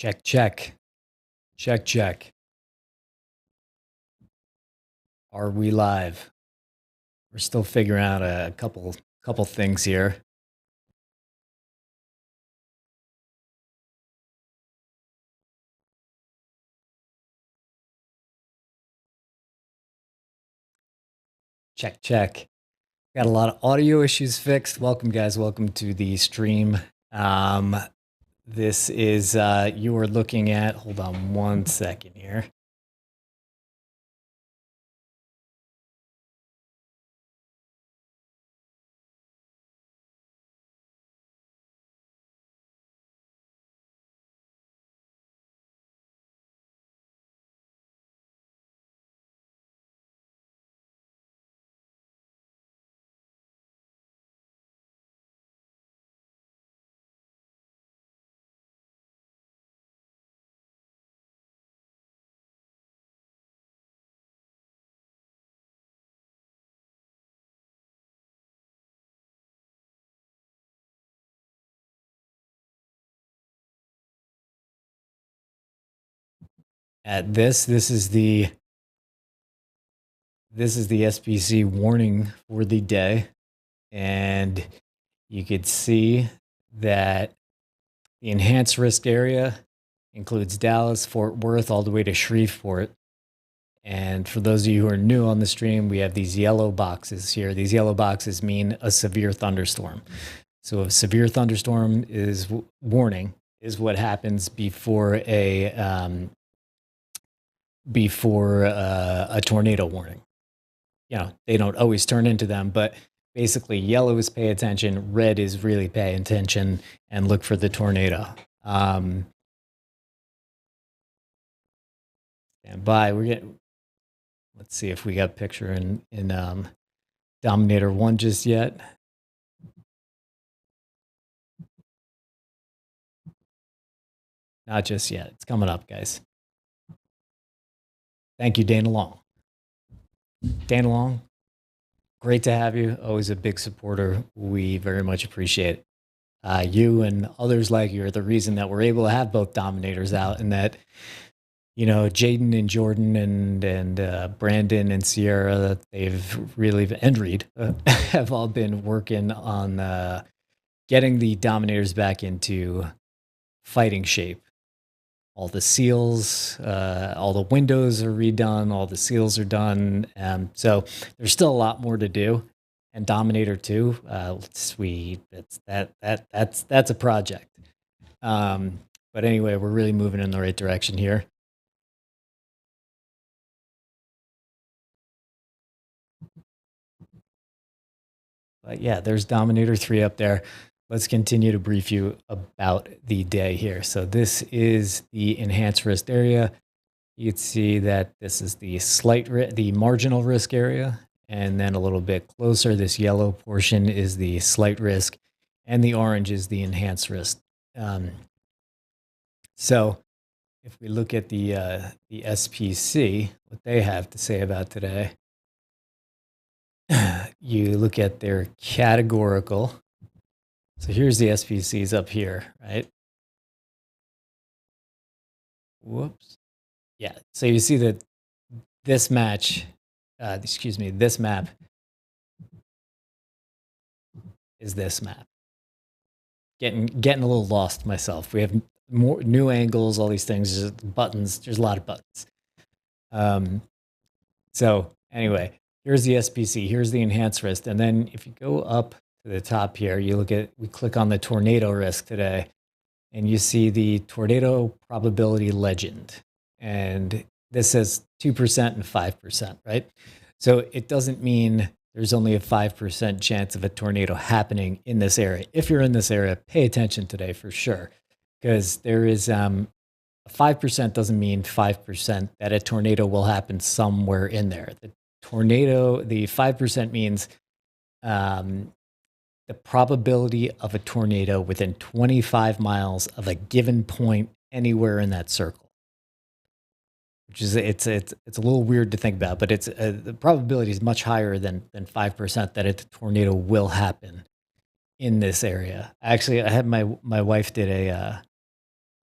Check, check. Check, check. Are we live? We're still figuring out a couple things here. Check, check. Got a lot of audio issues fixed. Welcome, guys. Welcome to the stream. This is, you are looking at, hold on one second here. At this is the SPC warning for the day, and you could see that the enhanced risk area includes Dallas, Fort Worth, all the way to Shreveport. And for those of you who are new on the stream, we have these yellow boxes here. These yellow boxes mean a severe thunderstorm. So a severe thunderstorm is warning is what happens before a tornado warning. You know, they don't always turn into them, but basically yellow is pay attention, red is really pay attention and look for the tornado. Stand by. Let's see if we got a picture in Dominator 1 just yet. Not just yet. It's coming up, guys. Thank you, Dana Long. Dana Long, great to have you. Always a big supporter. We very much appreciate it. You and others like you are the reason that we're able to have both Dominators out, and that, you know, Jaden and Jordan and Brandon and Sirerra, they've really, and Reed, have all been working on getting the Dominators back into fighting shape. All the seals, all the windows are redone, all the seals are done. So there's still a lot more to do. And Dominator 2, that's a project. But anyway, we're really moving in the right direction here. But yeah, there's Dominator 3 up there. Let's continue to brief you about the day here. So this is the enhanced risk area. You can see that this is the marginal risk area. And then a little bit closer, this yellow portion is the slight risk, and the orange is the enhanced risk. So if we look at the SPC, what they have to say about today, you look at their categorical. So here's the SPCs up here, right? Whoops. Yeah, so you see that this match, this map is this map. Getting a little lost myself. We have more new angles, all these things, there's buttons, there's a lot of buttons. So anyway, here's the SPC, here's the enhanced risk, and then if you go up to the top here, we click on the tornado risk today, and you see the tornado probability legend. And this says 2% and 5%, right? So it doesn't mean there's only a 5% chance of a tornado happening in this area. If you're in this area, pay attention today for sure, because there is 5% doesn't mean 5% that a tornado will happen somewhere in there. The 5% means the probability of a tornado within 25 miles of a given point anywhere in that circle. Which is it's a little weird to think about, but the probability is much higher than 5% that a tornado will happen in this area. Actually, I had my wife did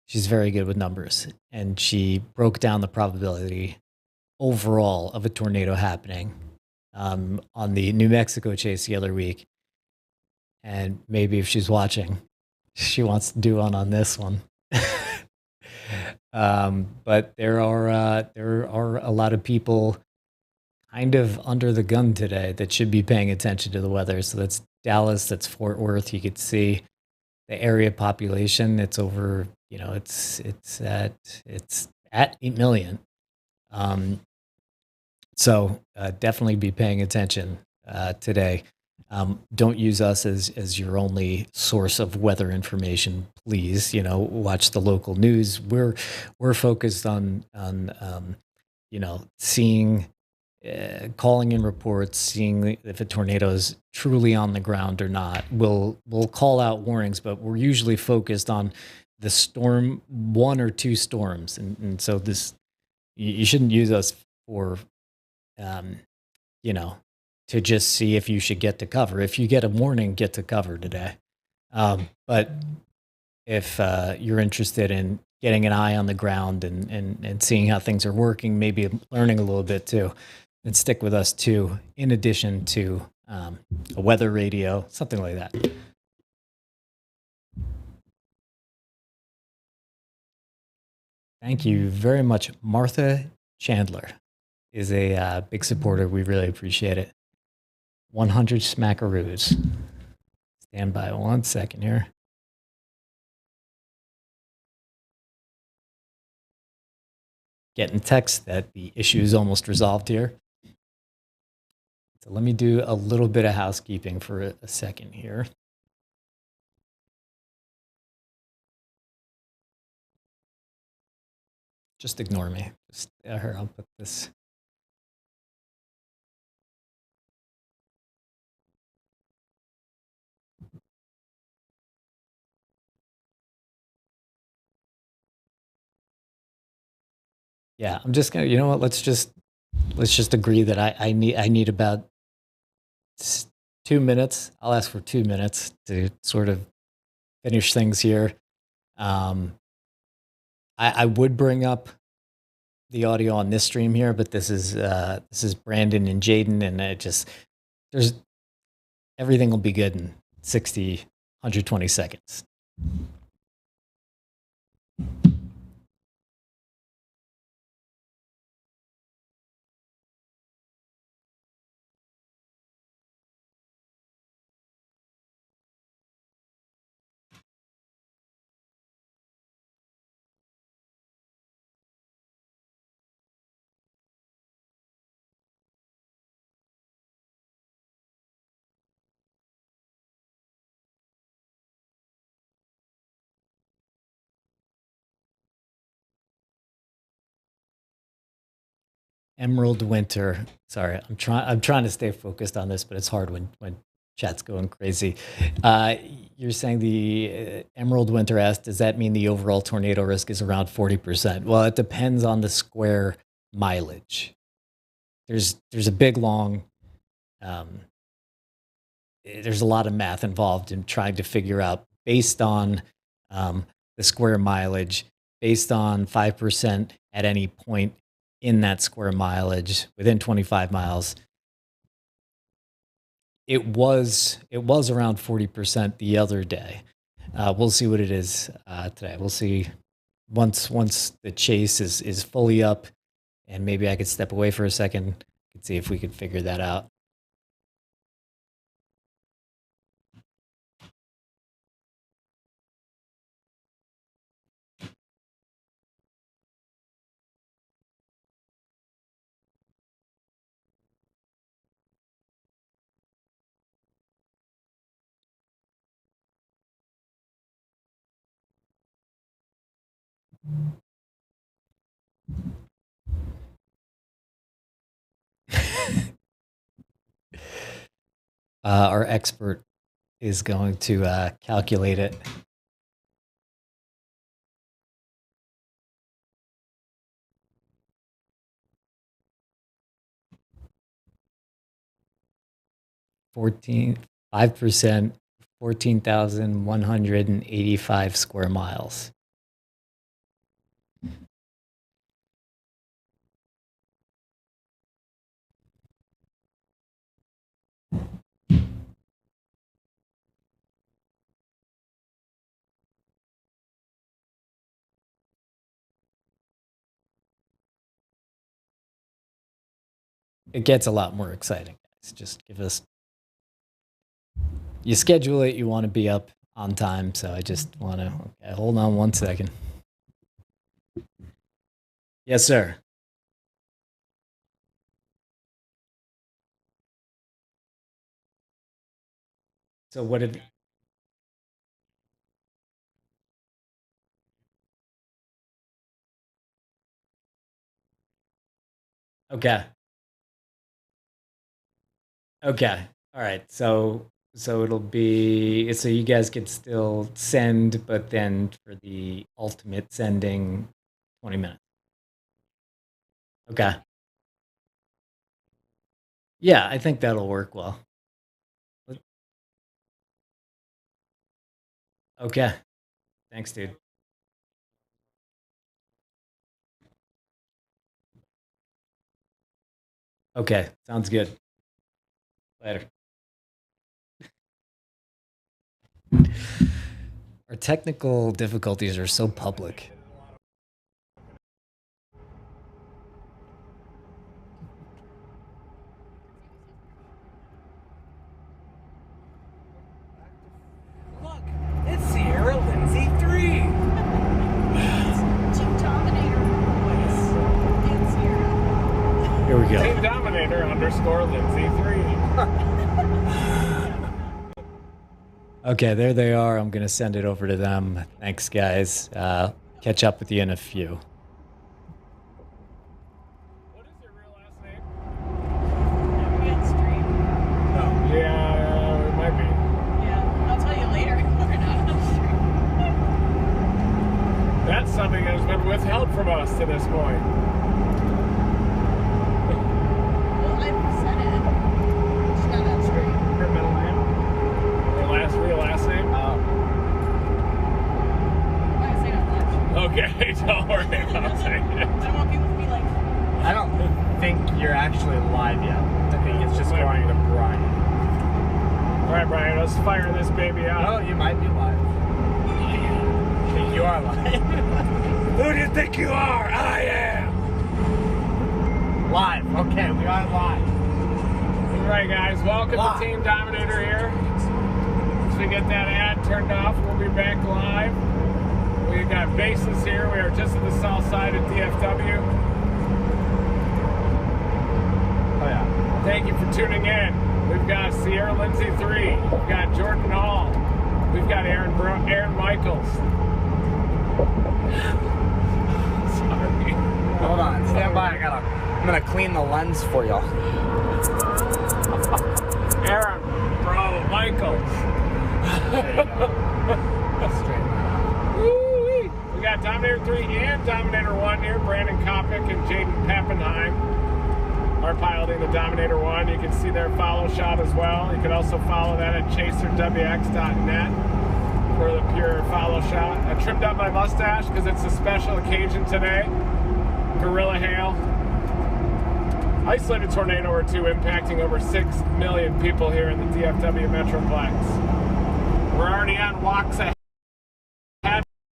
She's very good with numbers, and she broke down the probability overall of a tornado happening on the New Mexico chase the other week. And maybe if she's watching, she wants to do one on this one. But there are a lot of people kind of under the gun today that should be paying attention to the weather. So that's Dallas, that's Fort Worth. You could see the area population. It's over, it's at 8 million. So definitely be paying attention today. Don't use us as your only source of weather information, please. Watch the local news. We're focused on seeing, calling in reports, seeing if a tornado is truly on the ground or not. We'll call out warnings, but we're usually focused on the storm, one or two storms, and so this you shouldn't use us for to just see if you should get to cover. If you get a warning, get to cover today. But if you're interested in getting an eye on the ground and seeing how things are working, maybe learning a little bit too, then stick with us too, in addition to a weather radio, something like that. Thank you very much. Martha Chandler is a big supporter. We really appreciate it. 100 smackaroos. Stand by 1 second here. Getting text that the issue is almost resolved here. So let me do a little bit of housekeeping for a second here. Just ignore me. Just here, I'll put this. Yeah, I'm just gonna. You know what? Let's just agree that I need about 2 minutes. I'll ask for 2 minutes to sort of finish things here. I would bring up the audio on this stream here, but this is Brandon and Jaden, and there's everything will be good in 60, 120 seconds. Emerald Winter. Sorry, I'm trying to stay focused on this, but it's hard when chat's going crazy. You're saying the Emerald Winter asked, does that mean the overall tornado risk is around 40%? Well, it depends on the square mileage. There's a big long. There's a lot of math involved in trying to figure out based on the square mileage, based on 5% at any point in that square mileage within 25 miles. It was around 40% the other day. We'll see what it is today. We'll see once the chase is fully up, and maybe I could step away for a second and see if we could figure that out. Our expert is going to calculate it. $5%, 14,185 square miles. it gets a lot more exciting, guys. Just give us. You schedule it. You want to be up on time, so I just want to. Okay, hold on 1 second. Yes, sir. So what did? Okay. Okay. All right. So it'll be so you guys can still send, but then for the ultimate sending, 20 minutes. Okay. Yeah, I think that'll work well. Okay. Thanks, dude. Okay. Sounds good. Later. Our technical difficulties are so public. Look, it's Sirerra Lindsey 3. Team Dominator. It's Sirerra. Here we go. Team Dominator _ Lindsey 3. Okay, there they are. I'm going to send it over to them. Thanks, guys. Catch up with you in a few. What is your real last name? Are we on stream? Oh, yeah, it might be. Yeah, I'll tell you later if we're not on stream. That's something that has been withheld from us to this point. Well, I said it. It's not on stream. Her middle name? Her real last name? Why I say it on live stream? Okay, don't worry about saying it. I don't want people to be like, I don't think you're actually live yet. I think it's just Might going be. to Brian. Alright, Brian, let's fire this baby Oh, out. you might be live. I think you are live. Who do you think you are? I am! Live. Okay, we are live. Alright, guys, welcome Live. to Team Dominator here. Once we get that ad turned off, we'll be back live. We've got bases here. We are just at the south side of DFW. Oh, yeah. Thank you for tuning in. We've got Sirerra Lindsey 3. We've got Jordan Hall. We've got Aaron Michaels. Sorry. Hold on. Stand by. I'm going to clean the lens for y'all. Aaron Michaels. Straight. Woo-wee. We got Dominator 3 and Dominator 1 here. Brandon Copic and Jaden Pappenheim are piloting the Dominator 1. You can see their follow shot as well. You can also follow that at chaserwx.net for the pure follow shot. I trimmed up my mustache because it's a special occasion today. Gorilla hail. Isolated tornado or two impacting over 6 million people here in the DFW Metroplex. We're already on Waxahachie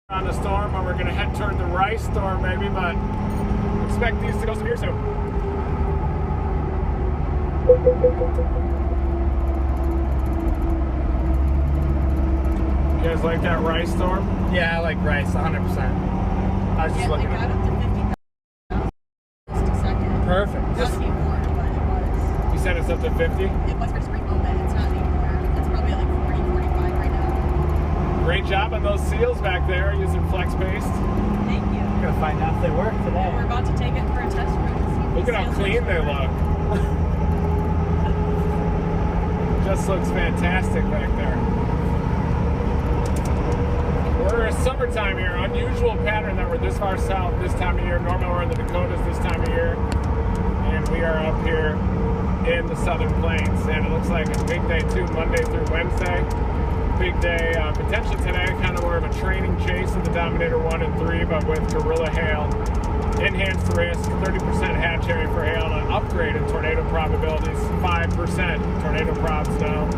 on the storm, but we're going to head toward the Rice storm maybe, but expect these to go severe soon. You guys like that Rice storm? Yeah, I like rice, 100%. I was just yeah, looking they got at up to 50,000 just a second. Perfect. Not Just anymore, but it was. You said it's up to 50? It was for spring moment. It's not anymore. It's probably at like 40, 45 right now. Great job on those seals back there using flex paste. Thank you. I'm going to find out if they work today. We're about to take it for a test run to see if Look these at how seals clean they actually look. Just looks fantastic back there. We're summertime here, unusual pattern that we're this far south this time of year. Normally we're in the Dakotas this time of year, and we are up here in the Southern Plains. And it looks like a big day too, Monday through Wednesday. Big day, potentially today, kind of more of a training chase of the Dominator 1 and 3, but with Gorilla Hail. Enhanced risk, 30% hatch area for hail, and upgraded tornado probabilities, 5% tornado probs now.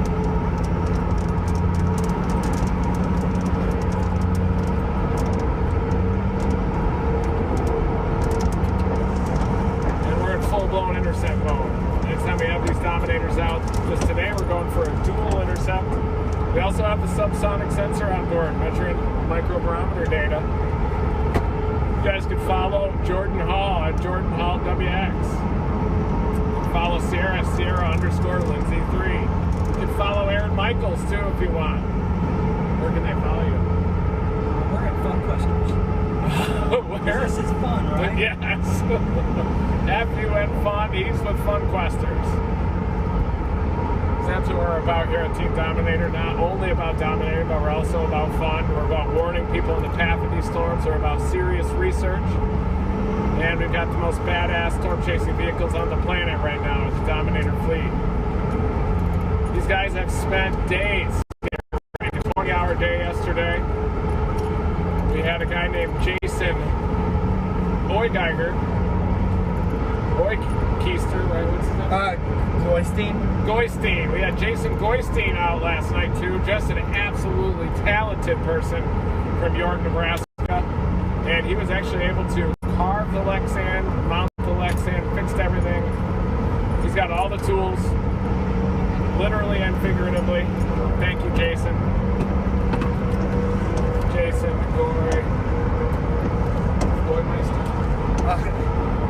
And we're in full-blown intercept mode. the subsonic sensor on board, measuring microbarometer data. You guys can follow Jordan Hall at Jordan Hall WX. You can follow Sierra _Lindsey 3. You can follow Aaron Michaels too if you want. Where can they follow you? We're at Fun Questers. Where? This is fun, right? Yes. FUN, he's with Fun Questers. That's what we're about here at Team Dominator. Not only about dominating, but we're also about fun. We're about warning people in the path of these storms. We're about serious research. And we've got the most badass storm chasing vehicles on the planet right now with the Dominator fleet. These guys have spent days. A 20-hour day yesterday. We had a guy named Jason Keister, right? What's his name? Goystein. We had Jason Goystein out last night too. Just an absolutely talented person from York, Nebraska. And he was actually able to carve the Lexan, mount the Lexan, fixed everything. He's got all the tools, literally and figuratively. Thank you, Jason.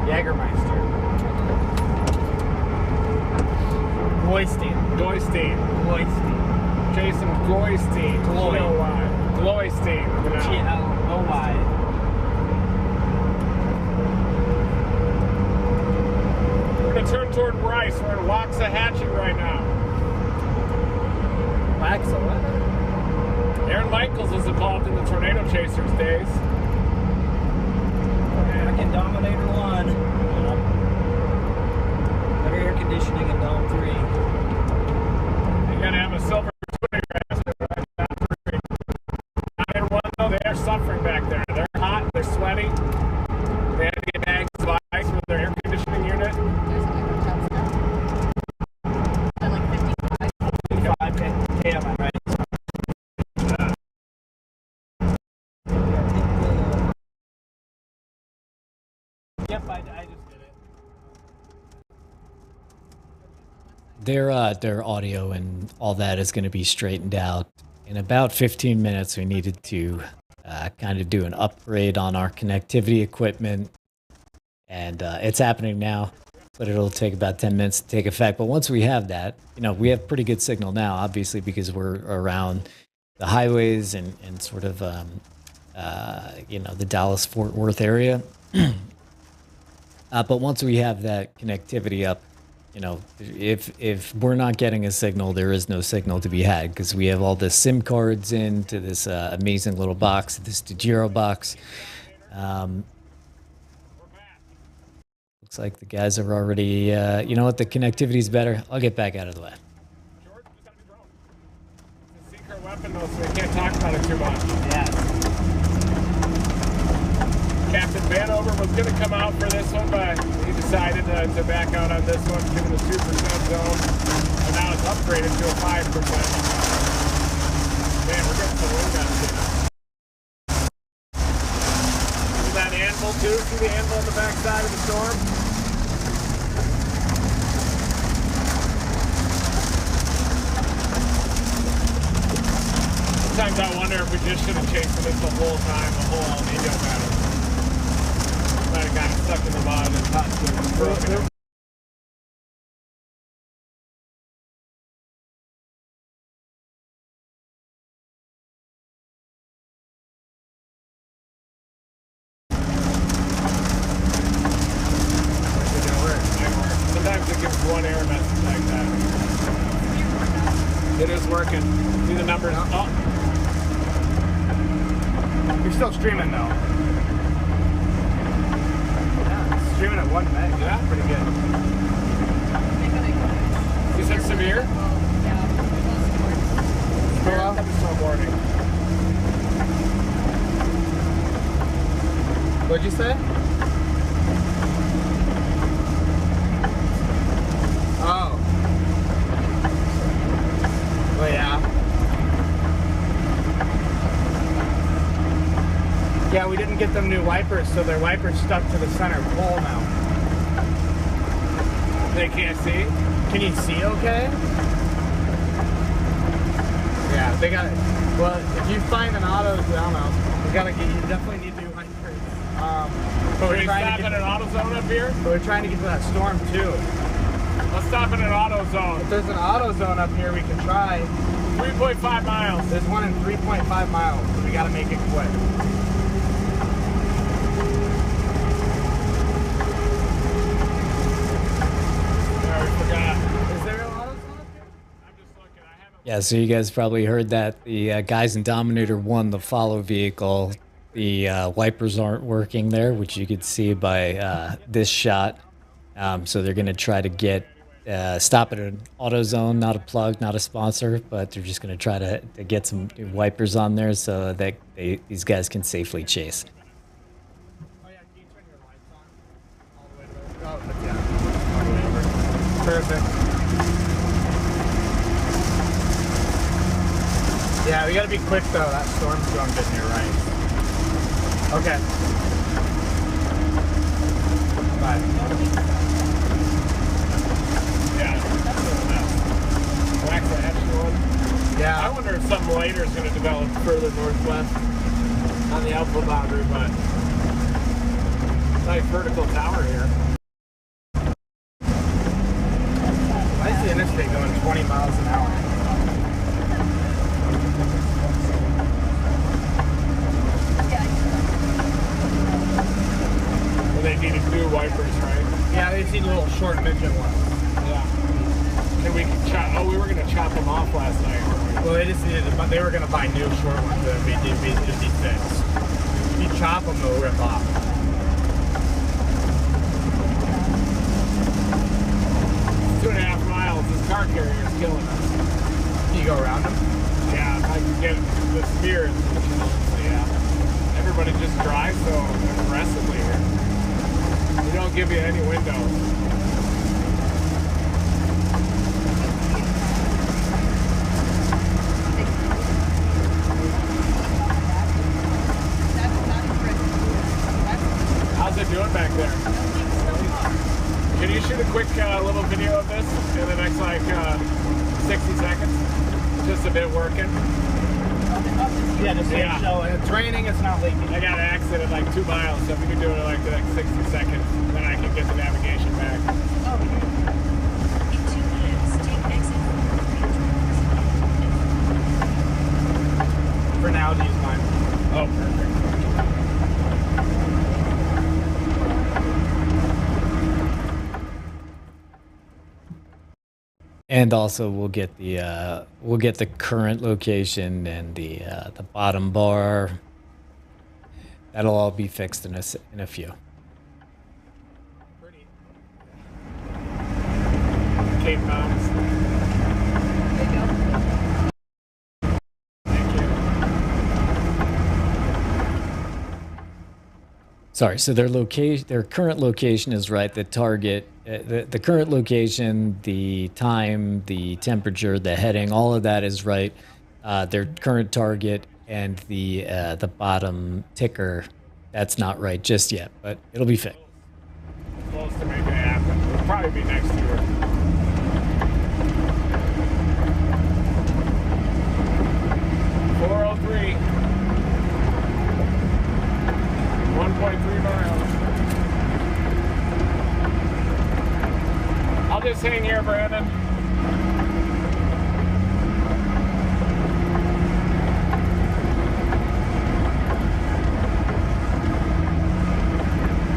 Jägermeister. Goystein. Jason Goystein. Gloystein. Gloy. We're going to turn toward Bryce. We're in Waxahachie right now. Aaron Michaels was involved in the Tornado Chasers days. Back in Dominator 1. Better air conditioning in Dom 3. You got to have a silver twin raster, right? Dominator 1, though, they are suffering back there. They're hot, they're sweaty. They had to get bags of ice with their air conditioning unit. There's a microchip stuff. At like 55. 55 KM, right? Yep, I just did it. Their audio and all that is going to be straightened out in about 15 minutes. We needed to kind of do an upgrade on our connectivity equipment, and it's happening now, but it'll take about 10 minutes to take effect. But once we have that, we have pretty good signal now, obviously, because we're around the highways and sort of the Dallas-Fort Worth area. But once we have that connectivity up, if we're not getting a signal, there is no signal to be had, because we have all the SIM cards into this amazing little box, this DeGiro box. Looks like the guys are already, you know what, the connectivity's better. I'll get back out of the way. Jordan, just gotta be drone. It's a secret weapon, though, so we can't talk about it too much. Yes. Captain Vanover was going to come out for this one, but he decided to back out on this one, given the 2% zone. And now it's upgraded to a 5%. Man, we're getting some wind gusts here. See that anvil, too? See the anvil on the backside of the storm? Sometimes I wonder if we just should have chased this the whole time, the whole El Nino battle. Might have gotten stuck in the mud and possibly broken it. Sometimes it gives one error message like that. It is working. See the numbers? Oh. You're still streaming though. Streaming at 1 meg. Yeah, pretty good. You said severe? Severe snowboarding. What'd you say? Oh. Well, yeah. Yeah, we didn't get them new wipers, so their wipers stuck to the center pole now. They can't see? Can you see okay? Yeah, they got. Well, if you find an auto, I don't know. You definitely need new hikers. But Are you stopping at AutoZone up here? But we're trying to get to that storm too. Let's stop at AutoZone. If there's an AutoZone up here, we can try. 3.5 miles. There's one in 3.5 miles, so we got to make it quick. Yeah, so you guys probably heard that the guys in Dominator won the follow vehicle. The wipers aren't working there, which you could see by this shot. So they're going to try to get stop at an AutoZone, not a plug, not a sponsor, but they're just going to try to get some new wipers on there so that these guys can safely chase. Oh yeah, can you turn your lights on all the way to the yeah, all the way over. Perfect. Yeah, we gotta be quick though. That storm's going good near right. Okay. Bye. Yeah. Waxahachie one. Yeah. I wonder if something later is going to develop further northwest on the Outflow boundary, but nice vertical tower here. I see the interstate going 20 miles an hour. They needed new wipers, right? Yeah, they need little short midget ones. Yeah. And we could chop. Oh, we were gonna chop them off last night. Well, they just needed to. They were gonna buy new short ones that would just be fixed. If you chop them, they'll rip off. It's 2.5 miles. This car carrier is killing us. Can you go around them? Yeah, if I can get the steers. So yeah. Everybody just drives so aggressively here. They don't give you any windows. How's it doing back there? Can you shoot a quick little video of this in the next like 60 seconds? Just a bit working. Yeah, just yeah. show it. It's raining, it's not leaking. I got an accident at like 2 miles, so if we can do it in like the next 60 seconds, then I can get the navigation back. In 2 minutes, take exit. For now, use mine. Oh, perfect. And also we'll get the current location and the bottom bar. That'll all be fixed in a few. Pretty. Cape Mountains. There you go. Thank you. Sorry, so their current location is right. The target, the current location, the time, the temperature, the heading, all of that is right. Their current target and the bottom ticker, that's not right just yet, but it'll be fixed. Close to making it happen. It'll probably be next year. .3 1.3 miles. I'll just hang here, Brandon.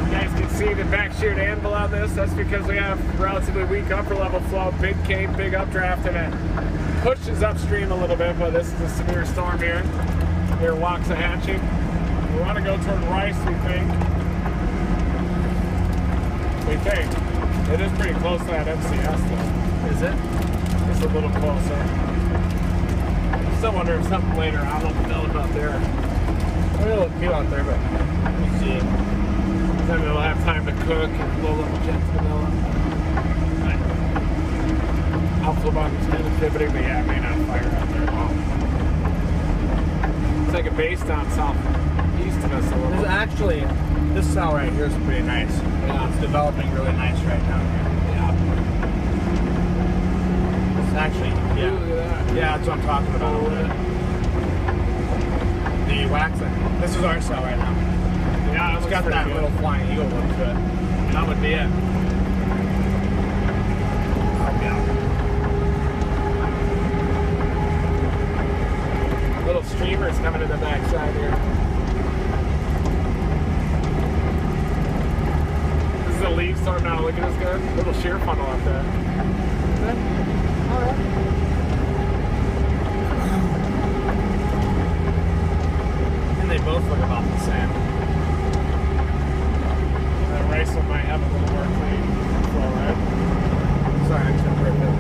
You guys can see the back sheared anvil on this. That's because we have relatively weak upper level flow, big cape, big updraft, and it pushes upstream a little bit, but this is a severe storm here near Waxahachie. We want to go toward Rice, we think. It is pretty close to that MCS, though. Is it? Just a little closer. I still wonder if something later on will develop out there. We're gonna look cute out there, but we'll see. Then it'll have time to cook and low-level jets develop. Outflow boundary's kind of pivoting, but yeah, it may not fire out there at all. It's like a base down southeast of us a little. This is actually, this cell right here is pretty nice. Yeah. It's developing really nice right now. Yeah. It's actually, yeah. Look at that. Yeah, that's what I'm talking about. Waxahachie. This is our cell right now. Yeah, It's got that little flying eagle look to it. That would be it. Little streamers coming to the backside here. This is a leaf storm now. Look at this good. Little shear funnel up there. Alright. And they both look about the same. The race one might have a little more clean flow, right? Sorry, I just got ripped it.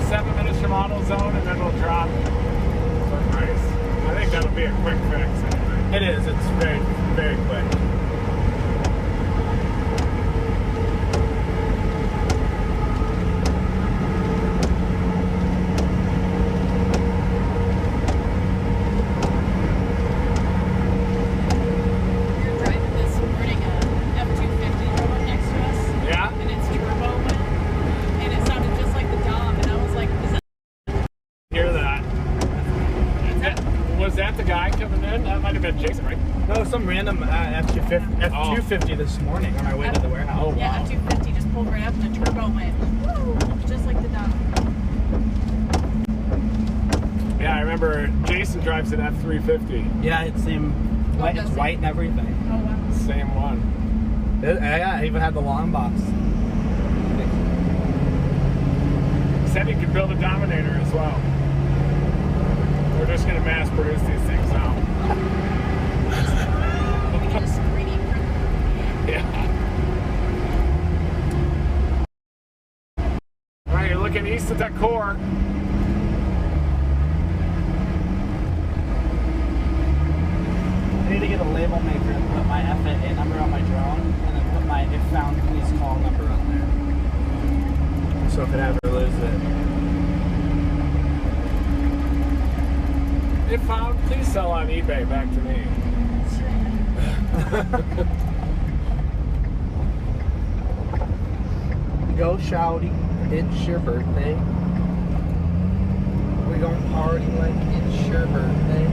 7 minutes from auto zone and then we'll drop. But nice. I think that'll be a quick fix anyway. It is. It's very, very quick. We were driving this morning a F-250 drove up next to us, Yeah? and its turbo went, and it sounded just like the Dom, and I was like, is that Hear that. Was that the guy coming in? That might have been Jason, right? No, some random F-250 this morning on our way to the warehouse. Oh, yeah, wow. F-250 just pulled right up, and the turbo went, woo, just like the Dom. Yeah, I remember Jason drives an F-350. Yeah, it's same. White, does it's it? white and everything. Oh, wow. Same one. Yeah, I even had the long box. Said he could build a Dominator as well. We're just going to mass produce these things now. Just 3D print. Yeah. All right, you're looking east at that core. I need to get a label maker and put my FAA number on my drone, and then put my if found please call number on there. So if it ever loses it. If found, please sell on eBay back to me. Go shouty, it's your birthday. We gon' party like it's your birthday.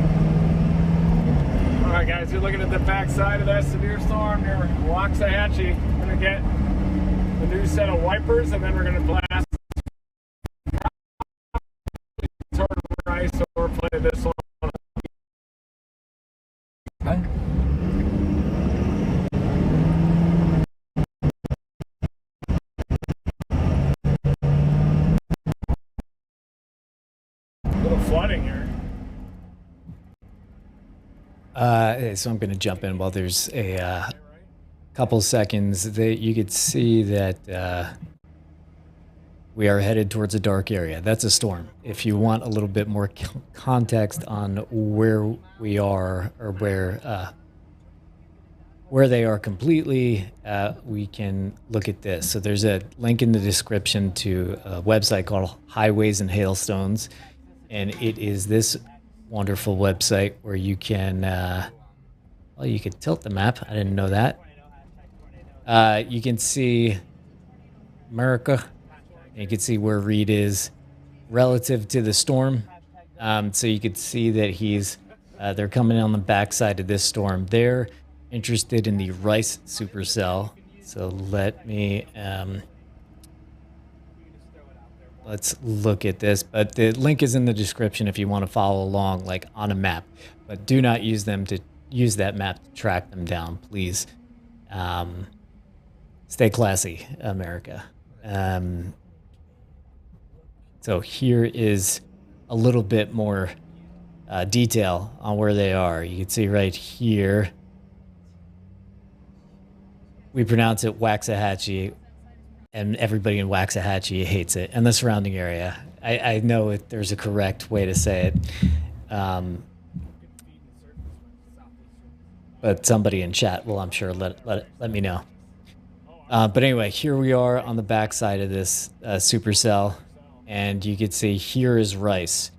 All right, guys, you're looking at the backside of that severe storm near Waxahachie. We're gonna get the new set of wipers, and then we're gonna blast toward the ice or play this one. A little flooding here. So I'm going to jump in while there's a couple seconds. That you could see that we are headed towards a dark area. That's a storm. If you want a little bit more context on where we are or where they are completely, we can look at this. So there's a link in the description to a website called Highways and Hailstones, and it is this wonderful website where you can, well, you could tilt the map. I didn't know that. You can see America. And you can see where Reed is relative to the storm. So you could see that they're coming on the backside of this storm. They're interested in the Rice supercell. So let me, let's look at this. But the link is in the description if you want to follow along, like on a map. But do not use that map to track them down, please. Stay classy, America. So here is a little bit more detail on where they are. You can see right here. We pronounce it Waxahachie, and everybody in Waxahachie hates it, and the surrounding area. I know there's a correct way to say it, but somebody in chat will, I'm sure, let me know. But anyway, here we are on the backside of this supercell, and you can see here is Rice.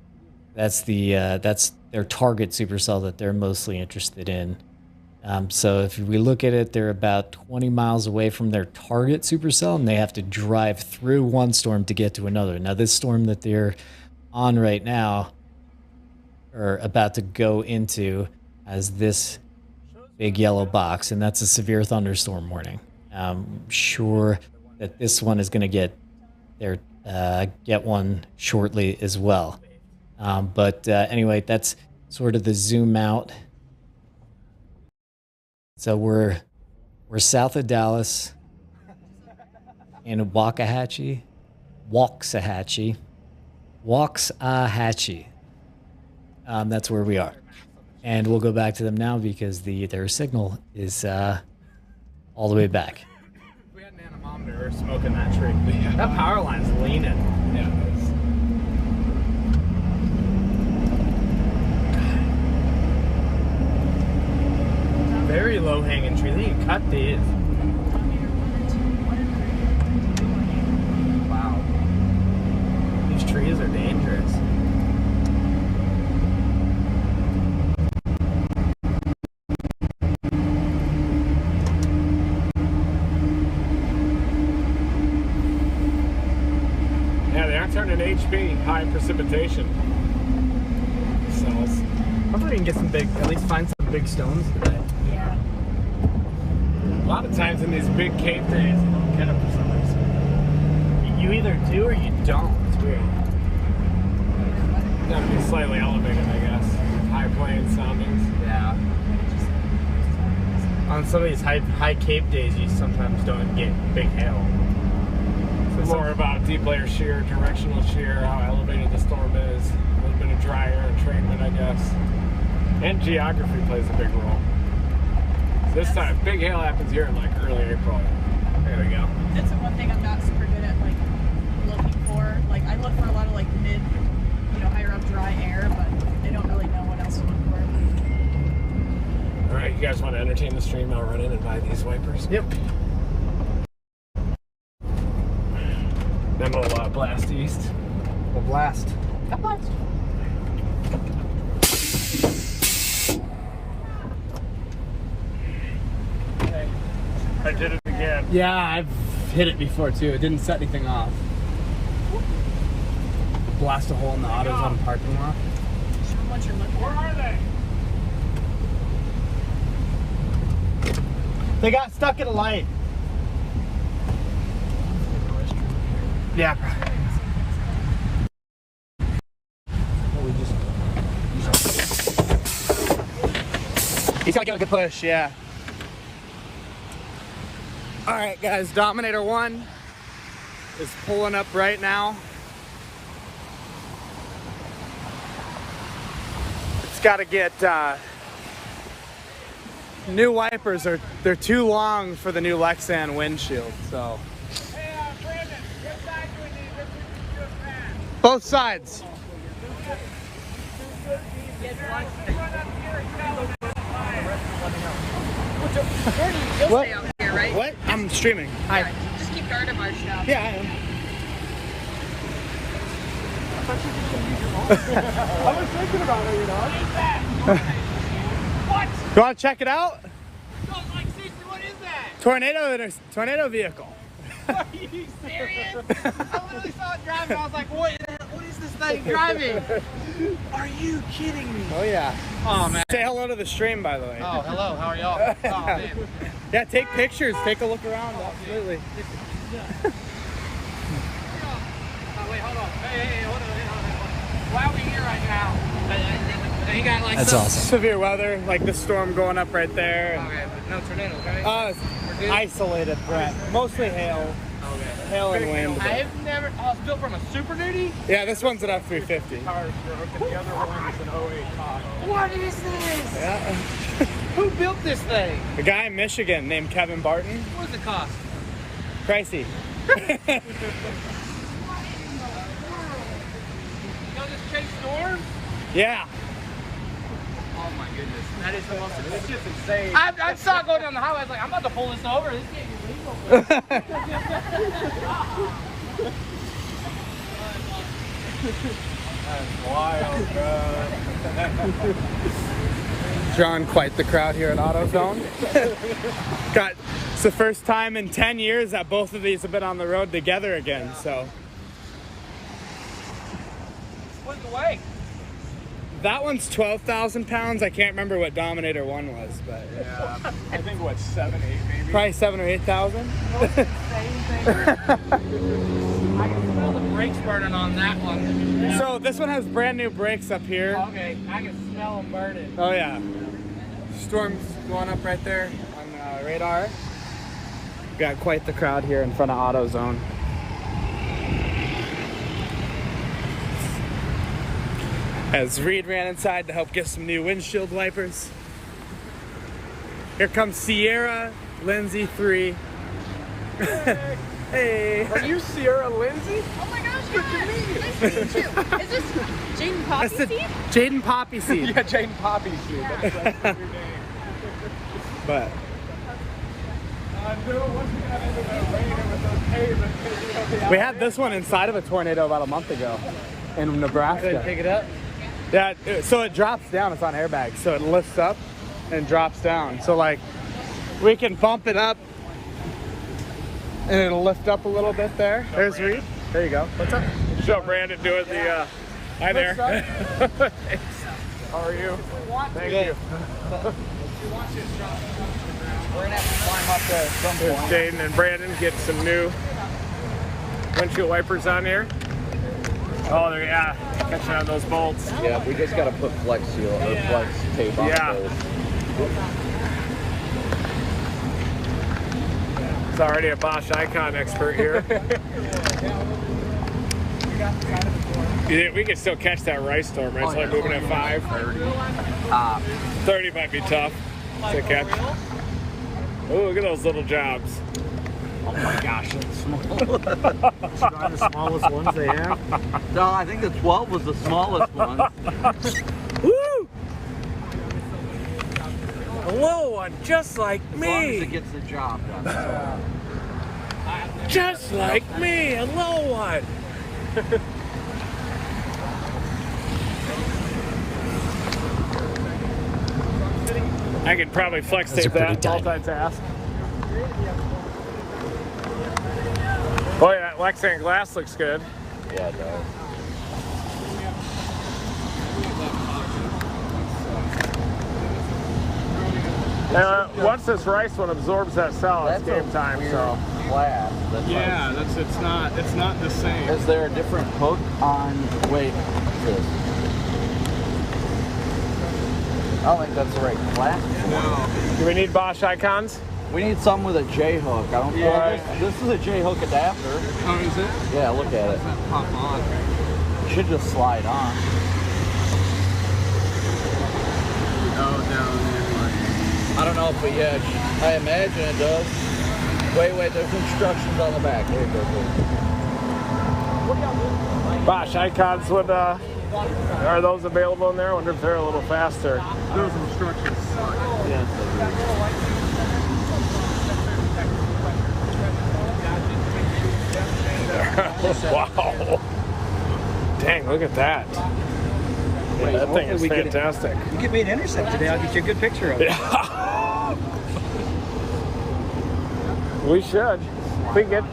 That's their target supercell that they're mostly interested in. So if we look at it, they're about 20 miles away from their target supercell, and they have to drive through one storm to get to another. Now, this storm that they're on right now, or about to go into, as this big yellow box, and that's a severe thunderstorm warning. I'm sure that this one is going to get one shortly as well. But anyway, that's sort of the zoom out. So we're south of Dallas in Waxahachie. That's where we are. And we'll go back to them now because their signal is all the way back. If we had an anemometer, we're smoking that tree. Yeah. That power line's leaning. Yeah, it is. Very low hanging tree. They can cut these. Wow. These trees are dangerous. Turning HP, high precipitation cells. Hopefully we can get some big, at least find some big stones today. Yeah. A lot of times in these big cave days, you don't get them for some reason. You either do or you don't. It's weird. You gotta be slightly elevated, I guess. High plane soundings. Yeah. On some of these high cape days, you sometimes don't get big hail. It's more about deep layer shear, directional shear, how elevated the storm is, a little bit of dry air entrainment, I guess. And geography plays a big role. This time, big hail happens here in like early April. There we go. That's the one thing I'm not super good at, like, looking for. Like, I look for a lot of, like, mid, higher up dry air, but I don't really know what else to look for. All right, you guys want to entertain the stream? I'll run in and buy these wipers. Yep. Then we'll blast east. We'll blast. Come on. Okay. I did it again. Yeah, I've hit it before too. It didn't set anything off. Blast a hole in the AutoZone parking lot. Show them what you're looking Where for. are they? They got stuck at a light. Yeah. He's gotta get a good push, yeah. All right, guys, Dominator 1 is pulling up right now. It's gotta get, new wipers they're too long for the new Lexan windshield, so. Brandon, what side do we need? This is just that. Both sides. You'll What? stay out here, right? What? I'm streaming. Hi. Yeah, just keep guard of our shop. Yeah, I am. I was thinking about it, What? You want to check it out? No, like, seriously, what is that? Tornado vehicle. Are you serious? I literally saw it driving. I was like, what is this thing driving? Are you kidding me? Oh yeah. Oh, man. Say hello to the stream, by the way. Oh, hello. How are y'all? Oh, man. Yeah, take pictures. Take a look around. Absolutely. Oh, wait, hold on. Hey, hold on. Why are we here right now? You got like That's awesome. Severe weather, like the storm going up right there. Okay, but no tornadoes, right? Isolated, Brett. Mostly hail. Okay. Hail and wind. I've never. Oh, it's built from a Super Duty? Yeah, this one's an F350. Power stroke, and the other one is an 08 Tahoe. What is this? Yeah. Who built this thing? A guy in Michigan named Kevin Barton. What does it cost? Pricey. Y'all just chase storms? Yeah. Oh my goodness, that is the most. It's just insane. I saw it go down the highway. I was like, I'm about to pull this over. This can't be legal. That's wild, bro. Drawing quite the crowd here at AutoZone. It's the first time in 10 years that both of these have been on the road together again, so. splitting away. That one's 12,000 pounds. I can't remember what Dominator 1 was, but Yeah, I think what 7, 8 maybe. probably 7,000 or 8,000. Same thing. I can smell the brakes burning on that one. So this one has brand new brakes up here. Okay, I can smell them burning. Oh yeah. Storm's going up right there on radar. Got quite the crowd here in front of AutoZone. As Reed ran inside to help get some new windshield wipers. Here comes Sirerra Lindsey 3. Hey. Are you Sirerra Lindsey? Oh my gosh, good to meet you. Nice to meet you. Is this Jaden That's the Pappenheim? Jaden Poppy seed. Yeah, Jaden Pappenheim. That's your name. But we had this one inside of a tornado about a month ago in Nebraska. Pick it up. Yeah, so it drops down. It's on airbags, so it lifts up and drops down. So like, we can bump it up, and it'll lift up a little bit there. There's Reed. There you go. What's up? Show Brandon doing the. Hi there. How are you? Thank you. We're gonna have to climb up there at some There's Jaden and Brandon getting some new windshield wipers on here. Oh, they're catching on those bolts. Yeah, we just gotta put flex seal or flex tape on Yeah. those. It's already a Bosch Icon expert here. We can still catch that rice storm, right? It's like moving at 5. 30 might be tough to catch. Oh, look at those little jobs. Oh my gosh, it's small. The smallest ones they have. No, I think the 12 was the smallest one. Woo! A low one, just like As long as me. it gets the job done. Just like me, a low one. I could probably flex Those tape are pretty that tiny. multitask. Oh yeah, that Lexan glass looks good. Yeah, it does. Once this rice one absorbs that cell, it's That's game a time. weird So glass. That's yeah, it's not the same. Is there a different hook on? Wait, what's this? I don't think that's the right glass. No. Do we need Bosch icons? We need some with a J hook. I don't know. Yeah. This is a J hook adapter. Oh, is it? Yeah, look at it. Pop on. It should just slide on. Oh, down there. I don't know, but yeah, I imagine it does. Wait, there's instructions on the back. Wait. Bosch icons with are those available in there? I wonder if they're a little faster. Those instructions suck. Yes, Wow. Dang, look at that. Yeah, that thing is fantastic. You give me an intercept today. I'll get you a good picture of it. Yeah. We should. We get.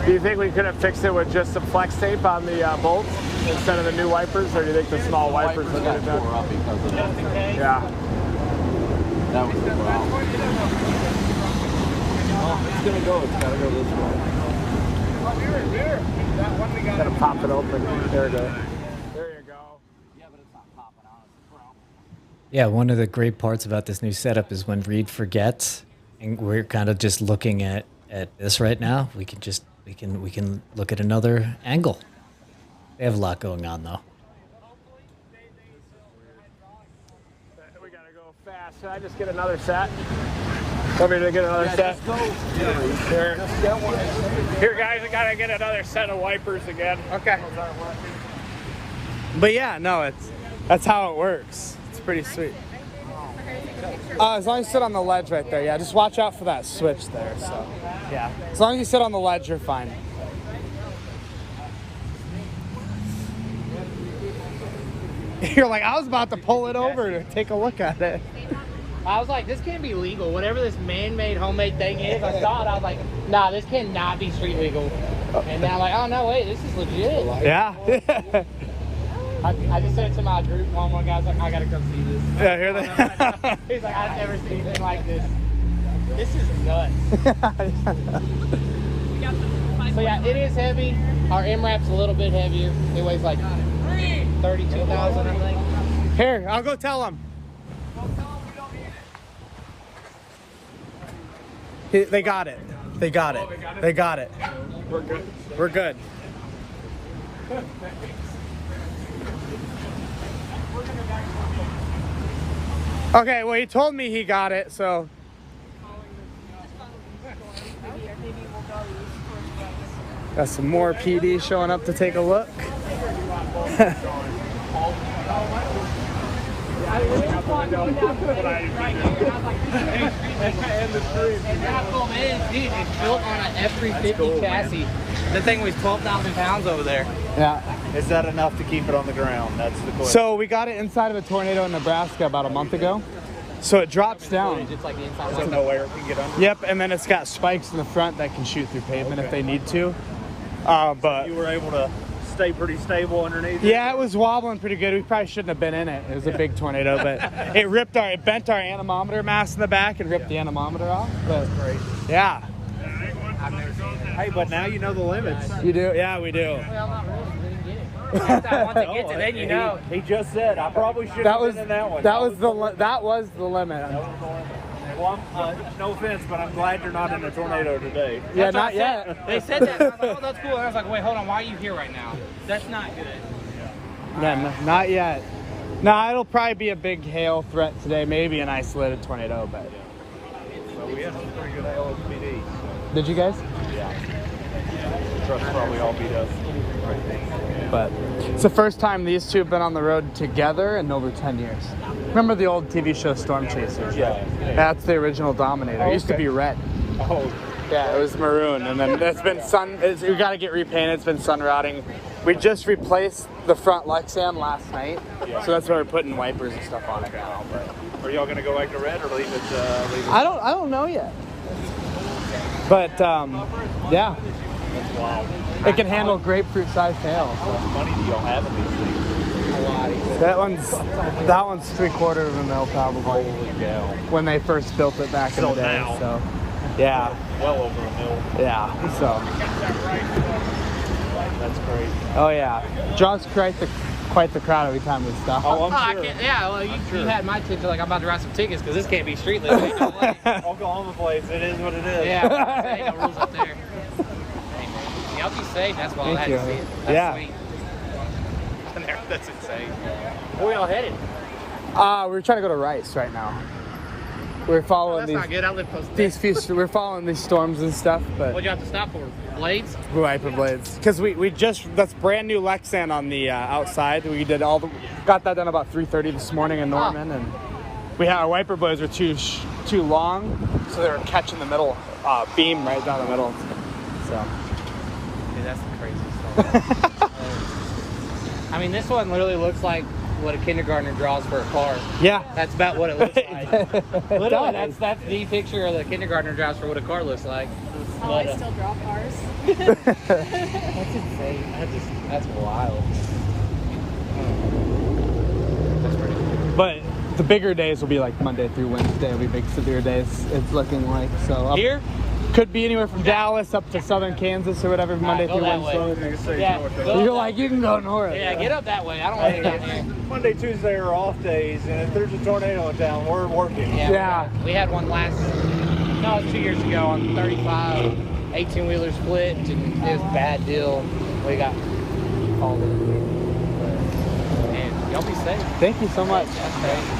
Do you think we could have fixed it with just some flex tape on the bolts instead of the new wipers, or do you think the small wipers would get it got tore done? up because of that. Yeah. That was the problem. Oh, it's gonna go. It's gotta go this way. Gotta pop it open. There it goes. There you go. Yeah, but it's not popping out. It's a problem. Yeah, one of the great parts about this new setup is when Reed forgets, and we're kind of just looking at this right now. We can look at another angle. They have a lot going on though. We gotta go fast. Should I just get another set? Over here to get another set. Just go. Here. Just get one. Here, guys, I gotta get another set of wipers again. Okay. But yeah, no, that's how it works. It's pretty sweet. As long as you sit on the ledge right there, yeah. Just watch out for that switch there. So, yeah. As long as you sit on the ledge, you're fine. You're like, I was about to pull it over to take a look at it. I was like, this can't be legal. Whatever this man-made, homemade thing is, I saw it. I was like, nah, this cannot be street legal. And now I'm like, oh no, wait, this is legit. Yeah. I just said it to my group. One guy's like, I gotta come see this. Yeah, hear that? He's like, I've never seen anything like this. This is nuts. So yeah, it is heavy. Our MRAP's a little bit heavier. It weighs like 32,000, I think. Here, I'll go tell him. They got it. They got it. They got it. We're good. We're good. Okay, well, he told me he got it, so. Got some more PD showing up to take a look. Dude, it's built on an F350 chassis. The thing weighs 12,000 pounds over there. Yeah. Is that enough to keep it on the ground? That's the question. So we got it inside of a tornado in Nebraska about a month ago. So it drops down. It's like the inside. So no air can get under? Yep, and then it's got spikes in the front that can shoot through pavement if they need to. But You were able to stay pretty stable underneath? yeah, it was wobbling pretty good. We probably shouldn't have been in it. It was a big tornado, but it bent our anemometer mast in the back and ripped the anemometer off. But Great. yeah, Hey, but now you know the limits. you do. Yeah, we do. Well, not really. We didn't get it. Once it gets it, then you know. He just said, I probably should That have was been in that one. that was the limit. That was the limit. Well, no offense, but I'm glad you're not in a tornado today. Yeah, That's what not I said. yet. They said that. I was like, oh, that's cool. And I was like, wait, hold on. Why are you here right now? That's not good. Yeah, not yet. No, it'll probably be a big hail threat today, maybe an isolated tornado, but. So we had some pretty good LSPD. Did you guys? Yeah. Trucks probably all beat us. But it's the first time these two have been on the road together in over 10 years. Remember the old TV show Storm Chasers? Yeah. That's the original Dominator. It used to be red. Oh, Yeah, it was maroon, and then it's been we got to get repainted. It's been sun rotting. We just replaced the front Lexan last night, so that's why we're putting wipers and stuff on it now. But are y'all gonna go back to red or leave it? I don't know yet. But yeah, That's wild. it can handle grapefruit-sized hail. How much money do y'all have in these things? A lot. That one's 3/4 of a mil probably Holy cow. when they first built it back in So the day. now. So yeah, Well over a mil. yeah. So That's great. oh yeah, draws quite the crowd every time we stop. Oh, I I'm sure. can't, yeah, well, you had my attention like I'm about to write some tickets because this can't be street legal. Ain't no way. Oklahoma place. It is what it is. Yeah, ain't no rules up there. Hey, man. Y'all be safe. That's why I had Thank to see you. it. That's Yeah. sweet. That's insane. Where y'all headed? We're trying to go to Rice right now. We're following That's not good. I live close to these we're following these storms and stuff, but What'd you have to stop for? Blades? wiper blades because we just that's brand new Lexan on the outside. We did got that done about 3:30 this morning in Norman, and we had our wiper blades were too long, so they were catching the middle beam right down the middle. So Dude, that's the craziest stuff. I mean, this one literally looks like what a kindergartner draws for a car. yeah, That's about what it looks like. Literally, does. that's the picture of the kindergartner draws for what a car looks like. Oh, I still draw cars. That's insane. That's wild. That's pretty cool. but the bigger days will be like Monday through Wednesday. Will be big severe days. It's looking like so. Here? Could be anywhere from Dallas up to southern Kansas or whatever, Monday go through that Wednesday. Yeah, go You're up like, you can go north. Yeah, get up that way. I don't want to get down here. Monday, Tuesday are off days, and if there's a tornado in town, we're working. Yeah. We had one it was 2 years ago on 35, 18-wheeler split, and it was a bad deal. We got called in. And y'all be safe. Thank you so much. That's crazy.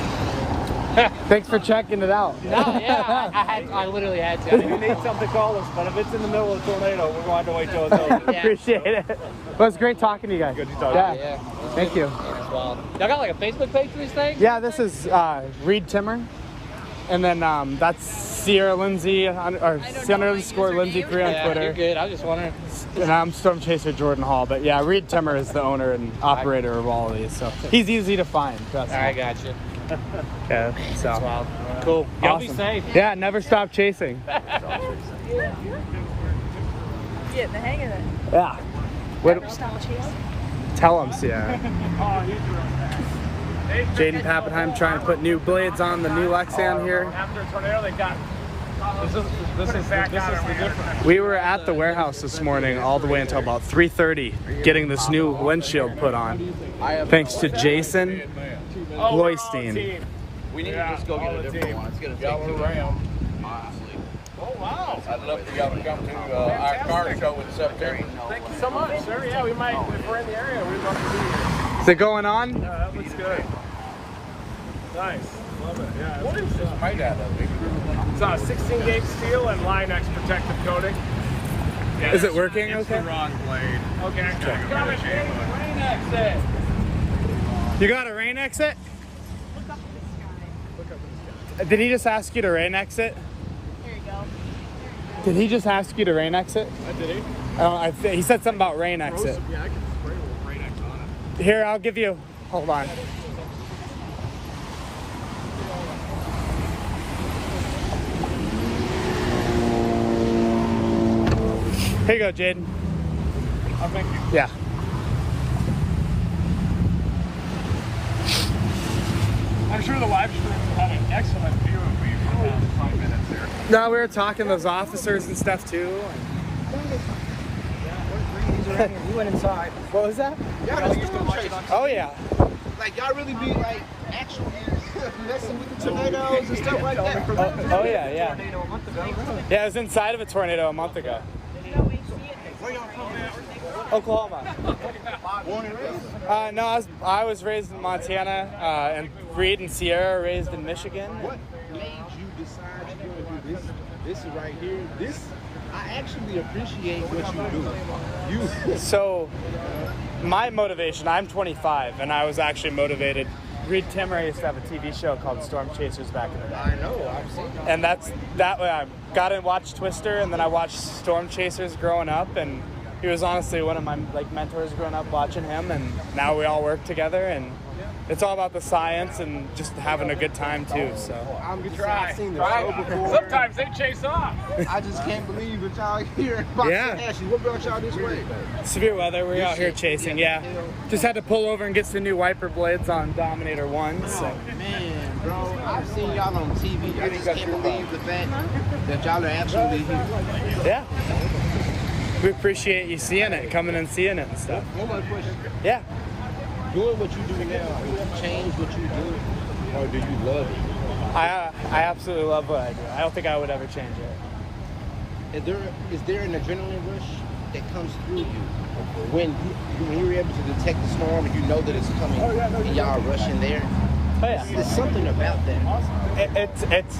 Thanks for checking it out. No, yeah, I literally had If to. you need something, call us. But if it's in the middle of a tornado, we're going to have to wait till it's over. Yeah. Appreciate it. Well, it's great talking to you guys. Good to talk Yeah. to you. Yeah. Thank you. Yeah, it's wild. Y'all got like a Facebook page for these things? Yeah, this is Reed Timmer. And then that's Sirerra Lindsey, or know _ Lindsey 3 on Yeah, Twitter. you're good. I was just wondering. And I'm Storm Chaser Jordan Hall. But yeah, Reed Timmer is the owner and operator of all of these. So he's easy to find. Trust me. All right, gotcha. Okay, so. That's wild. Cool. Y'all be Awesome. safe. Yeah, never stop chasing. Getting the hang of it. Yeah. Never stop chasing. Tell him, Sierra. Oh, he's real fast. Jaden Pappenheim trying to put new blades on the new Lexan here. After a tornado, they got. This is the difference. We were at the warehouse this morning all the way until about 3:30 getting this new windshield put on. Thanks to Jason Loystein. We need to just go get a different one. It's gonna take too long. Honestly. Oh, wow. I'd love for y'all to come to our car show in September. Thank you so much, sir. Yeah, we might, if we're in the area, we'd love to be here. Is it going on? Yeah, that looks good. Nice. Love it. Yeah. What is this made out of? It's 16 gauge steel and Line-X protective coating. Yeah, Is it working it's okay? the wrong blade. Okay. Got it. Rain exit. You got a rain exit? Look up at the sky. Did he just ask you to rain exit? Here you go. Did he just ask you to rain exit? Did he? He said something about rain exit. Yeah, I can spray a little Rain X on it. Here, I'll give you. Hold on. Here you go, Jaden. Oh, thank you. Yeah. I'm sure the live stream had an excellent view of me for about 5 minutes there. No, we were talking to those officers and stuff too. We went inside. What was that? Y'all used to watch it on Oh yeah. like y'all really be like actually messing with the tornadoes and stuff like that. For Oh yeah, yeah. tornado a month ago. Yeah, I was inside of a tornado a month ago. Where y'all from, man? Oklahoma. Born and raised? No, I was raised in Montana, and Reed and Sierra are raised in Michigan. What made you decide you're gonna do this? This is right here. This I actually appreciate what you do. You So, my motivation, I'm 25, and I was actually motivated. Reed Timmer used to have a TV show called Storm Chasers back in the day. I know, I've seen it. And that way I got to watch Twister, and then I watched Storm Chasers growing up, and he was honestly one of my mentors growing up watching him, and now we all work together, and it's all about the science and just having a good time too. So I'm just Try. I've seen the Try. show before. Sometimes they chase off. I just can't believe that y'all here. Actually, what brought y'all this way? severe weather, we're out here chasing. Yeah, just had to pull over and get some new wiper blades on Dominator 1. So Man, bro, I've seen y'all on TV. I just can't believe the fact that y'all are actually here. yeah, we appreciate you seeing it, coming and seeing it and stuff. One more question. Yeah. Doing what you do now, will you change what you do, or do you love it? I absolutely love what I do. I don't think I would ever change it. Is there an adrenaline rush that comes through you when you're able to detect the storm and you know that it's coming and y'all are rushing there? Oh yeah. There's something about that. It's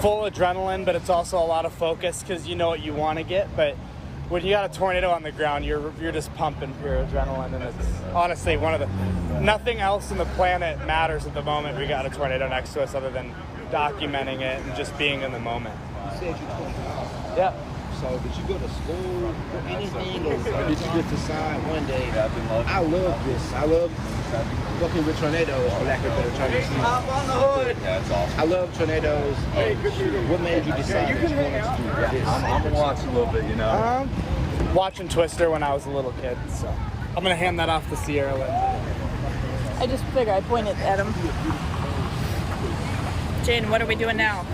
full adrenaline, but it's also a lot of focus because you know what you want to get. But when you got a tornado on the ground, you're just pumping pure adrenaline, and it's honestly one of the nothing else in the planet matters at the moment. We got a tornado next to us other than documenting it and just being in the moment. You said you're 25. Yeah. So did you go to school or anything, or did you just decide one day, I love this, I love working with tornadoes, for lack of a better term? I'm on the hood. Yeah, it's awesome. I love tornadoes. What made you decide that you wanted to do this? I'm gonna watch a little bit, you know. Watching Twister when I was a little kid, so I'm gonna hand that off to Sirerra Lindsey. I just figured I pointed at him. Jaden, what are we doing now?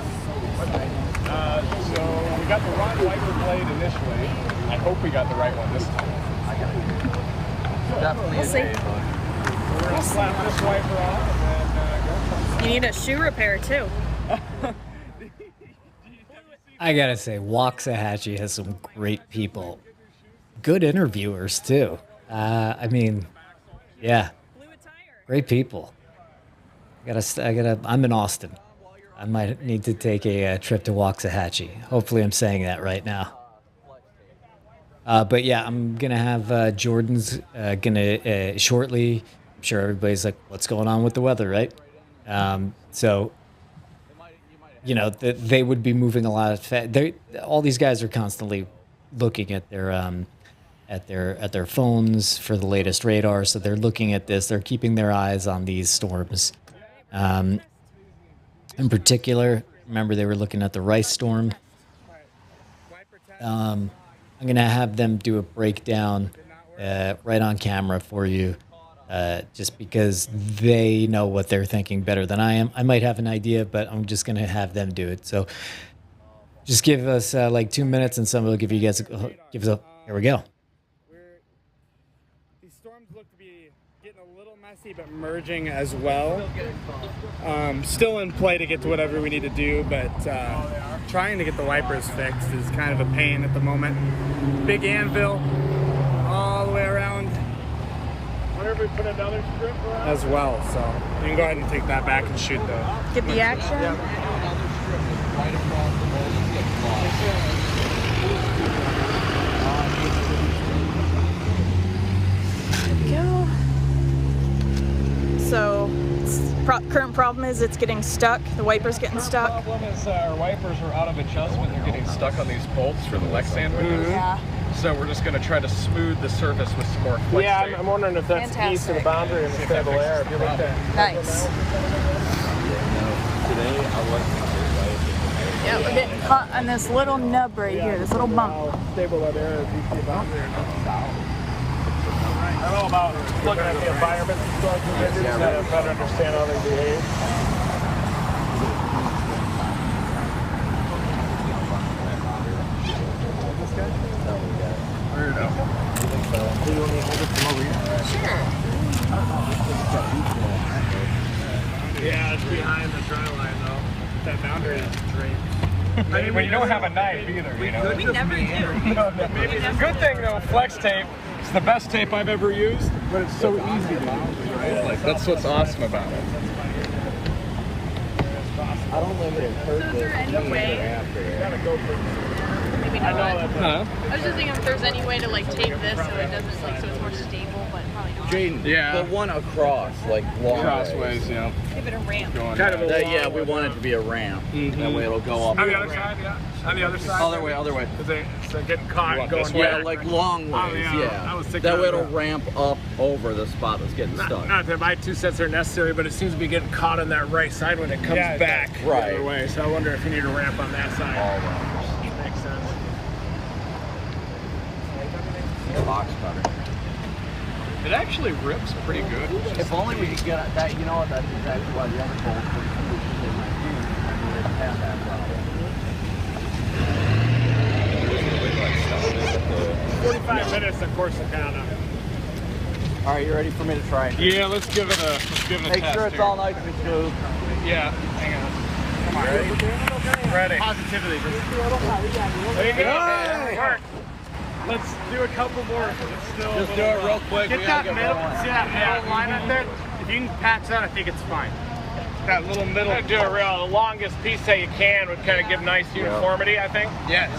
So we got the wrong wiper blade initially. I hope we got the right one this time. Definitely We'll see. We're gonna slap this wiper off and go. You need a shoe repair too. I gotta say, Waxahachie has some great people, good interviewers too. I mean, yeah, great people. I'm in Austin. I might need to take a trip to Waxahachie. Hopefully, I'm saying that right now. But yeah, I'm gonna have Jordan's gonna shortly. I'm sure everybody's like, "What's going on with the weather?" Right? So, you know, they would be moving a lot of. All these guys are constantly looking at their phones for the latest radar. So they're looking at this. They're keeping their eyes on these storms. In particular, remember they were looking at the Rice storm. I'm going to have them do a breakdown right on camera for you, just because they know what they're thinking better than I am. I might have an idea, but I'm just going to have them do it. So just give us like 2 minutes and somebody will give you guys give us a, here we go. These storms look to be getting a little messy, but merging as well. Still in play to get to whatever we need to do, but trying to get the wipers fixed is kind of a pain at the moment. Big anvil all the way around. Wonder if we put another strip around? As well, so you can go ahead and take that back and shoot though. Get the action. Go. So, current problem is it's getting stuck. The wiper's getting stuck. The problem is our wipers are out of adjustment. They're getting stuck on these bolts for the Lexan windows. Yeah. So we're just going to try to smooth the surface with some more flex tape. I'm wondering if that's the piece of the boundary and the stable air. If you look at Nice. Today I wasn't. Yeah, we're getting caught on this little nub right here, this little bump. stable that air is you see the boundary or not. I don't know about looking at the environment and storm conditions to better understand how they behave. Yeah, it's behind the dry line though. That boundary is drained. But you don't have a knife either, you know. We never do. Maybe it's a good thing though, flex tape. It's the best tape I've ever used, but it's so easy to use, right? Like that's what's awesome about it. I don't live in So is there any way? Maybe not. Huh? I was just thinking if there's any way to like tape this so it doesn't like so it's more stable, but probably not. Jaden, Yeah. the one across, like long Crossways, yeah. Give it a ramp. Kind of a Yeah, we want it to be a ramp. That way it'll go up. On the other side, yeah. On the other side. Other way, other way. Because they're getting caught Yeah, going back. like long ways, yeah. I was thinking That way of it'll that. ramp up over the spot that's getting stuck. Not that my 2 cents are necessary, but it seems to be getting caught on that right side when it comes back the Right. other way. So I wonder if you need a ramp on that side. All right. Makes sense. Box cutter. It actually rips pretty good. If only we could get that, you know what, that's exactly why the other bolts were completely in my team. I mean, they have that problem. 45 minutes of Corsicana. All right, you ready for me to try? Yeah, let's give it a Make test sure it's here. all nice and smooth. Yeah, hang on. Come on, ready? Positivity. There you go. Hey! Work. Let's do a couple more. It's still Just do it real quick. Get we that gotta middle, rolling. see that middle line up there? If you can patch that, I think it's fine. That little middle. Do a real the longest piece that you can would kind of give nice uniformity, I think. Yes.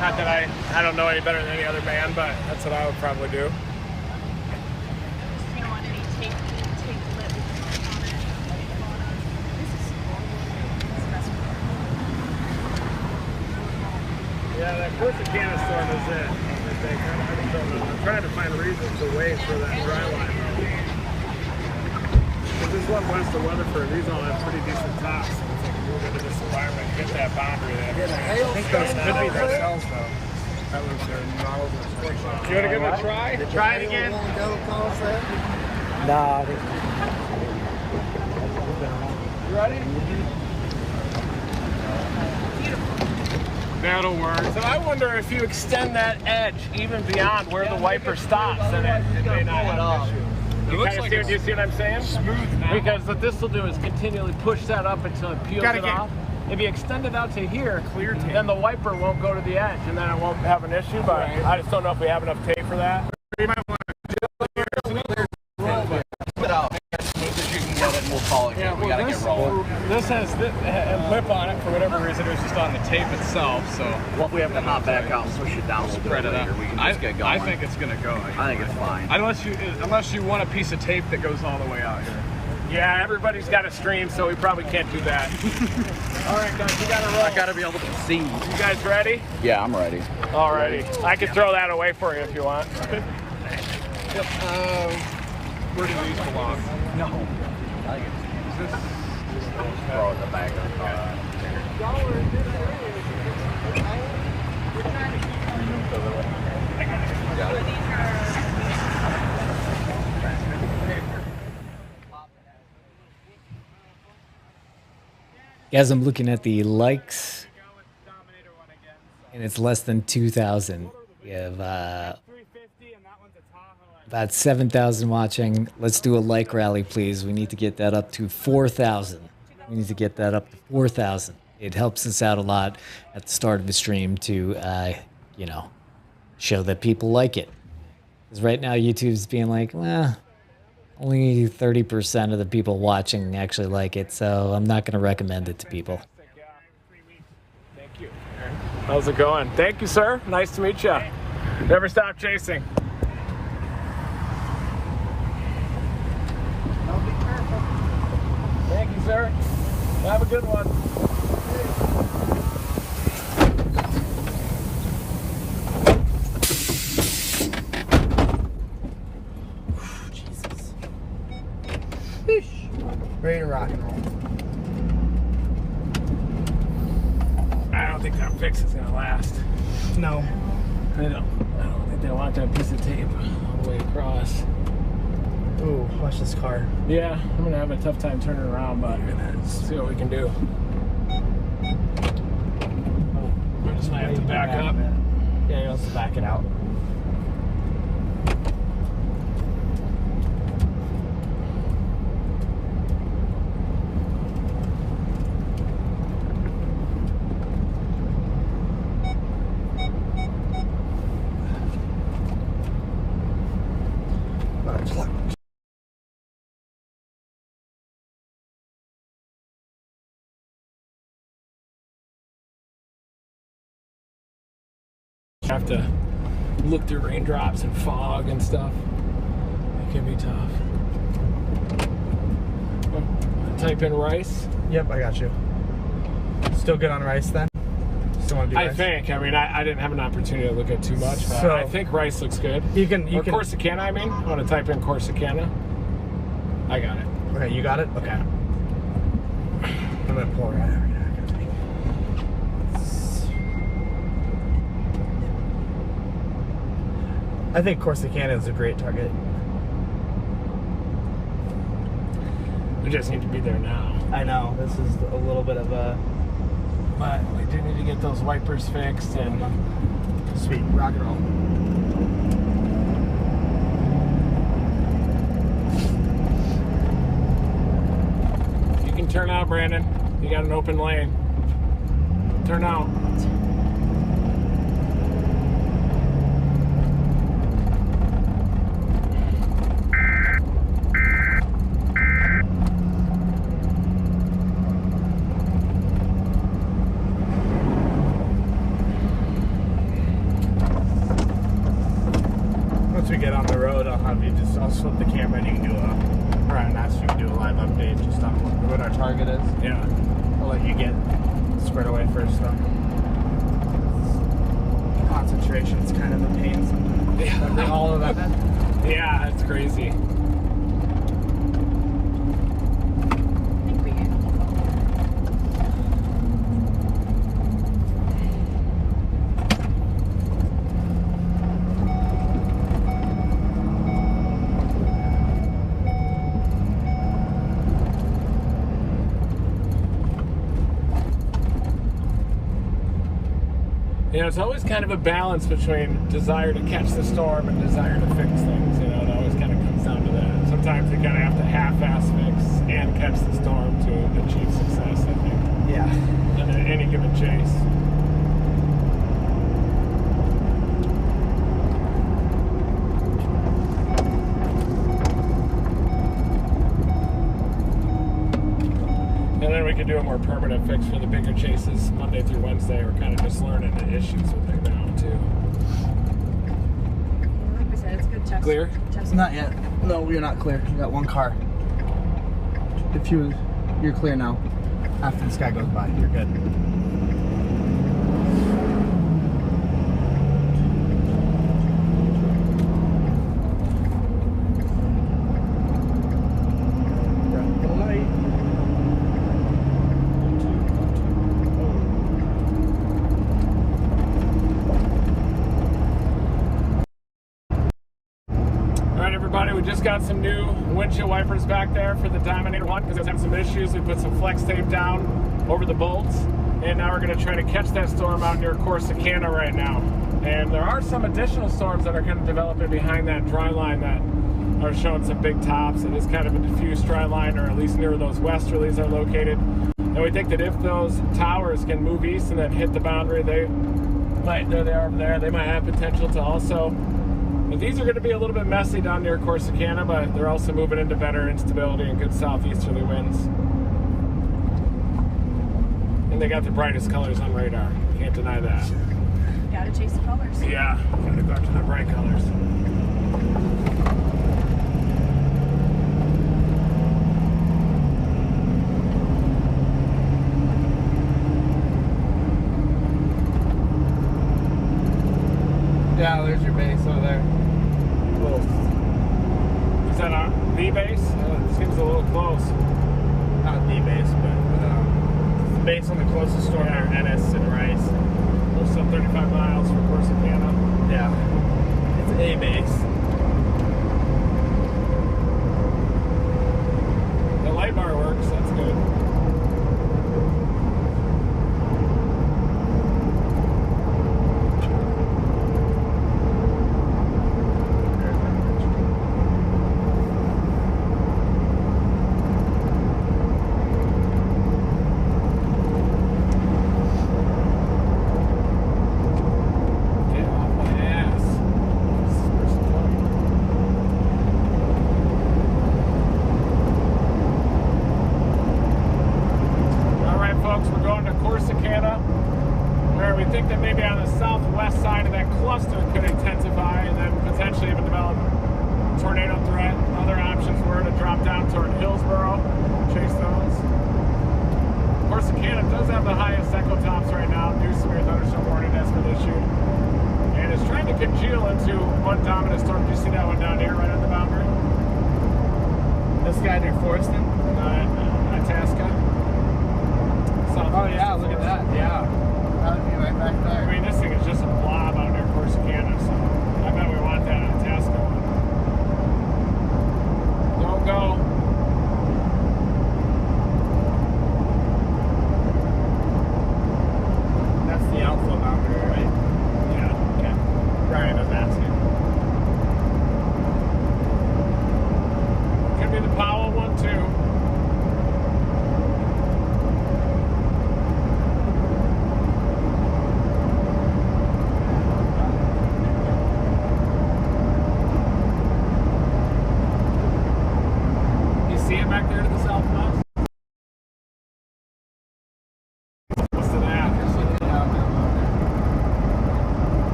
Not that I don't know any better than any other band, but that's what I would probably do. You don't want any tape lip on it. Yeah, that Corsicana storm is it. I think. I just don't know. I'm trying to find reasons to wait for that dry line. Because this one west of Weatherford, these all have pretty decent tops. So it's like move into this environment, get that boundary there. I think those could be their cells though. That was their models. You want to give it a try? Try it again. Nah, I think You ready? That'll work. So I wonder if you extend that edge even beyond where the wiper stops, then it may not have an issue. You kind of see, do you see what I'm saying? Smooth now. Because what this will do is continually push that up until it peels it off. If you extend it out to here, then the wiper won't go to the edge, and then it won't have an issue. But I just don't know if we have enough tape for that. You might want Put it out. As smooth as you can get it, and we'll call it. Yeah, We gotta get rolling. This has a lip on it for whatever reason. It was just on the tape itself. So Well, if we have to hop back out and push it down a little spread bit it later, out. we can just get going. I think it's gonna go. I think it's fine. Unless you want a piece of tape that goes all the way out here. Yeah, everybody's got a stream, so we probably can't do that. All right, guys, we gotta roll. I gotta be able to see. You guys ready? Yeah, I'm ready. Alrighty. I can throw that away for you if you want. Yep. Where do these belong? No. I think it's throw it in the back of the car. Guys, I'm looking at the likes, and it's less than 2,000. We have about 7,000 watching. Let's do a like rally, please. We need to get that up to 4,000. We need to get that up to 4,000. It helps us out a lot at the start of the stream to, you know, show that people like it. Because right now YouTube's being like, well, only 30% of the people watching actually like it, so I'm not going to recommend it to people. Thank you. How's it going? Thank you, sir. Nice to meet you. Never stop chasing. Thank you, sir. Have a good one. Jesus. Ready to rock and roll. I don't think that fix is gonna last. No. I don't think they want that piece of tape all the way across. Ooh, watch this car. Yeah, I'm gonna have a tough time turning around, but let's see what we can do. We just might have to back up. Yeah, you'll have to back it out. Have to look through raindrops and fog and stuff. It can be tough. Type in rice. Yep, I got you. Still good on rice then? Still want to do rice? I think. I mean, I didn't have an opportunity to look at too much, but So- I think rice looks good. You can. Or Corsicana, I mean. I want to type in Corsicana. I got it. Okay, you got it? Okay. I'm gonna pull right over. I think Corsicana is a great target. We just need to be there now. I know, this is a little bit of a... But we do need to get those wipers fixed and... Sweet, rock and roll. You can turn out, Brandon. You got an open lane. Turn out. Once we get on the road, I'll flip the camera and you can do or I'll ask you to do a live update just on what our target is. Yeah. I'll let you get squared away first though. Concentration's kind of a pain sometimes. Yeah. All of that. Yeah, it's crazy. You know, it's always kind of a balance between desire to catch the storm and desire to fix things. You know, it always kind of comes down to that. Sometimes you kind of have to half-ass fix and catch the storm to achieve success, I think. Yeah. In any given chase. And then we could do a more permanent fix for the bigger chases Monday through Wednesday. We're kind of just learning the issues with it now, too. Like we said, it's good test. Clear? Test. Not yet. No, you're not clear. You got one car. If you're clear now. After this guy goes by, you're good. everybody. We just got some new windshield wipers back there for the Dominator one because it was having some issues. We put some flex tape down over the bolts, and now we're going to try to catch that storm out near Corsicana right now. And there are some additional storms that are kind of developing behind that dry line that are showing some big tops. It is kind of a diffuse dry line, or at least near where those westerlies are located. And we think that if those towers can move east and then hit the boundary, there they are over there, they might have potential to also. But these are going to be a little bit messy down near Corsicana, but they're also moving into better instability and good southeasterly winds. And they got the brightest colors on radar. Can't deny that. Gotta chase the colors. Yeah, gotta go after the bright colors. Yeah, there's your base over there. Is that the base? It seems a little close. Not the base, but the base on the closest storm there, NS and Rice. We're still 35 miles from Corsicana. Yeah, it's a base. The light bar works, that's good.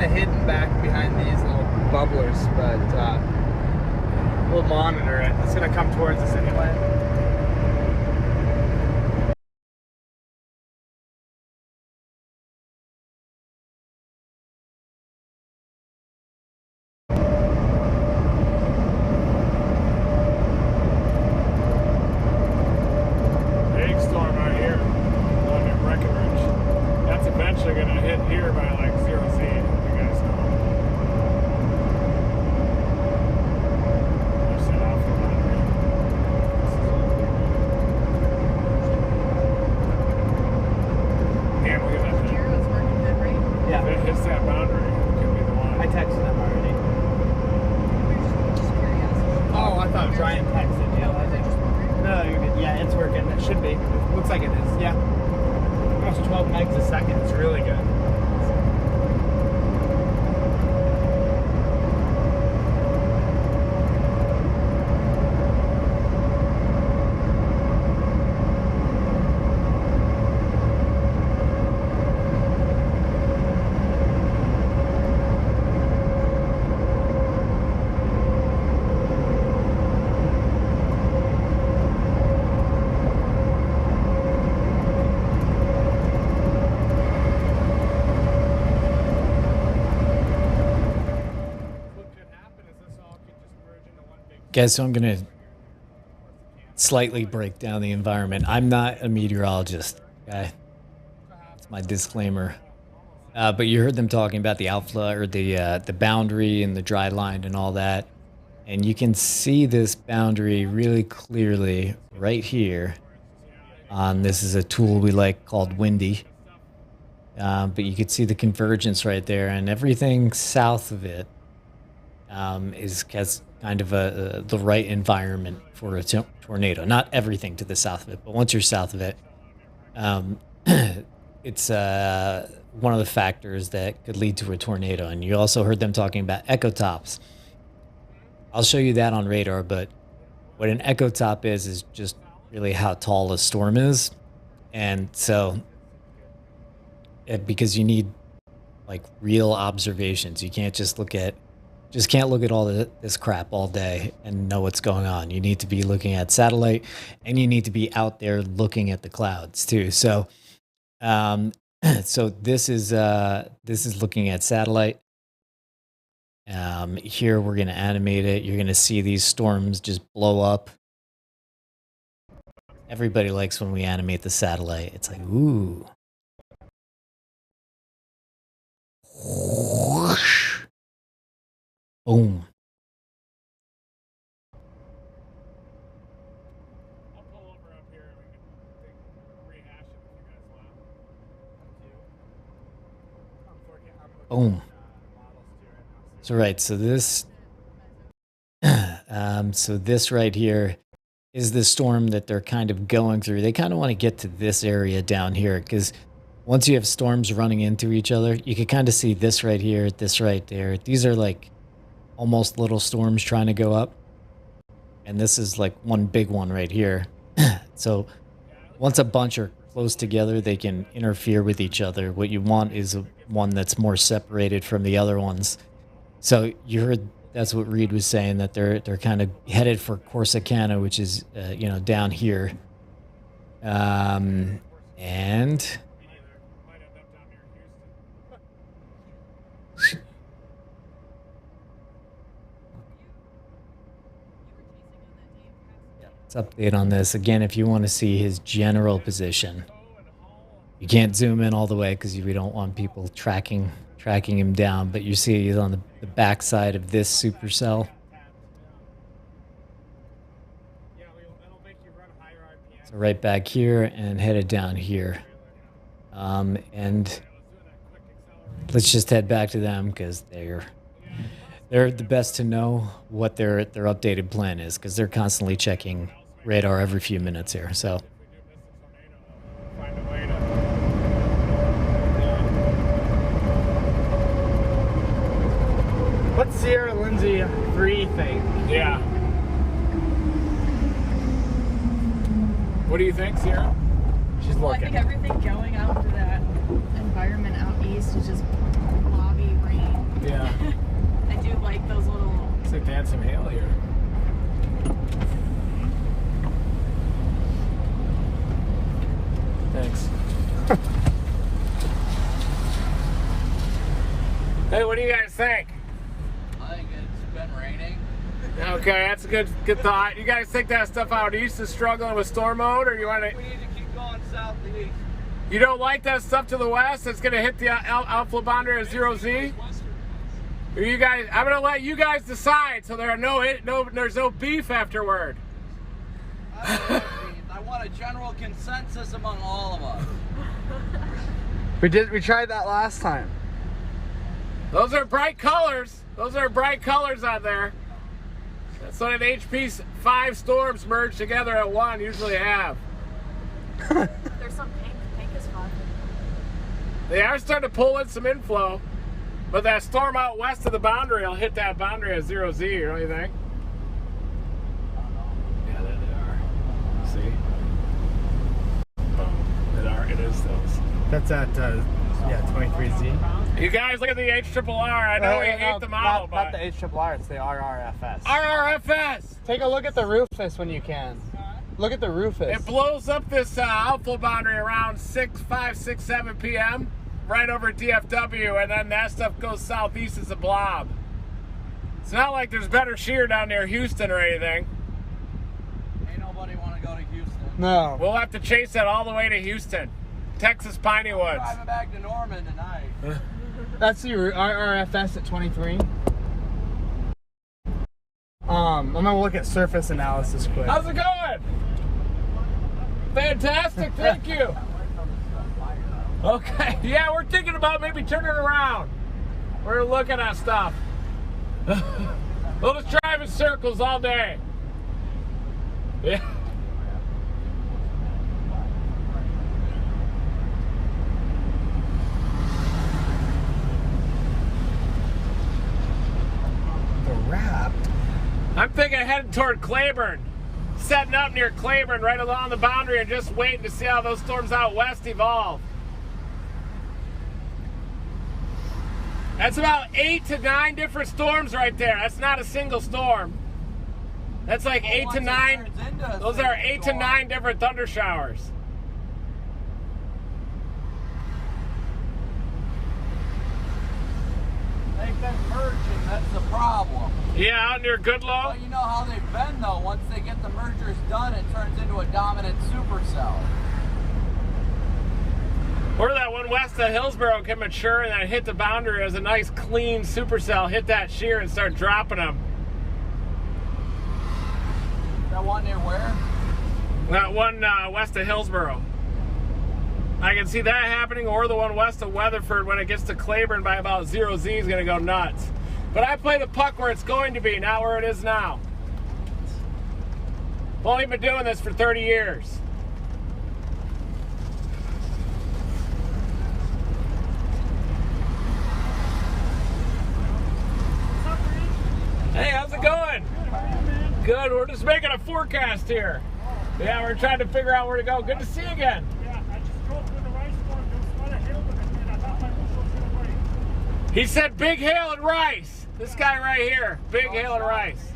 Hidden back behind these little bubblers, but we'll monitor it. It's going to come towards us anyway. Big storm out here on near Breckenridge. That's eventually going to hit here by like 0Z. Guys, so I'm going to slightly break down the environment. I'm not a meteorologist, okay? That's my disclaimer. But you heard them talking about the outflow or the boundary and the dry line and all that. And you can see this boundary really clearly right here. This is a tool we like called Windy. But you can see the convergence right there, and everything south of it has kind of the right environment for a tornado. Not everything to the south of it, but once you're south of it, it's one of the factors that could lead to a tornado. And you also heard them talking about echo tops. I'll show you that on radar, but what an echo top is just really how tall a storm is. And so, because you need like real observations, you can't just can't look at all this crap all day and know what's going on. You need to be looking at satellite, and you need to be out there looking at the clouds too. So, so this is looking at satellite. Here we're going to animate it. You're going to see these storms just blow up. Everybody likes when we animate the satellite. It's like, ooh. Whoosh. Boom. I'll pull over up here and we can rehash it if you guys want. Boom. So right, so this right here is the storm that they're kind of going through. They kind of want to get to this area down here, because once you have storms running into each other, you can kind of see this right here, this right there. These are like almost little storms trying to go up. And this is like one big one right here. So once a bunch are close together, they can interfere with each other. What you want is one that's more separated from the other ones. So you heard that's what Reed was saying, that they're kind of headed for Corsicana, which is down here. And let's update on this again. If you want to see his general position, you can't zoom in all the way because we don't want people tracking him down, but you see he's on the back side of this supercell. So right back here and headed down here. And let's just head back to them because they're the best to know what their updated plan is, because they're constantly checking radar every few minutes here. So What's Sirerra Lindsey 3 think? Yeah. What do you think, Sierra? She's Well, I looking. think everything going out to that environment out east is just blobby rain. Yeah. I do like those little. Looks like they had some hail here. Thanks. Hey, what do you guys think? I think it's been raining. Okay, that's a good thought. You guys think that stuff out east is struggling with storm mode, or you want to? We need to keep going southeast. You don't like that stuff to the west that's going to hit the outflow boundary of 0Z? Or you guys? I'm going to let you guys decide, so there's no beef afterward. I want a general consensus among all of us. We tried that last time. Those are bright colors. Those are bright colors out there. That's what an HP's 5 storms merged together at one usually have. There's some pink. Pink is fun. They are starting to pull in some inflow, but that storm out west of the boundary will hit that boundary at 0Z, don't you think? Yeah, there they are. See? Oh, it is those. That's at 23Z. You guys look at the HRRR. I know we hate the model, but not the HRRR, it's the RRFS. RRFS. Take a look at the Rufus when you can. Look at the Rufus. It blows up this outflow boundary around 7 p.m. right over DFW, and then that stuff goes southeast as a blob. It's not like there's better shear down near Houston or anything. Ain't nobody want to go to Houston. No. We'll have to chase that all the way to Houston. Texas Piney Woods. Driving back to Norman tonight. That's your RRFS at 23. I'm gonna look at surface analysis quick. How's it going? Fantastic, thank you. Okay, yeah, we're thinking about maybe turning around. We're looking at stuff. We'll just drive in circles all day. Yeah. The wrap. I'm thinking of heading toward Cleburne. Setting up near Cleburne right along the boundary and just waiting to see how those storms out west evolve. That's about 8 to 9 different storms right there. That's not a single storm. That's like 8 to 9. Those are 8 to 9 different thunder showers. They've been merging, that's the problem. Yeah, out near Goodlow. Well, you know how they've been though. Once they get the mergers done, it turns into a dominant supercell. Or that one west of Hillsborough can mature and then hit the boundary as a nice clean supercell, hit that shear and start dropping them. That one near where? That one west of Hillsborough. I can see that happening, or the one west of Weatherford when it gets to Cleburne by about 0Z is going to go nuts. But I play the puck where it's going to be, not where it is now. I've only been doing this for 30 years. Hey, how's it going? Good, we're just making a forecast here. Yeah, we're trying to figure out where to go. Good to see you again. He said big hail and rice. This guy right here, big hail and rice.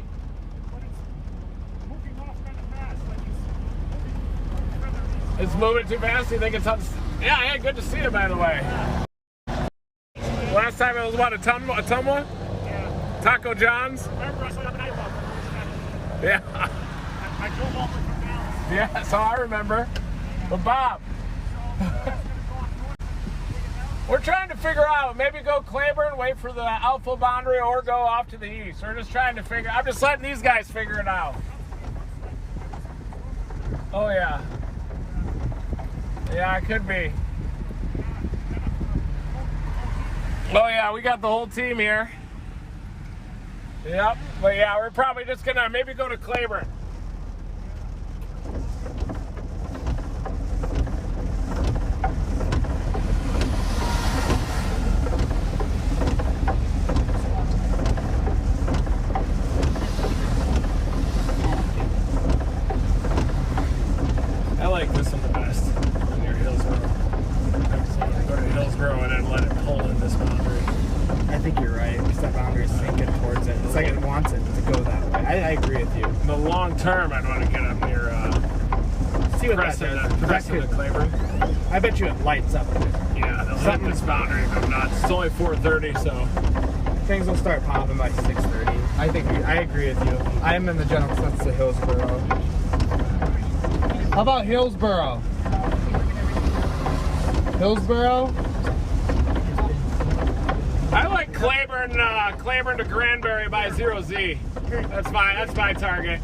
It's moving too fast. You think it's on? Yeah, hey, good to see you, by the way. Last time it was what, a Tumwa? Yeah. Taco John's? Yeah. I drove all the way from Dallas. Yeah, so I remember. But Bob, we're trying to figure out, maybe go Cleburne, wait for the Outflow boundary, or go off to the east. We're just trying to figure, I'm just letting these guys figure it out. Oh yeah. Yeah, it could be. Oh yeah, we got the whole team here. Yep, but yeah, we're probably just gonna maybe go to Cleburne. I like this one the best, near Hillsborough. Go to Hillsborough and then let it pull in this boundary. I think you're right, because that boundary is sinking towards it. It's like it wants it to go that way. I agree with you. In the long term, I'd want to get up near See what that does. Preston to Cleburne. I bet you it lights up. Yeah, they'll hit this boundary and go nuts. It's only 4:30, so Things will start popping by 6:30. I agree with you. I am in the general sense of Hillsborough. How about Hillsborough? Hillsborough? I like Cleburne to Granbury by 0Z. That's my target.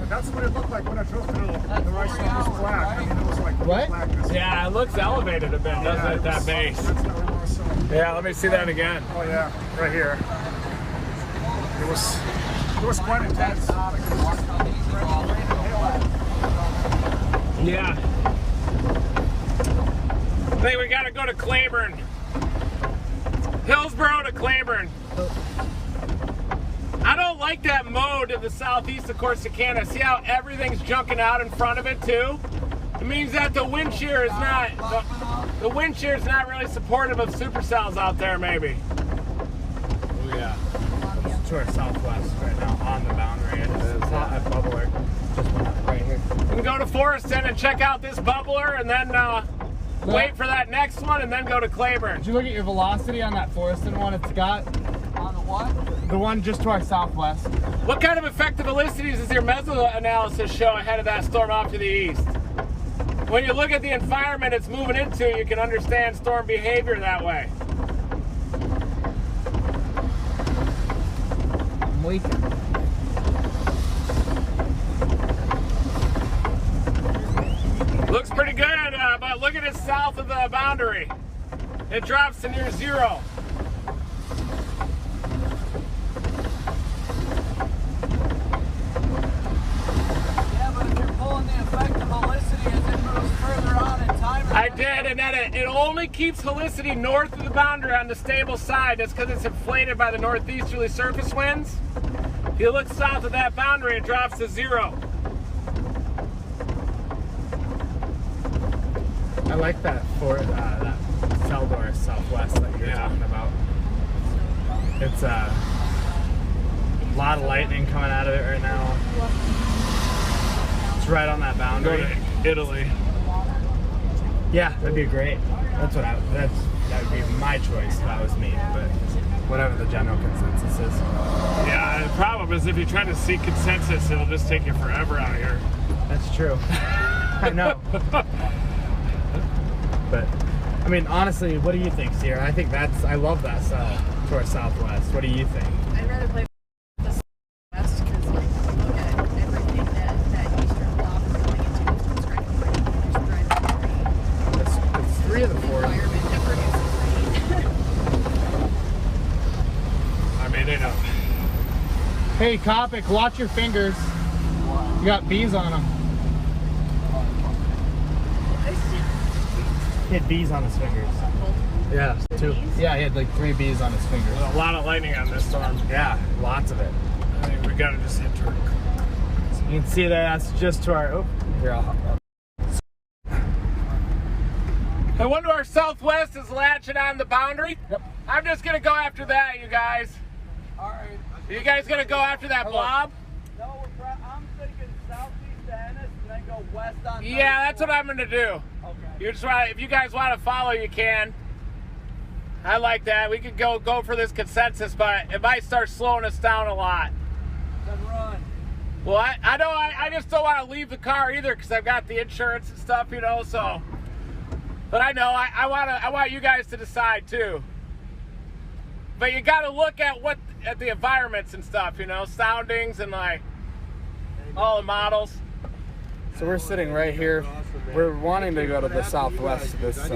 That's what it looked like when I drove through the rice was flat. I mean, it was like What? blackness. Yeah, it looks elevated a bit, doesn't it, that base? That's how it was. So. Yeah, let me see that again. Oh yeah, right here. It was quite intense. Yeah. I think we gotta go to Cleburne. Hillsborough to Cleburne. I don't like that mode to the southeast of Corsicana. See how everything's junking out in front of it too? It means that the wind shear is not the wind shear is not really supportive of supercells out there, maybe. Oh yeah. It's to our southwest right now on the boundary. It's not a bubbler. Just went up right here. We can go to Forreston and check out this bubbler and then wait for that next one and then go to Cleburne. Did you look at your velocity on that Forreston one it's got? On the what? The one just to our southwest. What kind of effective velocities does your meso analysis show ahead of that storm off to the east? when you look at the environment it's moving into, you can understand storm behavior that way. I'm leaking. Looks pretty good, but look at it south of the boundary. It drops to near zero. Yeah, but if you're pulling the effective helicity as it moves further on in time. I did, and then it only keeps helicity north of the boundary on the stable side. That's because it's inflated by the northeasterly surface winds. If you look south of that boundary, it drops to zero. I like that that cell door southwest that you're talking about. It's a lot of lightning coming out of it right now. It's right on that boundary. Go to Italy. Yeah, that'd be great. That would be my choice if that was me, but whatever the general consensus is. Yeah, the problem is if you're trying to seek consensus, it'll just take you forever out here. That's true. I know. But I mean, honestly, what do you think, Sierra? I think I love that cell towards southwest. What do you think? I'd rather play the southwest because, like, look at everything that eastern block is going into eastern strike of rain. Just driving rain. It's 3 of the 4. Environment that produces rain. I mean, they know. Hey, Copic, watch your fingers. You got bees on them. He had bees on his fingers. Yeah, 2. Yeah, he had like 3 bees on his fingers. There's a lot of lightning on this storm. Yeah, lots of it. I think we gotta just hit her. You can see that's just to our. Oh, here, I wonder our southwest is latching on the boundary. Yep. I'm just gonna go after that, you guys. All right. Are you guys gonna go after that blob? No, I'm thinking southeast to Ennis and then go west on. Yeah, that's what I'm gonna do. Okay. You just want, if you guys want to follow, you can. I like that. We could go for this consensus, but it might start slowing us down a lot. Then run. Well, I just don't want to leave the car either because I've got the insurance and stuff, you know. So, but I know I want you guys to decide too. But you got to look at the environments and stuff, you know, soundings and like all the models. So we're sitting right here. We're wanting to go to the southwest of this. I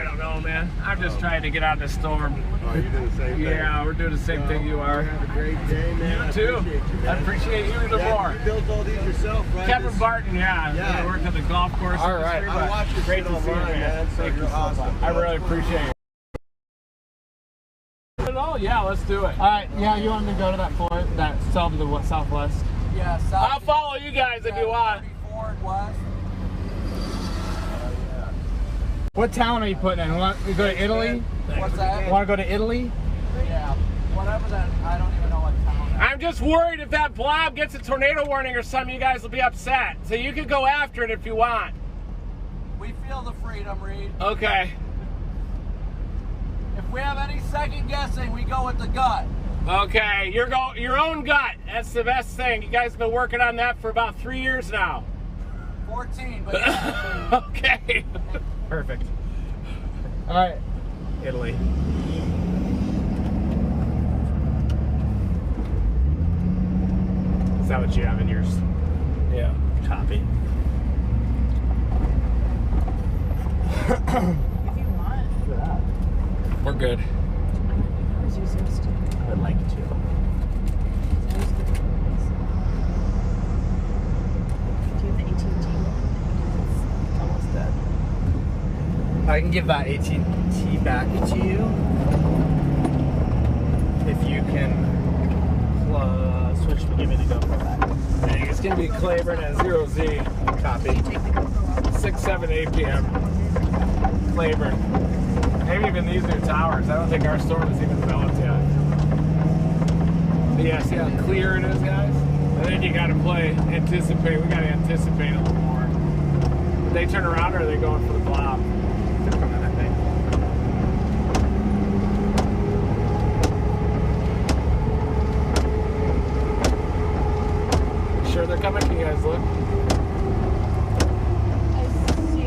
don't know, man. I'm just trying to get out of the storm. Oh, you're doing the same thing? Yeah, we're doing the same thing you are. Have a great day, man. You too. I I appreciate you even more. You built all these yourself, right? Kevin Barton, yeah. Yeah. I worked at the golf course. All right. industry, I but watched your great shit to see you, online, man. So Thank you're you so awesome. much. I really appreciate it. Oh, yeah, let's do it. All right. Yeah, you want me to go to that cell to the southwest? Yeah, I'll follow you guys if you want. Forward west. What town are you putting in? Want to go to Italy? What's that? Want to go to Italy? Yeah, whatever that. I don't even know what town. I'm just worried if that blob gets a tornado warning or something, you guys will be upset. So you can go after it if you want. We feel the freedom, Reed. Okay. If we have any second guessing, we go with the gut. Okay, your own gut. That's the best thing. You guys have been working on that for about 3 years now. 14, but yeah. Okay. Perfect. All right. Italy. Is that what you have in yours? Yeah. Copy. If you want. We're good. Where's yours to? I would like to. Do you have the AT&T one? Almost dead. I can give that AT&T back to you if you can switch to give me the GoPro back. Dang, it's gonna be Cleburne at 0Z. Copy. Take the GoPro off. 6, 7, 8 p.m. Cleburne. Maybe even these new towers. I don't think our storm is even developed yet. But yeah, see how clear it is, guys? And then you gotta anticipate. We gotta anticipate a little more. Did they turn around or are they going for the blob? They're coming, I think. You sure they're coming? Can you guys look? I see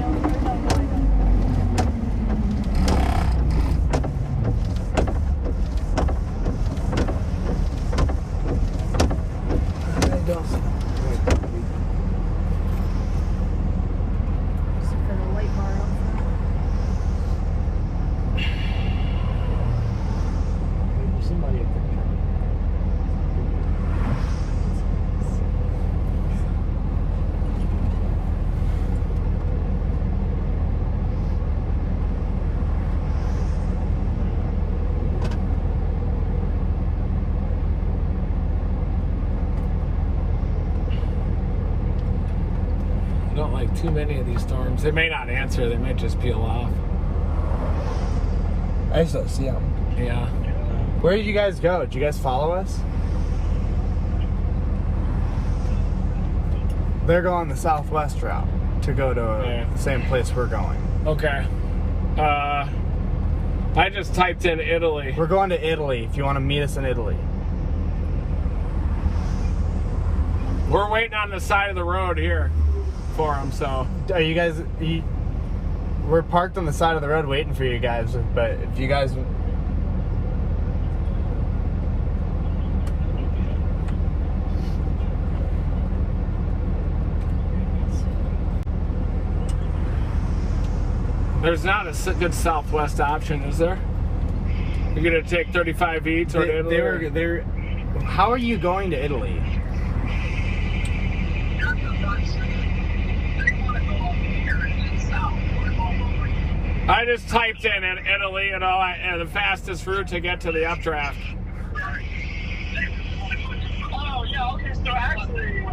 too many of these storms. They may not answer. They might just peel off. I still see them. Yeah. Where did you guys go? Did you guys follow us? They're going the southwest route to go to the same place we're going. Okay. I just typed in Italy. We're going to Italy if you want to meet us in Italy. We're waiting on the side of the road here for them, so. Are you guys... we're parked on the side of the road waiting for you guys, but if you guys... There's not a good southwest option, is there? You're gonna take 35E toward Italy? How are you going to Italy? I just typed in Italy, you know, and the fastest route to get to the updraft. Oh, yeah, okay, so actually,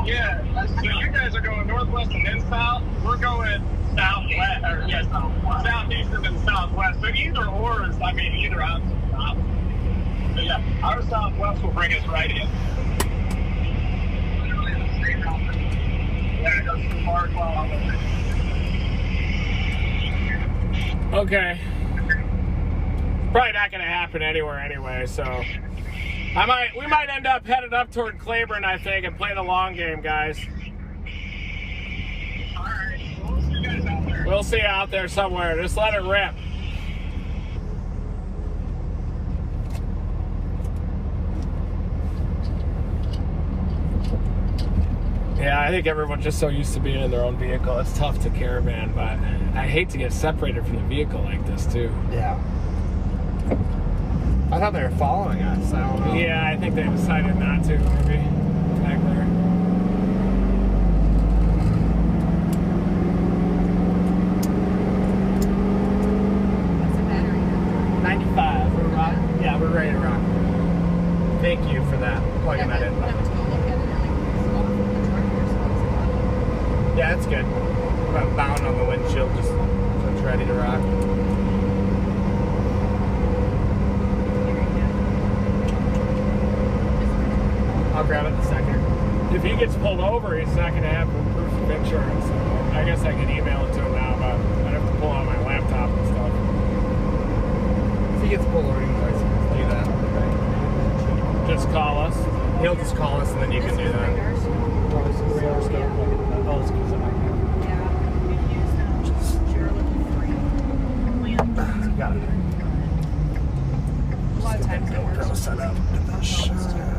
yeah, so you guys are going northwest and then south. We're going southwest, or yes, southeast and then southwest. So either or is, I mean, either option. But yeah, our southwest will bring us right in. Yeah, it goes too far. Okay. Probably not going to happen anywhere anyway, so we might end up headed up toward Cleburne, I think, and play the long game, guys. All right, we'll see you guys out there. We'll see you out there somewhere. Just let it rip. Yeah, I think everyone's just so used to being in their own vehicle. It's tough to caravan, but I hate to get separated from the vehicle like this, too. Yeah. I thought they were following us. I don't know. Yeah, I think they decided not to, maybe. Back there. What's the battery now? 95. We're right. Yeah, we're ready to run. Thank you for that. Plugging that in. I went to go look at it and like, it's off the charger, so it's on. Yeah, it's good. I'm bound on the windshield, just so it's ready to rock. I'll grab it in a second. If he gets pulled over, he's not going to have proof of insurance. So I guess I can email it to him now, but I'd have to pull out my laptop and stuff. If he gets pulled over, you can always do that. Just call us. He'll just call us and then you can do that. Got it. A lot of times it works. GoPro set up.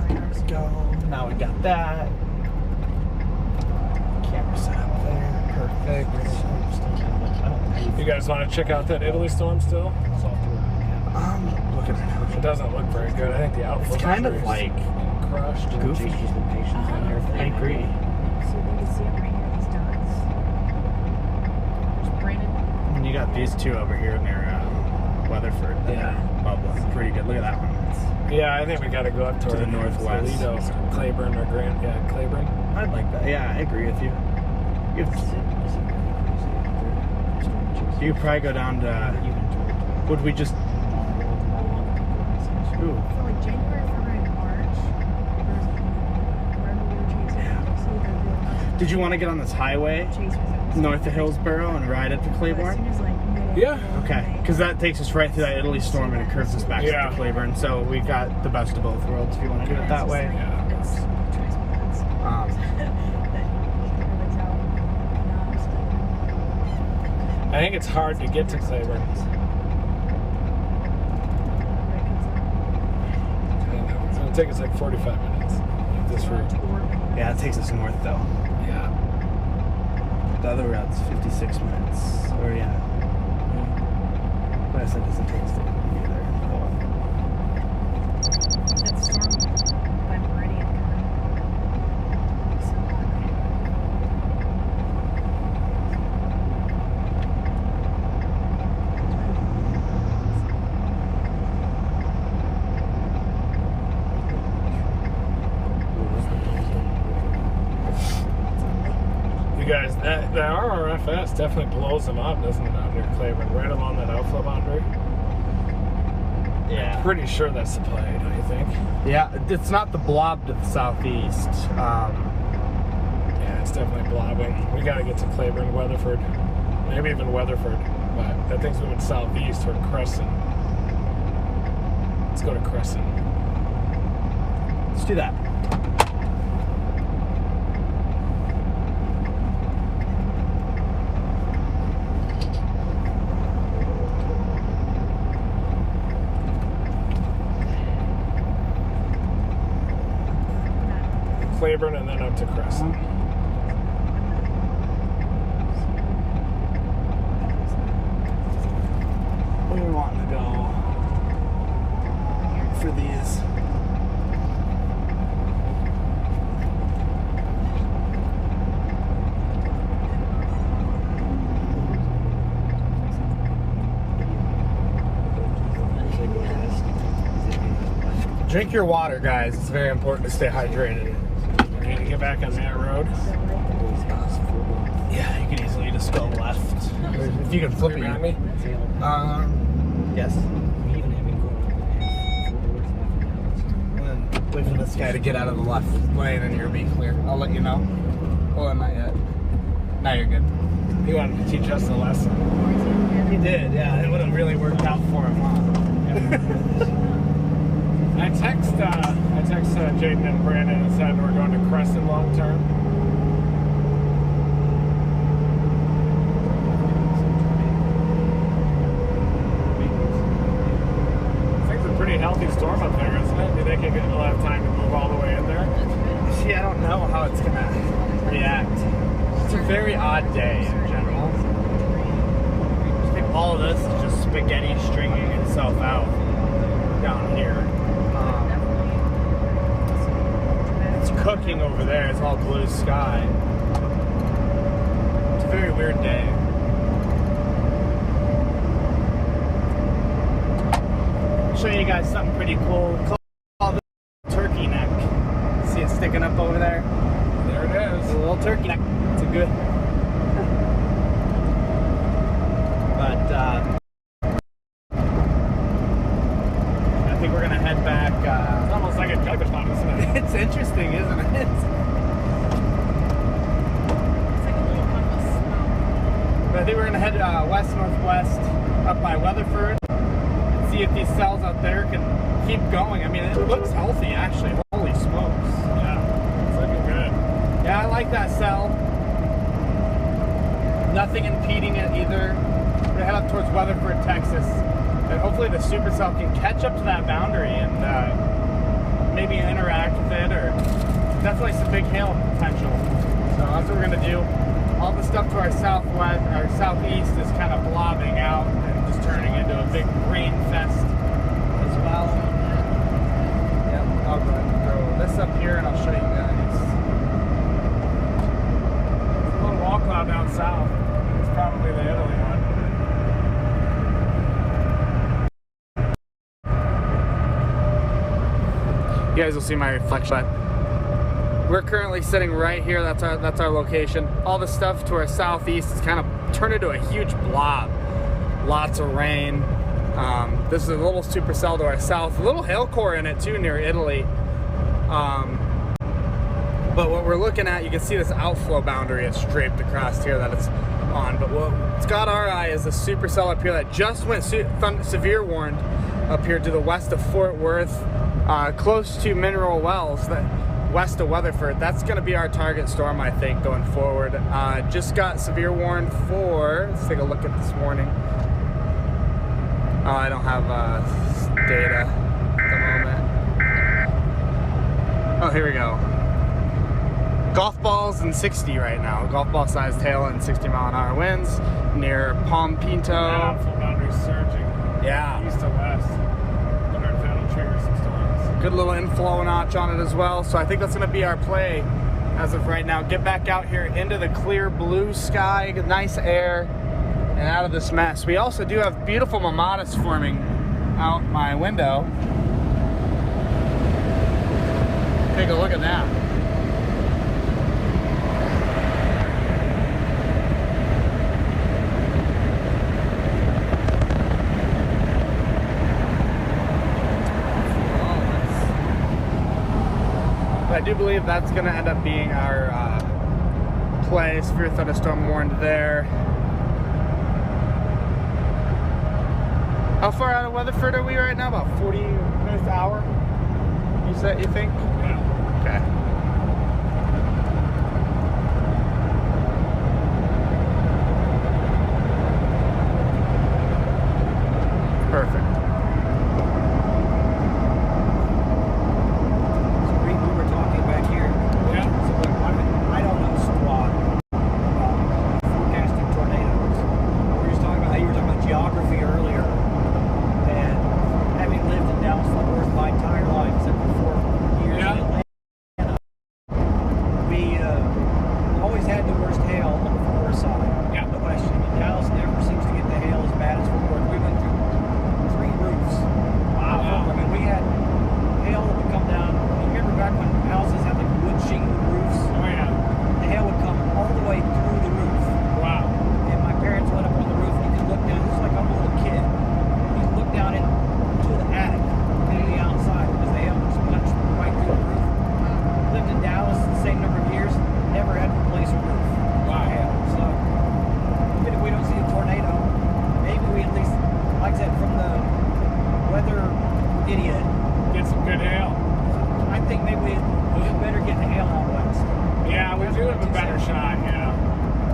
There we go. Now we got that. Camera set up there. Perfect. You guys want to check out that Italy storm still? Look at it. It doesn't look very good. I think the outflow It's kind of like crushed. goofy. I agree. So you can see it right here, these dots. There's Brandon. And you got these two over here near Weatherford. Yeah. Bubbling. Pretty good. Look at that one. Yeah, I think we got to go up toward the northwest. Toledo, Cleburne or Cleburne. I'd like that. Yeah, I agree with you. You probably go down to. Would we just? Ooh. So like January, February, March, there's wherever we were chasing. Did you want to get on this highway north of Hillsborough and ride it to Cleburne? Yeah. Okay, because that takes us right through that Italy storm and it curves us back Yeah. to Cleburne. So we got the best of both worlds if you want to do it that way. I think it's hard to get to Cleburne. It's going to take us like 45 minutes. Like this route. Yeah, it takes us north though. Yeah. The other route's 56 minutes. Or yeah. But I said it doesn't take us to Italy either. That storm by Meridian The RRFS definitely blows them up, doesn't it, out near Cleburne, right along that outflow boundary? Yeah. Pretty sure that's the play, don't you think? Yeah, it's not the blob to the southeast. Yeah, it's definitely blobbing. We got to get to Cleburne, Weatherford, maybe even Weatherford, but that thing's moving southeast toward Crescent. Let's go to Crescent. Let's do that. Cleburne and then up to Crescent. Where are we wanting to go for these? Drink your water, guys. It's very important to stay hydrated. We're going to get back on that road. Yeah, you can easily just go left. If you can flip it Behind me? Yes. And then wait for this guy to get out of the left lane and you'll be clear. I'll let you know. Well, not yet. Now you're good. He wanted to teach us a lesson. He did, yeah. It would have really worked out for him, huh? I text Jaden and Brandon and said we're going to Crescent long term. I think it's a pretty healthy storm up there, isn't it? Do you think it'll have time to move all the way in there? See, I don't know how it's gonna react. It's a very odd day in general. I think all of this is just spaghetti stringing itself out down here. It's cooking over there. It's all blue sky. It's a very weird day. I'll show you guys something pretty cool. Called the turkey neck. See it sticking up over there? There it is. A little turkey neck. It's a good. But I think we're gonna head back. It's almost like a jellyfish pond, isn't it? It's interesting, isn't it? It's like a little compass. But I think we're gonna head west-northwest up by Weatherford and see if these cells out there can keep going. I mean, it looks healthy actually. Holy smokes! Yeah, it's looking good. Yeah, I like that cell. Nothing impeding it either. We're gonna head up towards Weatherford, Texas, and hopefully the supercell can catch up to that boundary and maybe interact with it, or definitely some big hail potential. So that's what we're gonna do. All the stuff to our southwest, our southeast is kind of blobbing out and just turning into a big rain fest as well. Yep, I'll go ahead and throw this up here and I'll show you guys. There's a little wall cloud down south. It's probably the Italy one. You guys will see my reflection. We're currently sitting right here. That's our location. All the stuff to our southeast is kind of turned into a huge blob. Lots of rain. This is a little supercell to our south. A little hail core in it too near Italy. But what we're looking at, you can see this outflow boundary is draped across here that it's on. But what's got our eye is a supercell up here that just went severe warned up here to the west of Fort Worth, close to Mineral Wells, west of Weatherford. That's going to be our target storm, I think, going forward. Just got severe warned for, let's take a look at this morning. I don't have data at the moment. Oh, here we go. Golf balls and 60 right now. Golf ball sized hail and 60-mile-an-hour winds near Palm Pinto. That outflow boundary's surging. Yeah. East to west. Wonder if that'll trigger some storms. Good little inflow notch on it as well. So I think that's going to be our play as of right now. Get back out here into the clear blue sky, nice air, and out of this mess. We also do have beautiful mamatas forming out my window. Take a look at that. do believe that's going to end up being our play. Severe thunderstorm warned there. How far out of Weatherford are we right now? About 40 minutes an hour? You think? Yeah. Okay. Perfect. We were talking back here. Yeah. So I don't know squat about forecasting tornadoes. We were just talking about how you were talking about geography earlier, and having lived in Dallas Fort Worth my entire life, except for 4 years Yeah. in Atlanta, we always had the worst hail on the Fort Worth side. Yeah. No question. And Dallas never seems to get the hail as bad as Fort Worth. We went through 3 roofs. Wow. I mean, we had hail that would come down. You remember back when houses had like wood shingle roofs? Oh, yeah. The hail would come all the way through the roof. Wow. And my parents went up on the roof and you could look down. This is like I'm a little kid. You could look down into the attic and the outside because the hail just punched right through the roof. Lived in Dallas the same number of years, never had to replace a roof. Wow. Hail. So even if we don't see a tornado, maybe we at least, like I said, from the weather idiot, Get some good hail. I think maybe we better get the hail out west. Yeah, we do have a better shot, yeah.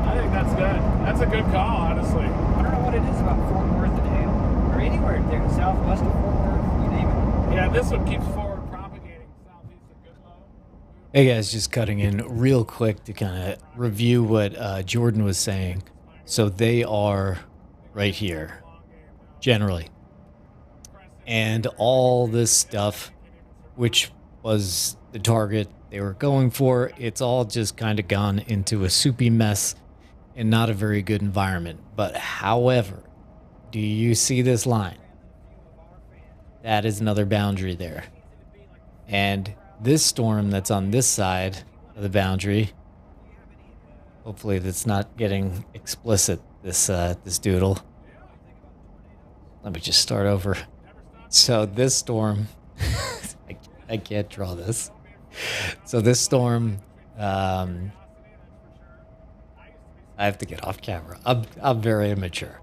I think that's good. That's a good call, honestly. I don't know what it is about Fort Worth and hail, or anywhere there, southwest of Fort Worth, you name it. Yeah, this one keeps forward propagating southeast of Goodlow. Hey guys, just cutting in real quick to kind of review what Jordan was saying. So they are right here, generally. And all this stuff, which was the target they were going for, it's all just kind of gone into a soupy mess and not a very good environment. But however, do you see this line? That is another boundary there. And this storm that's on this side of the boundary, hopefully that's not getting explicit, this doodle. Let me just start over. So this storm, I can't draw this. So this storm, I have to get off camera. I'm very immature.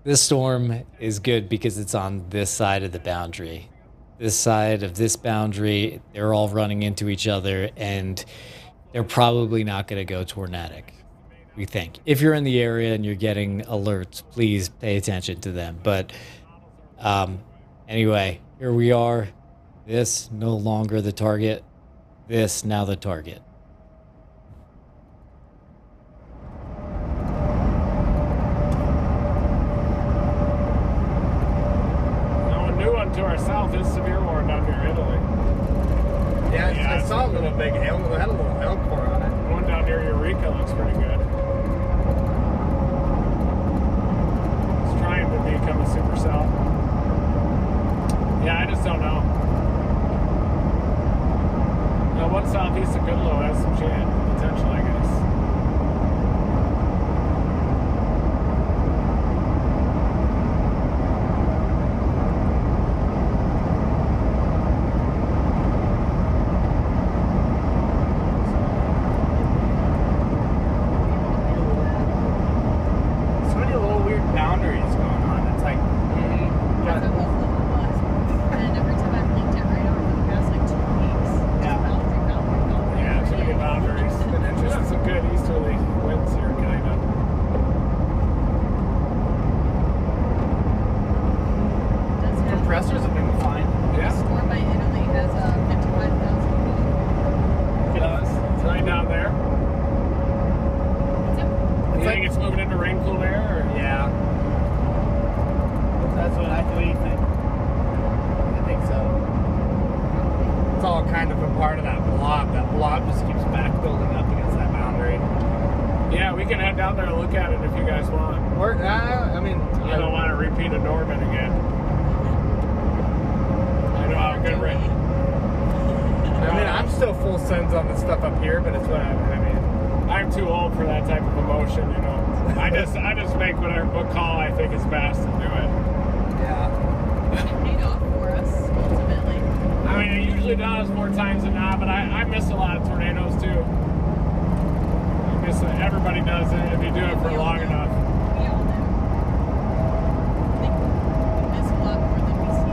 This storm is good because it's on this side of the boundary. This side of this boundary, they're all running into each other, and they're probably not going to go tornadic, we think. If you're in the area and you're getting alerts, please pay attention to them. But anyway, here we are. This no longer the target. This now the target. Now a new one to our south is severe warning down near Italy. Yeah, I saw a little big hail. It had a little hail core on it. One down near Eureka looks pretty good. It's trying to become a supercell. Yeah, I just don't know. Now, one southeast of Goodlow has some potential, I guess. So many little weird boundaries going on. It's like, That's what was. And every time I've linked it right over the past like 2 weeks, Yeah. boundary. Yeah, too many boundaries. We have some good easterly winds here, kind of. compressors have been fine. Yeah, Storm by Italy has 55,000 feet. it does. It's right down there. You think it's moving into rain cool air? Or? Yeah. That's what I think. I think so. It's all kind of a part of that blob. That blob just keeps back building up against that boundary. Yeah, we can head down there and look at it if you guys want. Or, I mean, I don't want to repeat a Norman again. I know how good rain. I mean, I'm still full sends on the stuff up here, but it's what I mean. I'm too old for that type of emotion, you know. I just make what call I think is best and do it. Yeah. It paid off for us, ultimately. I mean, it usually usually down as more times than not, but I miss a lot of tornadoes too. I miss it. Everybody does it if you do it for long enough. We all do. I think we miss a lot more than we see.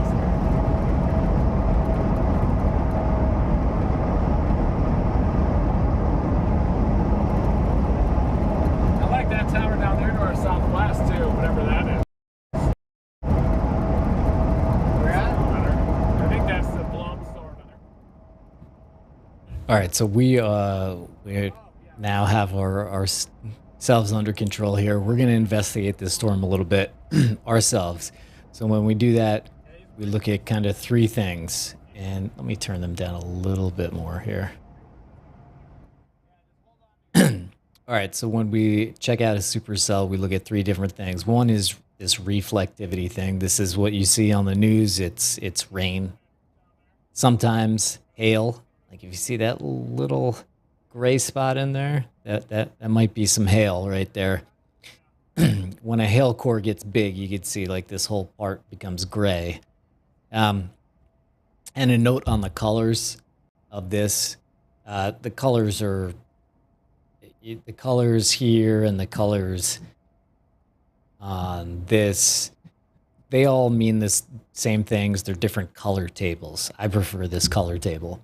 I like that tower down there to our southwest too, whatever that is. Where at? I think that's the Blum storm. All right, so we now have ourselves under control here. We're going to investigate this storm a little bit ourselves. So when we do that, we look at kind of three things. And let me turn them down a little bit more here. All right, so when we check out a supercell, we look at three different things. One is this reflectivity thing. This is what you see on the news. It's rain. Sometimes hail. Like if you see that little gray spot in there, that might be some hail right there. When a hail core gets big, you can see like this whole part becomes gray. And a note on the colors of this. The colors are the colors here and the colors on this. They all mean this same things. They're different color tables. I prefer this color table.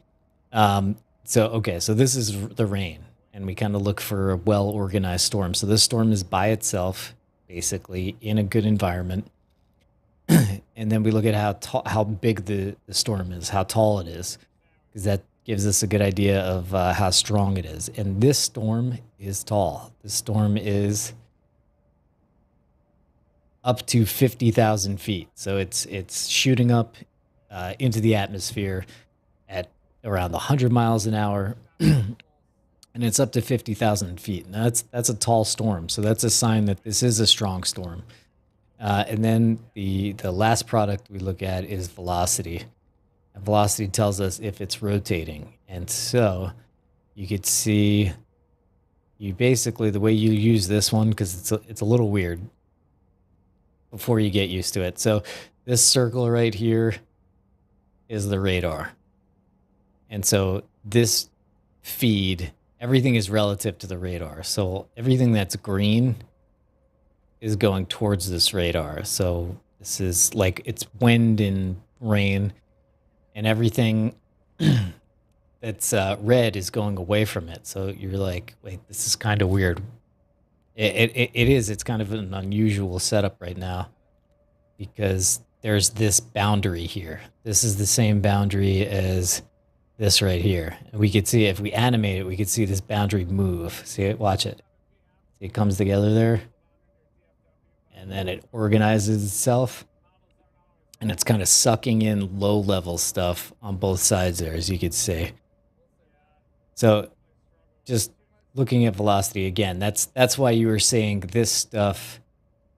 So this is the rain, and we kind of look for a well-organized storm. So this storm is by itself, basically, in a good environment. And then we look at how big the storm is, how tall it is, because that gives us a good idea of how strong it is. And this storm is tall. This storm is up to 50,000 feet. So it's shooting up into the atmosphere at around 100 miles an hour, and it's up to 50,000 feet. Now that's a tall storm, so that's a sign that this is a strong storm. And then the last product we look at is velocity. And velocity tells us if it's rotating. And so you could see, you basically, the way you use this one, because it's a little weird before you get used to it. So this circle right here is the radar. And so this feed, everything is relative to the radar. So everything that's green is going towards this radar. So this is like, it's wind and rain, and everything that's red is going away from it. So you're like, wait, this is kind of weird. It is. It's kind of an unusual setup right now because there's this boundary here. This is the same boundary as this right here. And we could see, if we animate it, we could see this boundary move. See it? Watch it. See, it comes together there. And then it organizes itself. And it's kind of sucking in low-level stuff on both sides there, as you could see. So just looking at velocity again, that's why you were saying this stuff,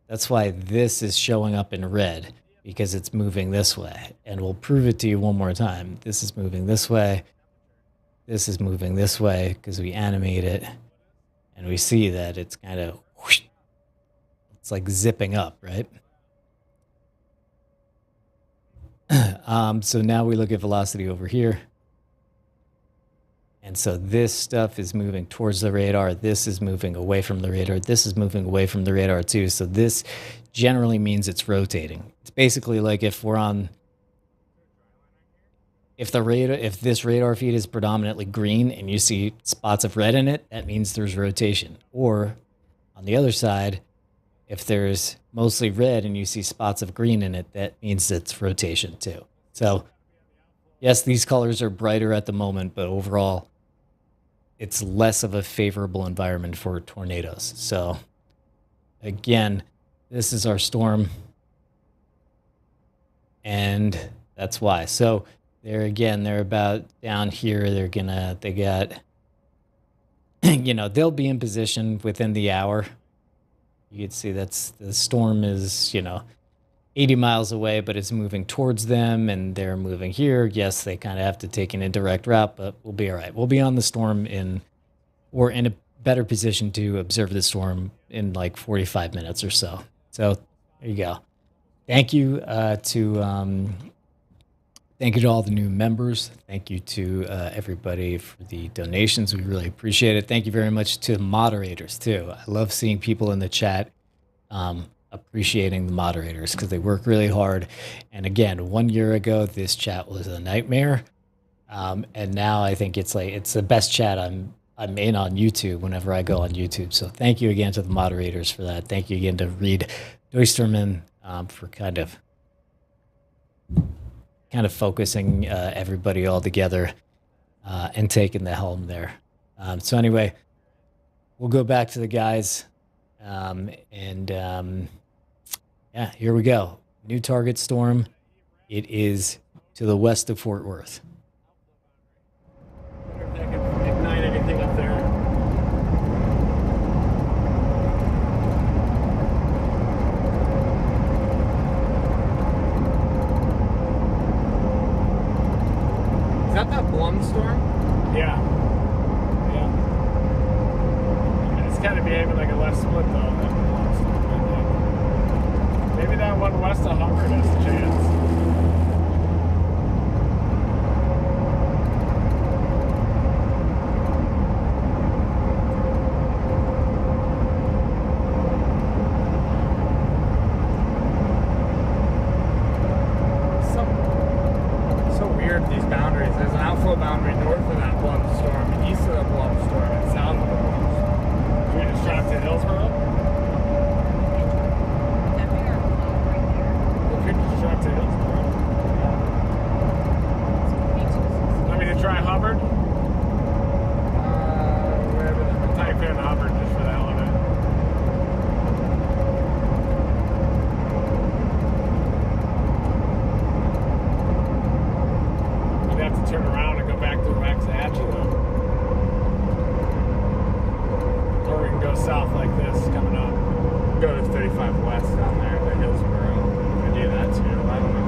that's why this is showing up in red, because it's moving this way. And we'll prove it to you one more time. This is moving this way. This is moving this way because we animate it. And we see that it's kind of whoosh, it's like zipping up, right? So now we look at velocity over here. And so this stuff is moving towards the radar. This is moving away from the radar. This is moving away from the radar too. So this generally means it's rotating. It's basically like if we're on, if this radar feed is predominantly green and you see spots of red in it, that means there's rotation. Or on the other side, if there's mostly red and you see spots of green in it, that means it's rotation too. So yes, these colors are brighter at the moment, but overall, it's less of a favorable environment for tornadoes. So again, this is our storm, and that's why. So they're about down here. They got, they'll be in position within the hour. You can see that's, the storm is, 80 miles away, but it's moving towards them, and they're moving here. Yes, they kind of have to take an indirect route, but we'll be all right. We'll be on the storm in a better position to observe the storm in like 45 minutes or so. So there you go. Thank you to Thank you to all the new members. Thank you to everybody for the donations. We really appreciate it. Thank you very much to the moderators, too. I love seeing people in the chat appreciating the moderators because they work really hard. And again, 1 year ago, this chat was a nightmare. And now I think it's the best chat I'm in on YouTube whenever I go on YouTube. So thank you again to the moderators for that. Thank you again to Reed Oysterman for kind of focusing everybody all together and taking the helm there. So anyway, we'll go back to the guys. Yeah, here we go. New target storm. It is to the west of Fort Worth. I wonder if they can ignite anything up there. Is that Blum storm? Yeah. Yeah. It's kind of behaving like a left split, though. That Blum storm, I think. Maybe that one west of Hubbard has a chance. So weird, these boundaries. There's an outflow boundary north of that Blum storm, east of the Blum storm, and south of the Blum storm. Should we just drive to Hillsborough? We could just drive to Hillsborough. I mean, to try Hubbard? Wherever the Type in Hubbard just for the hell of it. We'd have to turn around and go back to Waxahachie, though. Or we can go south like this coming up. go to 35 west down there to Hillsborough. I do that too. I don't know.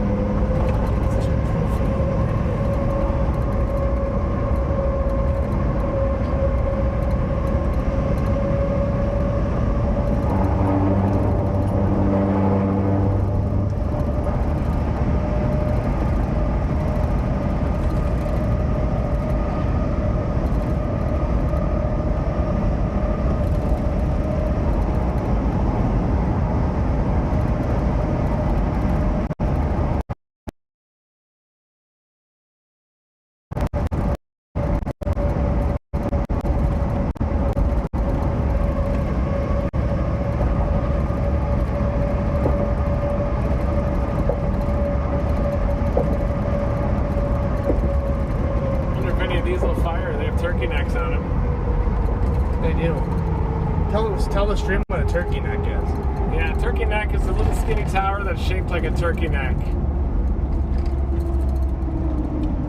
Tell the stream what a turkey neck is. Yeah, turkey neck is a little skinny tower that's shaped like a turkey neck.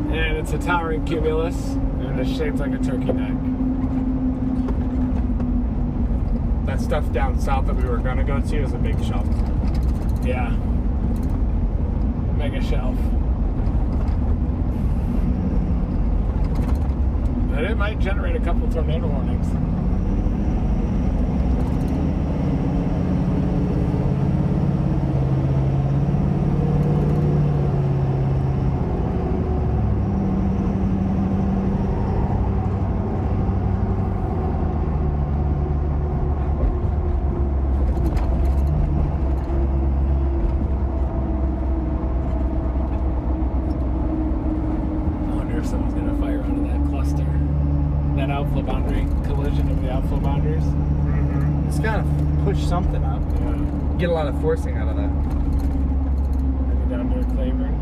And it's a towering cumulus, and it's shaped like a turkey neck. That stuff down south that we were going to go to is a big shelf. Yeah. Mega shelf. But it might generate a couple tornado warnings. Something up. Yeah. Get a lot of forcing out of that. Maybe down near Cleburne.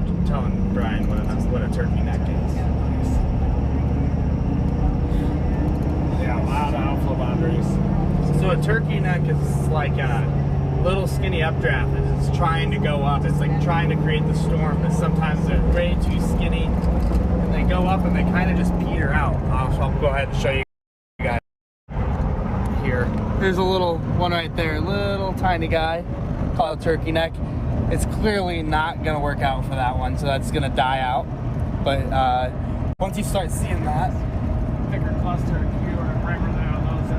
I'm telling Brian what a turkey neck is. Yeah, a lot of outflow boundaries. So a turkey neck is like a little skinny updraft. It's trying to go up. It's like trying to create the storm, but sometimes they're way too skinny and they go up and they kind of just peter out. I'll go ahead and show you guys here. There's a little one right there, little tiny guy called turkey neck. It's clearly not gonna work out for that one, so that's gonna die out. But once you start seeing that, Bigger cluster, you were right there on those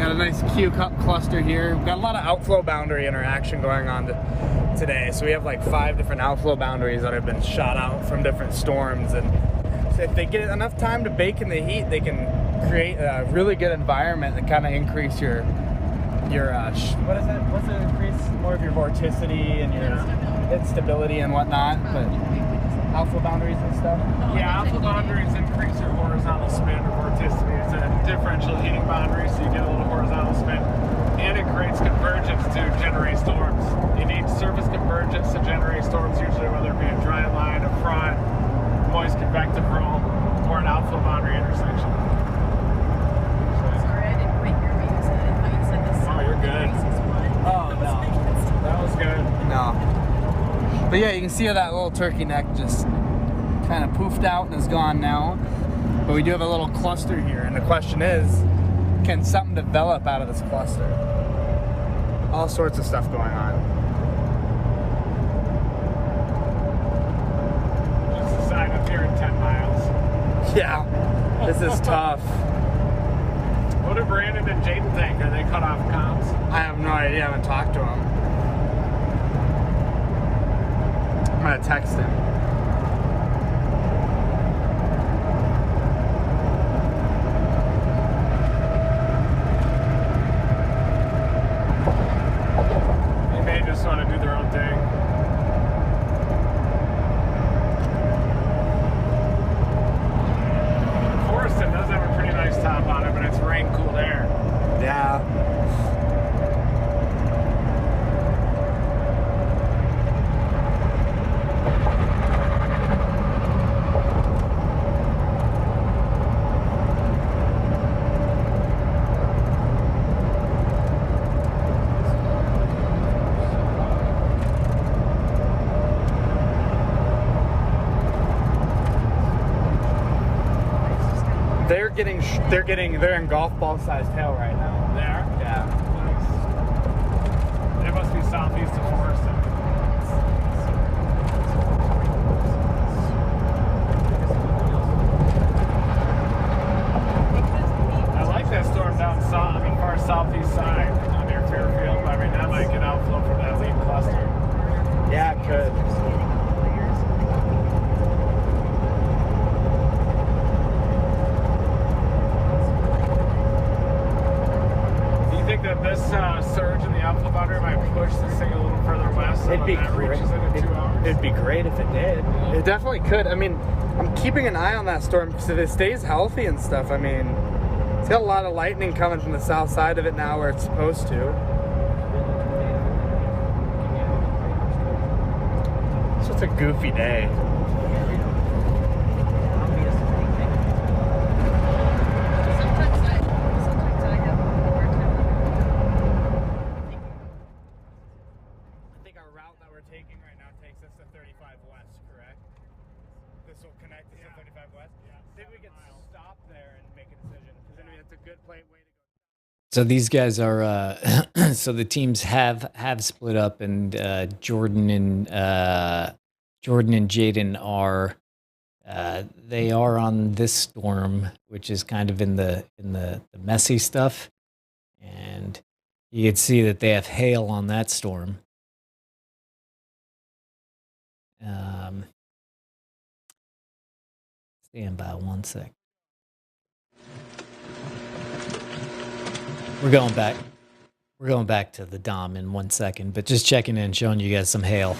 Got a nice Q cup cluster here. We've got a lot of outflow boundary interaction going on today. So we have like 5 different outflow boundaries that have been shot out from different storms. And so if they get enough time to bake in the heat, they can create a really good environment and kind of increase your what is it? What's it increase? More of your vorticity and your stability and whatnot. But outflow boundaries and stuff. Yeah, outflow boundaries increase your horizontal spin or vorticity. It's a differential heating boundary, so you get a little horizontal spin. And it creates convergence to generate storms. You need surface convergence to generate storms, usually whether it be a dry line, a front, moist convective roll, or an outflow boundary intersection. Sorry, I didn't quite hear what you said. I thought you said this. Oh, you're good. Oh, no. That was good. No. But yeah, you can see how that little turkey neck just kind of poofed out and is gone now. But we do have a little cluster here, and the question is, can something develop out of this cluster? All sorts of stuff going on. Just a sign up here in 10 miles. Yeah, this is tough. What do Brandon and Jaden think? Are they cut off comms? I have no idea. I haven't talked to him. I'm gonna text him. They may just want to do their own thing. Foreston does have a pretty nice top on it, but it's rain-cooled air. Yeah. They're in golf ball sized hail right now. They are? Yeah. Nice. It must be southeast of Foreston. I like that storm down south, I mean, far southeast side near Fairfield. I mean, that might get outflow from that lead cluster. Yeah, it could. That this surge in the outflow boundary might push this thing a little further west, so It'd be that great. reaches it in 2 hours. It'd be great if it did. It definitely could. I mean, I'm keeping an eye on that storm because if it stays healthy and stuff, I mean, it's got a lot of lightning coming from the south side of it now where it's supposed to. It's just a goofy day. So these guys are so the teams have split up, and Jordan and Jaden are they are on this storm, which is kind of in the messy stuff, and you can see that they have hail on that storm. Stand by 1 sec. We're going back. We're going back to the Dom in 1 second, but just checking in, showing you guys some hail.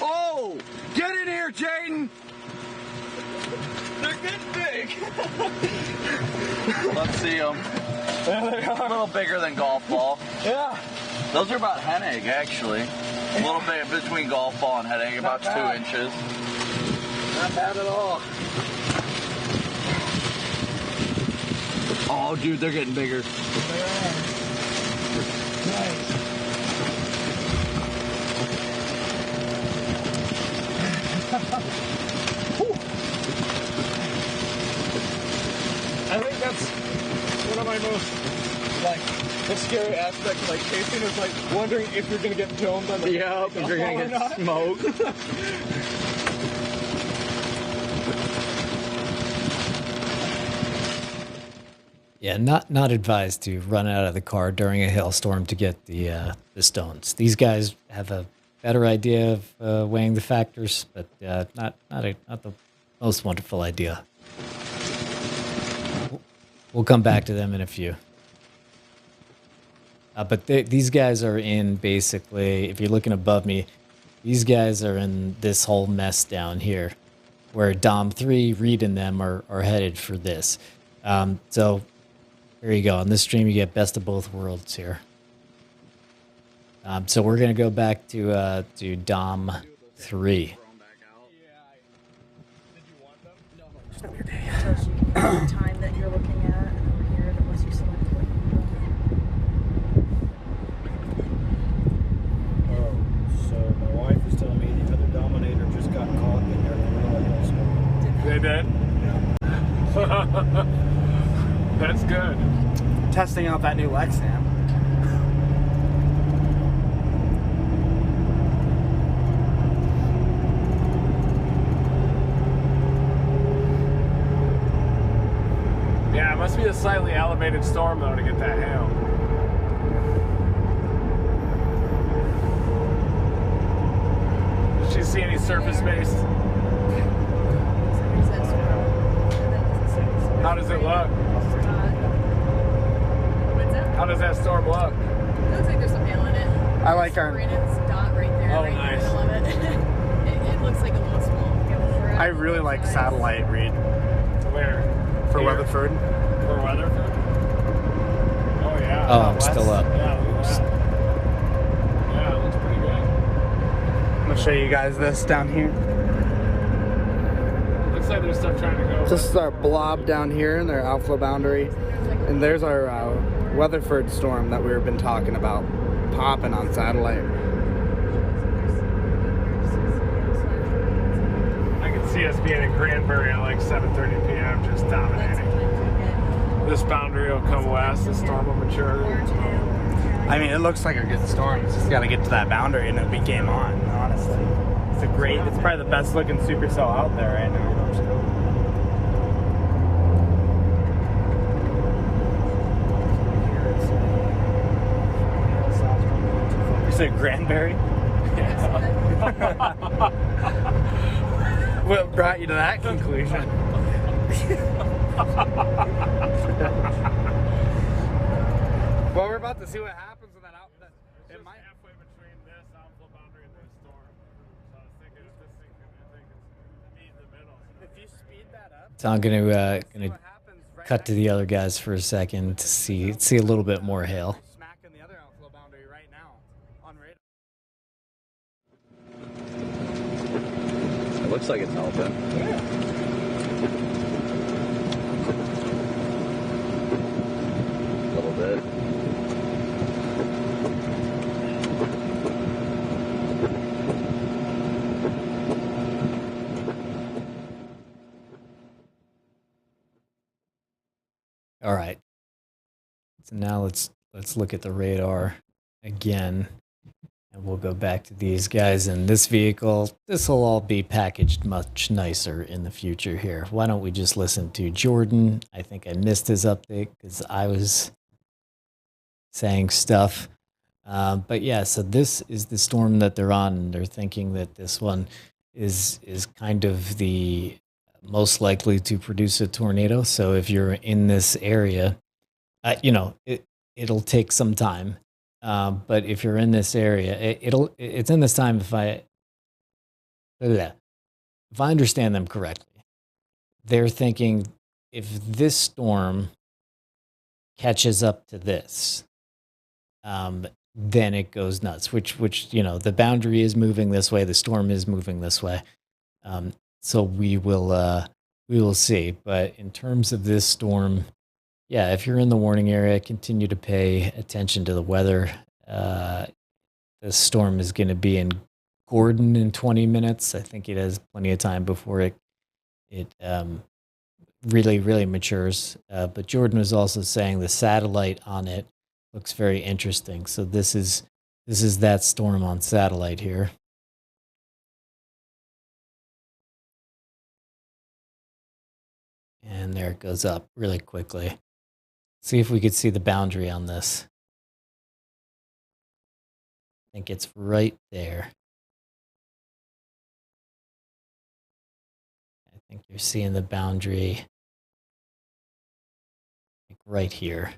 Oh, get in here, Jaden. They're getting big. Let's see them. A little bigger than golf ball. Yeah. Those are about hen egg, actually. A little bit between golf ball and hen egg, about 2 inches. Not bad at all. Oh, dude, they're getting bigger. They are. Nice. I think that's one of my most, the scary aspects, chasing is, wondering if you're going to get domed on the if you're going to get smoked. Yeah, not advised to run out of the car during a hailstorm to get the stones. These guys have a better idea of weighing the factors, but not the most wonderful idea. We'll come back to them in a few. But these guys are in basically, if you're looking above me, these guys are in this whole mess down here, where Dom 3, Reed, and them are headed for this. So there you go. On this stream, you get best of both worlds here. So we're going to go back to Dom 3. Tells you the time that you're looking at over here unless you select what you Oh, so my wife was telling me the other Dominator just got caught in their gorilla hailstorm. They did? Yeah. That's good. Testing out that new Lexan. Yeah, it must be a slightly elevated storm, though, to get that hail. Did she see any surface-based? How does it look? How does that storm look? It looks like there's some hail in it. I like our. Brandon's dot right there. Oh, right nice. In the middle of it. It looks like a little small. I really like satellite read Where? for Here? Weatherford. For Weatherford? Oh, yeah. Oh, I'm West? still up. Yeah, look at that. Yeah, it looks pretty good. I'm gonna show you guys this down here. Looks like there's stuff trying to go. This is our blob down here in their outflow boundary, and there's our Weatherford storm that we've been talking about, popping on satellite. I can see us being in Granbury at like 7:30 p.m. just dominating. This boundary will come west, the storm will mature. I mean, it looks like a good storm. It's just got to get to that boundary and it'll be game on, honestly. It's probably the best looking supercell out there right now. You said Granbury? What brought you to that conclusion? Well, we're about to see what happens with that outfit. It might halfway between this outflow boundary and this storm. So I was thinking if this thing can meet in the middle. if you speed that up. So I'm gonna cut to the other guys for a second to see a little bit more hail. Smacking the other outflow boundary right now on radar. It looks like it's helping. A little bit. All right. So now let's look at the radar again, and we'll go back to these guys in this vehicle. This will all be packaged much nicer in the future here. Why don't we just listen to Jordan? I think I missed his update because I was saying stuff. But yeah, so this is the storm that they're on, and they're thinking that this one is kind of the most likely to produce a tornado. So if you're in this area, it'll take some time. But if you're in this area, it's in this time if I understand them correctly. They're thinking if this storm catches up to this, then it goes nuts, which the boundary is moving this way, the storm is moving this way. So we will see. But in terms of this storm, yeah, if you're in the warning area, continue to pay attention to the weather. The storm is going to be in Gordon in 20 minutes. I think it has plenty of time before it really, really matures. But Jordan was also saying the satellite on it looks very interesting. So this is that storm on satellite here. And there it goes up really quickly. See if we could see the boundary on this. I think it's right there. I think you're seeing the boundary like right here.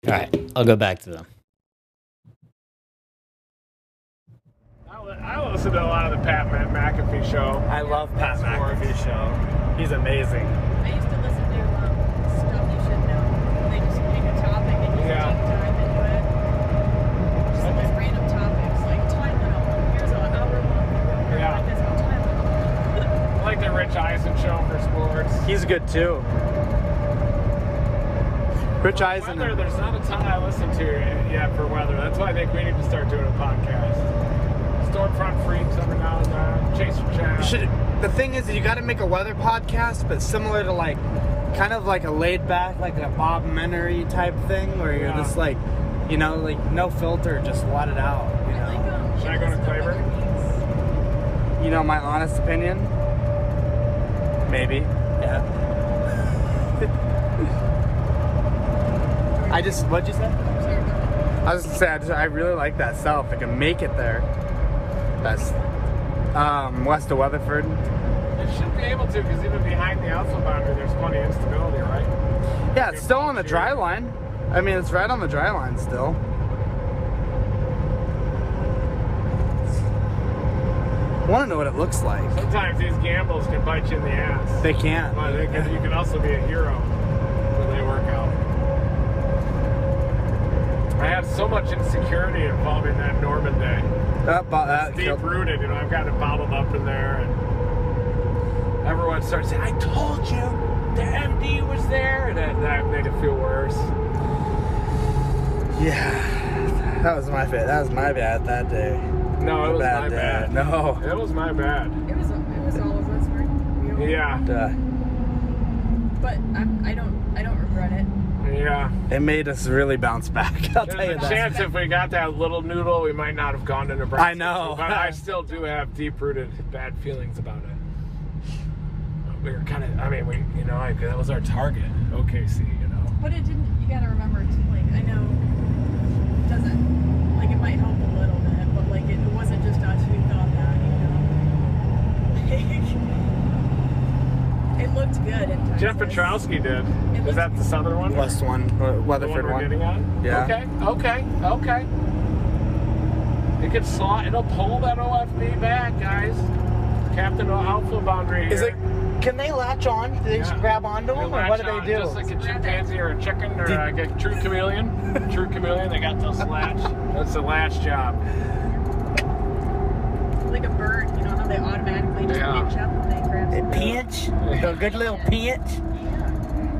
All right, I'll go back to them. I listen to a lot of the Pat McAfee show. I love Pat McAfee show. He's amazing. I used to listen to stuff you should know. They just pick a topic and just Yeah. deep dive into it. Just these random topics like time limit. Here's an hour long. Yeah. Like this on time limit. I like the Rich Eisen show for sports. He's good too. Rich Eisen. Weather, there's not a ton I listen to yet for weather. That's why I think we need to start doing a podcast. Stormfront Freaks every now and then. Chaser Chat. The thing is, you got to make a weather podcast, but similar to like, kind of like a laid back, like a Bob-mentary type thing, where you're just like, you know, like no filter, just let it out. You know? Should I go to Cleburne? You know, my honest opinion, maybe, yeah. What'd you say? I was gonna say, I really like that south. If I can make it there. That's west of Weatherford. It should be able to, because even behind the outflow boundary, there's plenty of instability, right? Yeah, it's still on the dry line. I mean, it's right on the dry line still. I want to know what it looks like. Sometimes these gambles can bite you in the ass. They can. But you can also be a hero when they work out. I had so much insecurity involving that Norman day. It's deep-rooted, you know, I've got it bottled up in there, and everyone starts saying, I told you, the MD was there, and that made it feel worse. Yeah, that was my bad. That was my bad that day. No, it was my bad. No. It was my bad. It was all of us, right? Yeah. But I don't regret it. Yeah. It made us really bounce back. I'll tell you There's a that. chance if we got that little noodle, we might not have gone to Nebraska. I know. But I still do have deep-rooted bad feelings about it. We were kind of, I mean, you know, that was our target, OKC, you know. But it didn't, you gotta remember, too, like, I know it doesn't, like, it might help a little bit, but, like, it wasn't just us who thought that, you know. It looked good in Texas. Jeff Petrowski did. Is that the southern one? West one, Weatherford the one. We're getting on? Yeah. Okay. It can slot. It'll pull that OFB back, guys. Captain Outflow boundary here. Is it? Can they latch on? Do they just grab onto them, or what do they do? Just like a chimpanzee or a chicken or like a true chameleon. True chameleon. They got those latch. That's the latch job. Like a bird, you know how they automatically just pinch up and they grab They pinch? A good little pinch?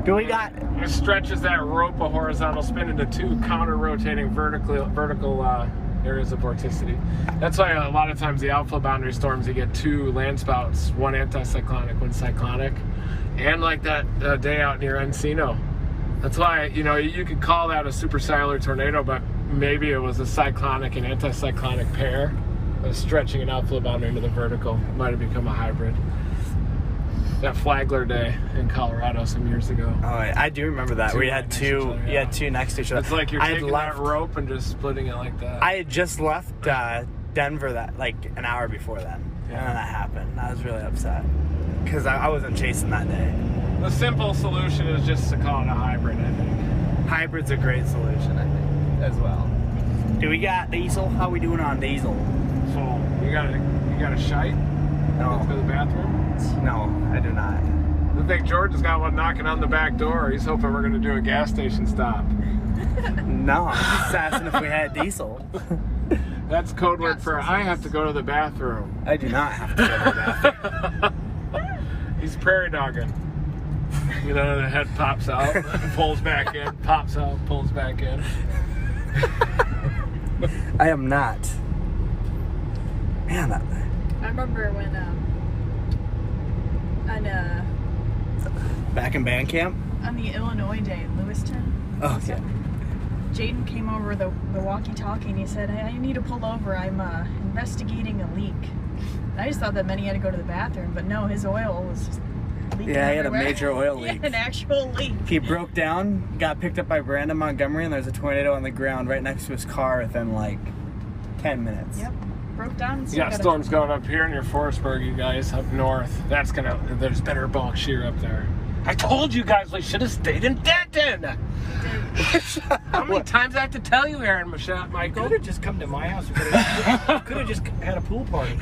Do we got... It stretches that rope a horizontal spin into two counter-rotating vertical areas of vorticity. That's why a lot of times the outflow boundary storms, you get two land spouts, one anticyclonic, one cyclonic, and like that day out near Encino. That's why, you know, you could call that a supercellular tornado, but maybe it was a cyclonic and anticyclonic pair. Stretching an outflow boundary into the vertical. Might have become a hybrid. That Flagler day in Colorado some years ago. Oh, I do remember that. We had two. You had two next to each other. It's like you're taking that rope and just splitting it like that. I had just left Denver like an hour before then, and then that happened. I was really upset because I wasn't chasing that day. The simple solution is just to call it a hybrid, I think. Hybrid's a great solution, I think, as well. Do we got diesel? How we doing on diesel? Full. You got a shite? No. Let's go to the bathroom? No, I do not. I think George has got one knocking on the back door. He's hoping we're going to do a gas station stop. No, I'm just asking if we had diesel. That's code word for I have to go to the bathroom. I do not have to go to the bathroom. He's prairie dogging. You know, the head pops out, pulls back in, pops out, pulls back in. I am not. Man, I remember when back in band camp on the Illinois day in Lewiston. Oh yeah. Jaden came over the walkie-talkie and he said, "Hey, I need to pull over. I'm investigating a leak." And I just thought that meant he had to go to the bathroom, but no, his oil was just leaking Yeah, he had a everywhere. major oil He leak. had an actual leak. He broke down, got picked up by Brandon Montgomery, and there's a tornado on the ground right next to his car within like 10 minutes. Yep. Broke down. You got storms going up here near Forestburg, you guys, up north. There's better bulk shear up there. I told you guys we should have stayed in Denton. How many times I have to tell you, Aaron Michael? Could have just come to my house. Could have just had a pool party.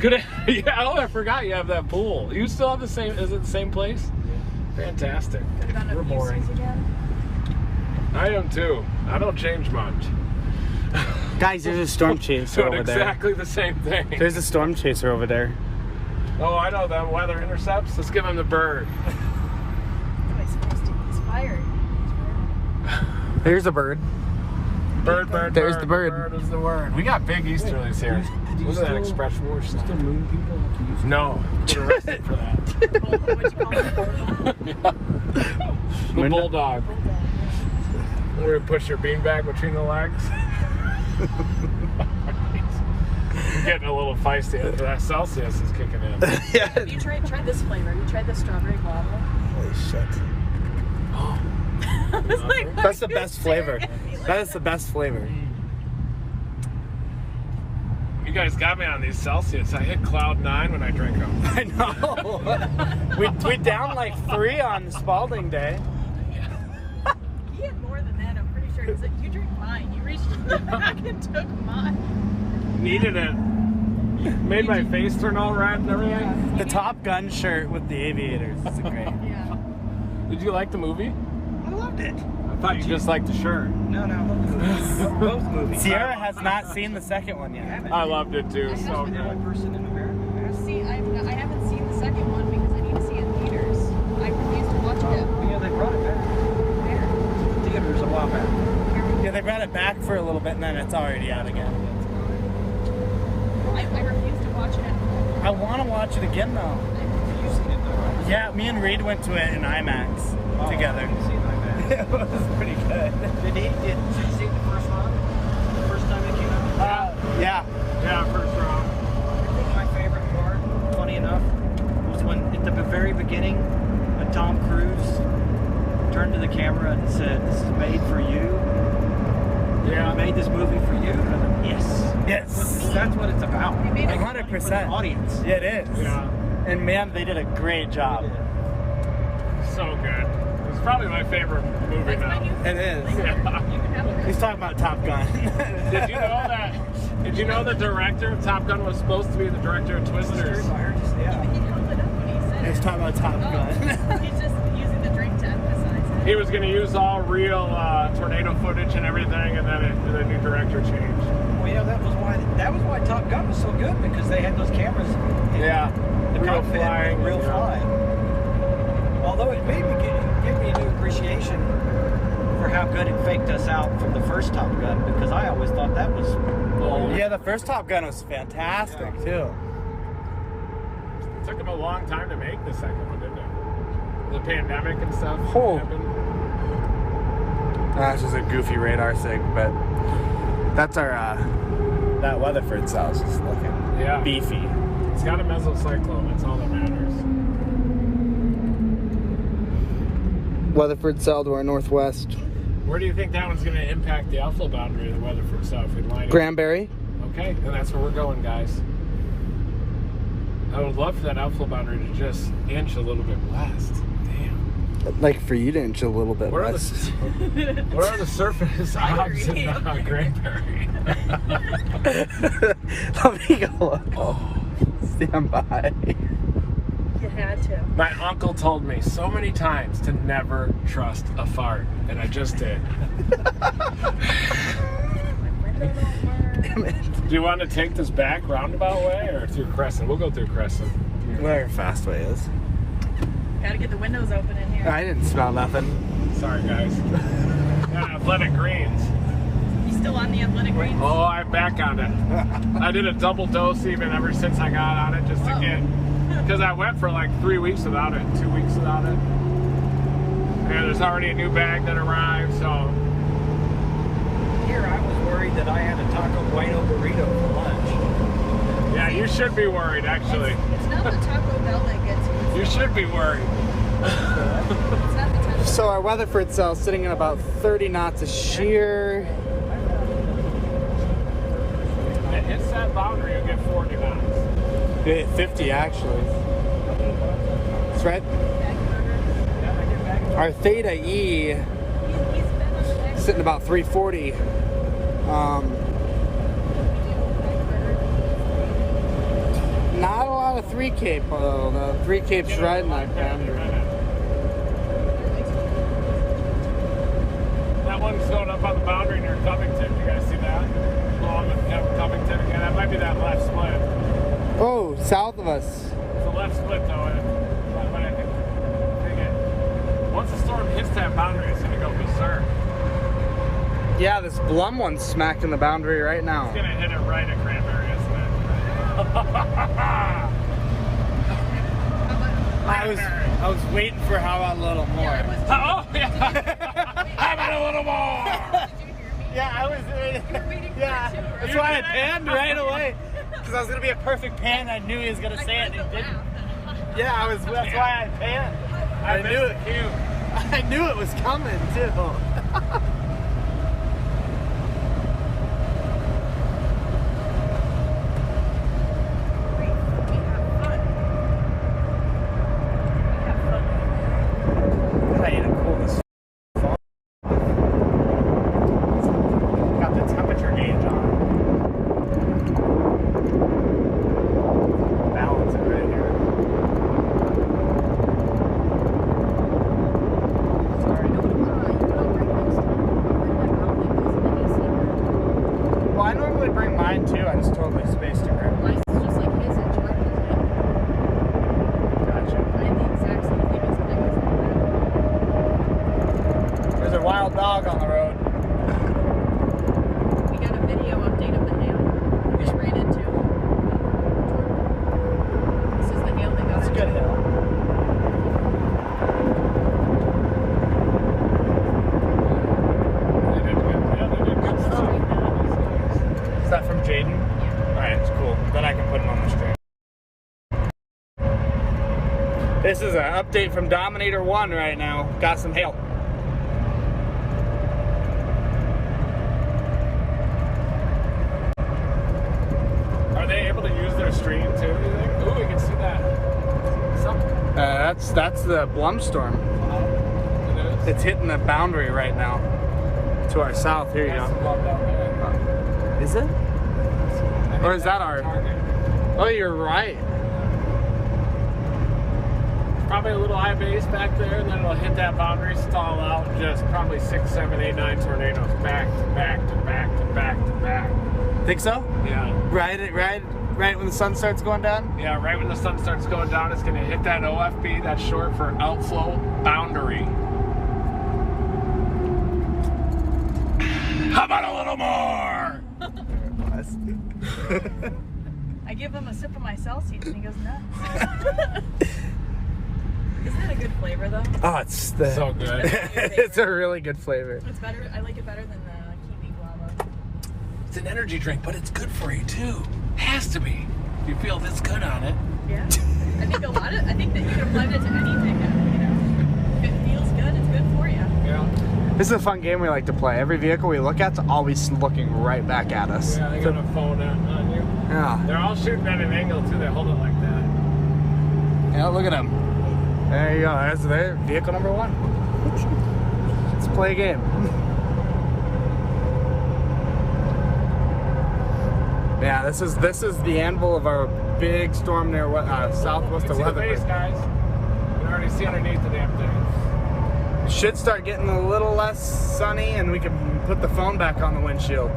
Yeah, oh, I forgot you have that pool. You still have the same, is it the same place? Yeah. Fantastic. Could have done We're boring. again. I am too. I don't change much. Guys, there's a storm chaser Doing over there. exactly the same thing. There's a storm chaser over there. Oh, I know them weather intercepts. Let's give him the bird. He's fired. There's a bird. Bird. There's the bird. Bird is the word. We got big easterlies here. Look at that expression. We're still moon people like you used to? No. Get arrested for that. What'd you call it? The bulldog. We're gonna push your beanbag between the legs. You're getting a little feisty after that Celsius is kicking in. Yeah. Have you tried this flavor? Have you tried the strawberry guava? Holy shit. Oh. That's the best flavor. That is the best flavor. You guys got me on these Celsius. I hit cloud 9 when I drink them. I know. we down like 3 on Spalding Day. He had more than that, I'm pretty sure. He's like, "You drink mine." You reached back and took mine. Needed it. Made my face turn all red and everything. Yeah. The Top Gun shirt with the aviators. It's great. Yeah. Did you like the movie? I loved it. I thought you just liked the shirt. No, both movies. Sierra has not seen the second one yet. I loved it too. So I'm the only good. person in America. See, I haven't seen the second one because I need to see it in theaters. I refuse to watch it. Yeah, they brought it back. Where? Theaters a while back. Yeah, they brought it back for a little bit and then it's already out again. I refuse to watch it at home. I want to watch it again though. You've seen it though, right? Yeah, me and Reed went to it in IMAX together. I've seen like that. It was pretty good. Did you see the first one? The first time it came out? Yeah. Yeah, first round. I think my favorite part, funny enough, was when at the very beginning, when Tom Cruise turned to the camera and said, "This is made for you." Yeah. I made this movie for you. And I thought, yes. Yes. That's what it's about. They made it 100%. For the audience. Yeah, it is. Yeah. And man, they did a great job. So good. It's probably my favorite movie That's my now. new It is. flavor. You can have it. He's talking about Top Gun. Did you know the director of Top Gun was supposed to be the director of Twisters? I heard you say, yeah. He held it up when he said He's it. talking about Top Gun. He's just using the drink to emphasize it. He was going to use all real tornado footage and everything, and then the new director changed. Well, yeah, that was why Top Gun was so good, because they had those cameras. in Yeah, the real cockpit, flying, real yeah. flying. Although it made me give me a new appreciation for how good it faked us out from the first Top Gun, because I always thought that was old. Yeah, the first Top Gun was fantastic too. It took him a long time to make the second one, didn't it? The pandemic and stuff Oh. happened. That's just a goofy radar sig, but that's our that Weatherford cell's just looking Yeah. beefy. It's got a mesocyclone, that's all that matters. Weatherford cell to our northwest. Where do you think that one's going to impact the outflow boundary of the Weatherford South? We line it. Granbury. Okay, and that's where we're going, guys. I would love for that outflow boundary to just inch a little bit west. Damn. Like for you to inch a little bit What are west. the surface odds in Granbury? Let me go look. Oh. Stand by. You had to. My uncle told me so many times to never trust a fart, and I just did. Damn it. Do you want to take this back roundabout way or through Crescent? We'll go through Crescent. Where Fastway is. Gotta get the windows open in here. I didn't smell nothing. Sorry, guys. Got Athletic Greens. You still on the athletic greens? Oh, I'm back on it. I did a double dose even ever since I got on it, just to get, because I went for like 3 weeks without it, 2 weeks without it. And there's already a new bag that arrived, so here, I was worried that I had a Taco Bueno burrito for lunch. Yeah, you should be worried, actually. It's not the Taco Bell that gets you. You should be worried. It's not the Taco So our Weatherford cell is sitting at about 30 knots of shear. It hits that boundary, you'll get 40 knots. It hit 50 actually. That's right. Our Theta E is sitting about 340. Not a lot of 3 Cape, though. The 3 Cape's riding that boundary. That one's going up on the boundary near Covington. You guys see that? Along with Covington again. That might be that left split. Oh, south of us. It's a left split though. But I think once the storm hits that boundary, it's gonna go berserk. Yeah, this Blum one's smacking the boundary right now. It's gonna hit it right at Granbury, isn't it? I was waiting for how about a little more. Oh yeah! How about a little more? Yeah, I was waiting. Yeah, that's why I panned right away. Because I was gonna be a perfect pan. I knew he was gonna say it, and he didn't. Yeah, that's why I panned. I knew it. I knew it was coming too. Dog on the road. We got a video update of the hail we just ran into. This is the hail they got. It's good hail. They did good stuff. Is that from Jaden? Yeah. Alright, it's cool. Then I can put it on the stream. This is an update from Dominator 1 right now. Got some hail. Stream too, you think? Ooh, we can see that. That's the Blum storm. It is. It's hitting the boundary right now. To our south. Here you go. Is it? Or is that our target? Oh, you're right. Probably a little high base back there, and then it'll hit that boundary, stall out, just probably 6, 7, 8, 9 tornadoes back to back to back to back to back. Think so? Yeah. Right when the sun starts going down? Yeah, right when the sun starts going down, it's going to hit that OFB, that's short for Outflow boundary. How about a little more? I give him a sip of my Celsius and he goes nuts. Isn't that a good flavor though? Oh, it's so good. It's a really good flavor. It's better. I like it better than the kiwi guava. It's an energy drink, but it's good for you too. Has to be. If you feel this good on it. Yeah. I think that you can apply it to anything. You know, if it feels good, it's good for you. Yeah. This is a fun game we like to play. Every vehicle we look at's always looking right back at us. Yeah, they got a phone on you. Yeah. They're all shooting at an angle too. They hold it like that. Yeah, look at them. There you go. That's their vehicle number 1. Let's play a game. Yeah, this is the anvil of our big storm near southwest of Weatherford. Base, guys. You can already see underneath the damn thing. It should start getting a little less sunny, and we can put the phone back on the windshield.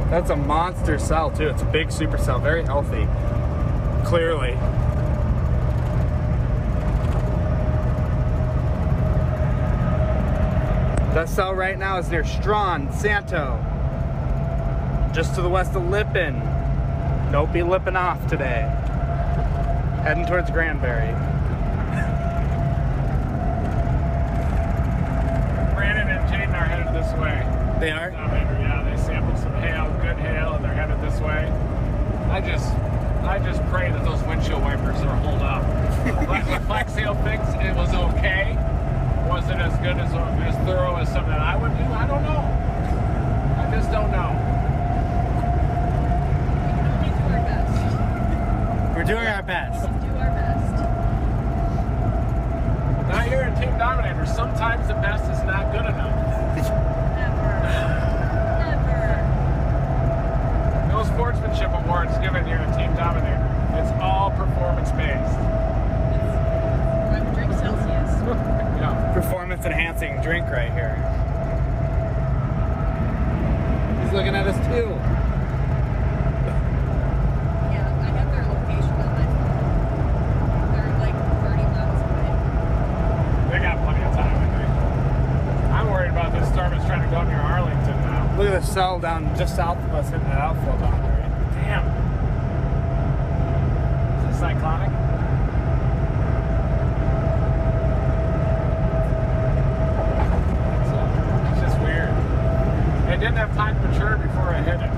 That's a monster cell too. It's a big supercell, very healthy. Clearly. That cell right now is near Strawn, Santo. Just to the west of Lippin. Don't be lipping off today. Heading towards Granbury. They are? Dominator, yeah, they sampled some hail, good hail, and they're headed this way. I just pray that those windshield wipers are hold up. Like the flex hail fix, it was okay. Was it as good as thorough as something that I would do? I don't know. I just don't know. We can only do our best. We're doing our best. Do our best. Not here in Team Dominator. Sometimes the best is not good enough. Never. No sportsmanship awards given here in Team Dominator. It's all performance based. I'm a drink Celsius. Yeah. Performance enhancing drink right here. He's looking at us too. Yeah, I have their location on my phone. They're like 30 miles away. They got plenty of time, I think. I'm worried about this storm is trying to go near Arlington now. Look at the cell down just south of us hitting that outflow boundary. Damn. Is it cyclonic? It's just weird. It didn't have time to mature before I hit it.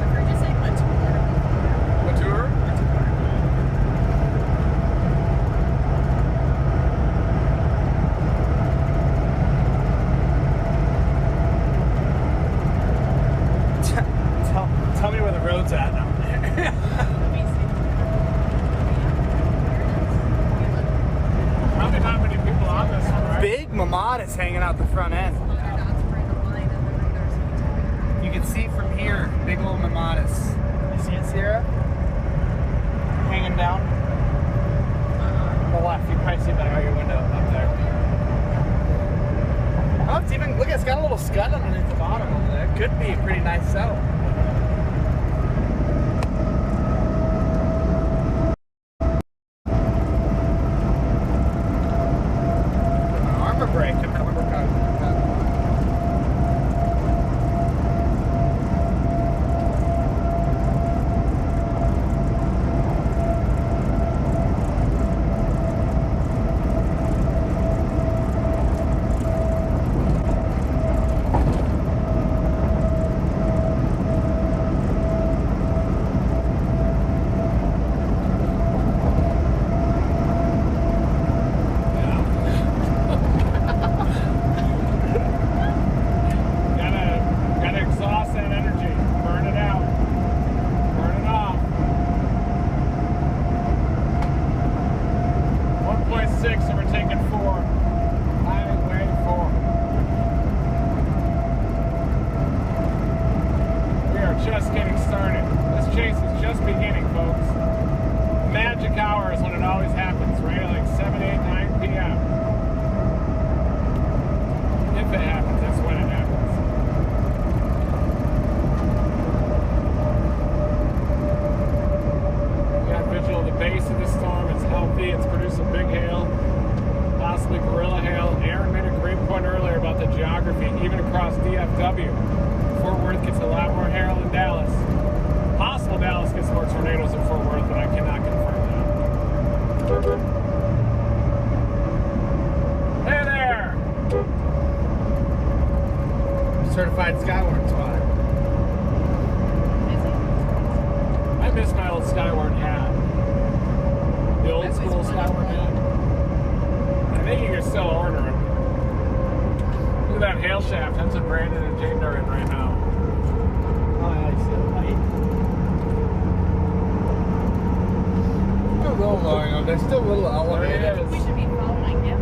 I've heard you say Mature. Mature? Tell me where the road's at now. Probably not many people on this one, right? Big Mamad is hanging out the front end. You can see from here, big old Mamadas. You see it, Sierra? Hanging down? The left, you can probably see that out your window up there. Oh, it's even, look, it's got a little scud underneath the bottom over there. Could be a pretty nice settle. Armor brake, and that lumber cut. Gotta exhaust that energy. Burn it out. Burn it off. 1.6 and we're taking 4. Highway 4. We are just getting started. This chase is just beginning, folks. Magic hour is when it always happens, right? Like 7, 8, 9 p.m. If it happens, that's when it happens. We got visual of the base of the storm. It's healthy. It's producing big hail, possibly gorilla hail. Aaron made a great point earlier about the geography, even across DFW. Fort Worth gets a lot more hail than Dallas. Possible Dallas gets more tornadoes than Fort Worth, but I cannot confirm that. Hey there! Certified Skyward spot. I miss my old Skyward hat. The old school Skyward hat. I think you can still order them. Look at that hail shaft. That's what Brandon and Jaden are in right now. Oh, yeah, you see the light. Still a little lower, though. They're still a little elevated. There it We is. should be following him.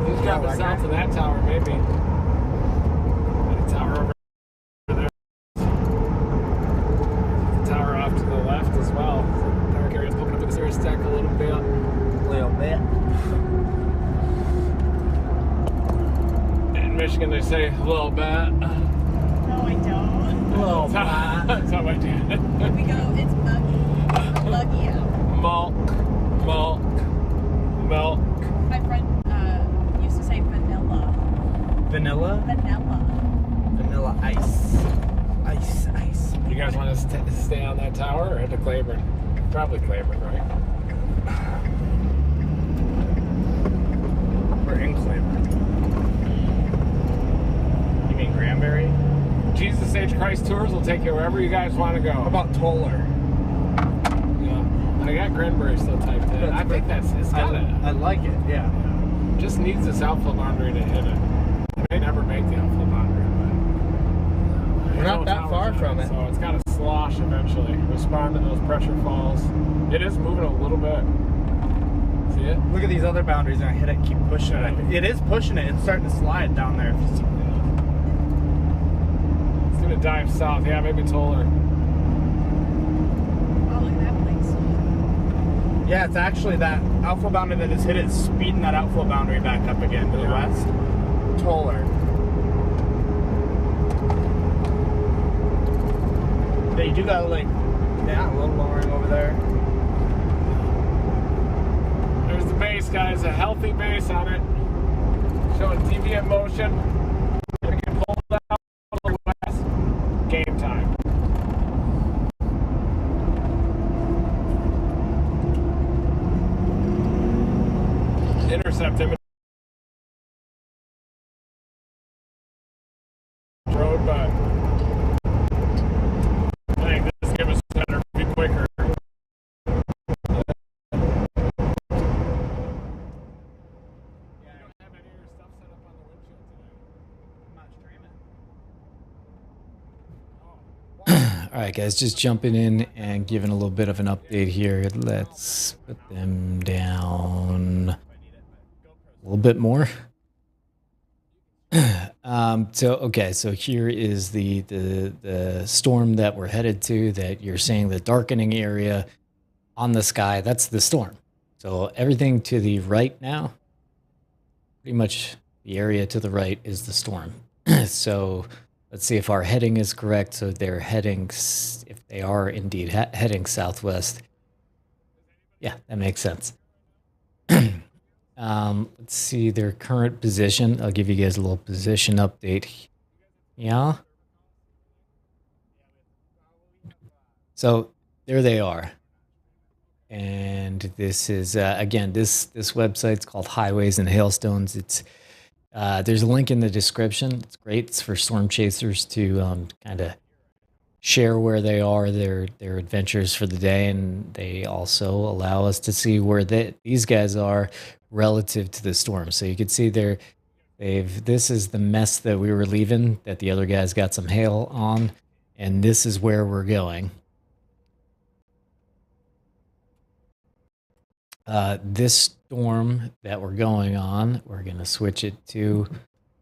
He's dropping south of that tower, maybe. That tower over there. The tower off to the left as well. Dark area's poking up the Sirius stack a little bit. In Michigan, they say a little bit. No, I don't. Little bit. That's how I do it. We go, it's muggy. Muggy out. Milk. My friend used to say vanilla. Vanilla? Vanilla ice. Ice. You guys want to stay on that tower or head to Cleburne? Probably Cleburne, right? We're in Cleburne. You mean Granbury? Jesus H. Christ Tours will take you wherever you guys want to go. How about Toller? Yeah. I got Granbury still typed in. I think it's got it. I like it, yeah. Just needs this outflow boundary to hit it. It may never make the outflow boundary, but We're not that far from it. So it's got to slosh eventually. Respond to those pressure falls. It is moving a little bit. See it? Look at these other boundaries and I hit it, keep pushing it. It is pushing it. It's starting to slide down there. If you see. It's going to dive south. Yeah, maybe Toller. Oh, look at that place. Yeah, it's actually that outflow boundary that has hit it, speeding that outflow boundary back up again to the west. Toller. Yeah, you do got like, yeah, a little lowering over there. There's the base, guys. A healthy base on it. Showing deviant motion. Gonna get pulled out to the west. Game time. Intercept him. Road, but I think this give us better, be quicker. All right, guys, just jumping in and giving a little bit of an update here. Let's put them down a little bit more. So here is the storm that we're headed to, that you're seeing the darkening area on the sky. That's the storm. So everything to the right now, pretty much the area to the right is the storm. So let's see if our heading is correct. So they're heading, if they are indeed heading southwest. Yeah, that makes sense. Let's see their current position. I'll give you guys a little position update. Yeah. So there they are. And this is, again, this website's called Highways and Hailstones. It's there's a link in the description. It's great. It's for storm chasers to kind of share where they are, their adventures for the day, and they also allow us to see where these guys are relative to the storm. So you can see this is the mess that we were leaving, that the other guys got some hail on, and this is where we're going. This storm that we're going on, we're going to switch it to,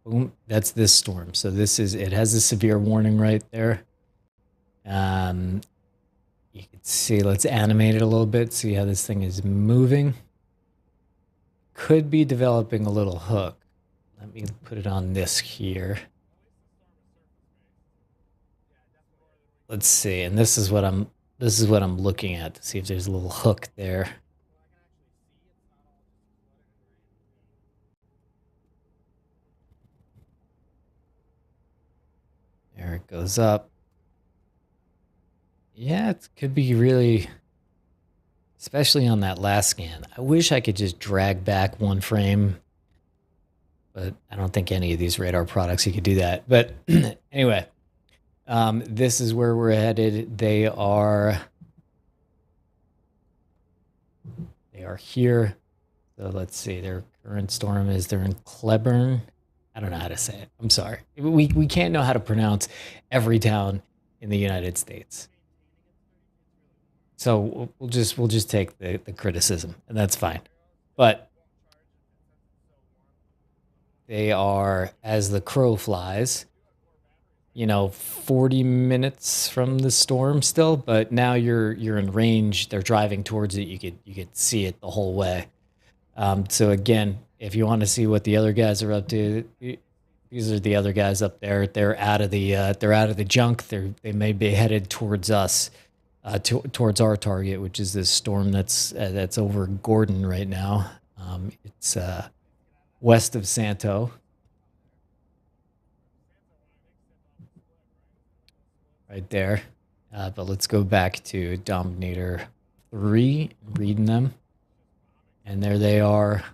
boom, that's this storm. So it has a severe warning right there. You can see, let's animate it a little bit, see how this thing is moving. Could be developing a little hook. Let me put it on this here. Let's see, and this is what I'm looking at to see if there's a little hook there. There it goes up. Yeah, it could be really, especially on that last scan. I wish I could just drag back one frame, but I don't think any of these radar products you could do that. But anyway, this is where we're headed. They are here. So let's see, their current storm is, they're in Cleburne. I don't know how to say it. I'm sorry. We can't know how to pronounce every town in the United States. So we'll just take the criticism, and that's fine. But they are, as the crow flies, 40 minutes from the storm still, but now you're in range. They're driving towards it. You could see it the whole way. So again, if you want to see what the other guys are up to, these are the other guys up there. They're out of the junk. They may be headed towards us, towards our target, which is this storm that's over Gordon right now. It's west of Santo. Right there. But let's go back to Dominator 3, reading them. And there they are,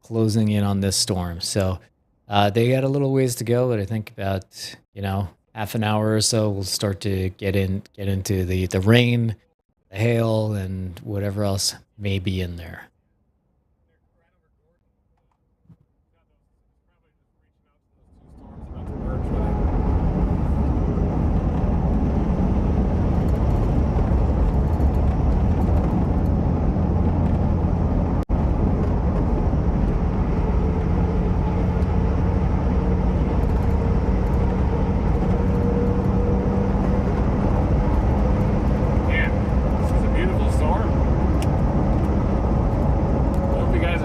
closing in on this storm. So they got a little ways to go, but I think about, half an hour or so, we'll start to get into the rain, the hail, and whatever else may be in there.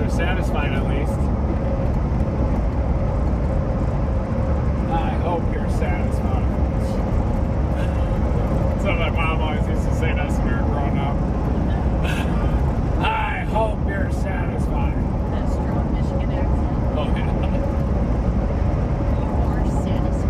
Satisfied at least. I hope you're satisfied. That's what my mom always used to say to us when we were growing up. I hope you're satisfied. That strong Michigan accent. Oh, yeah. You are satisfied.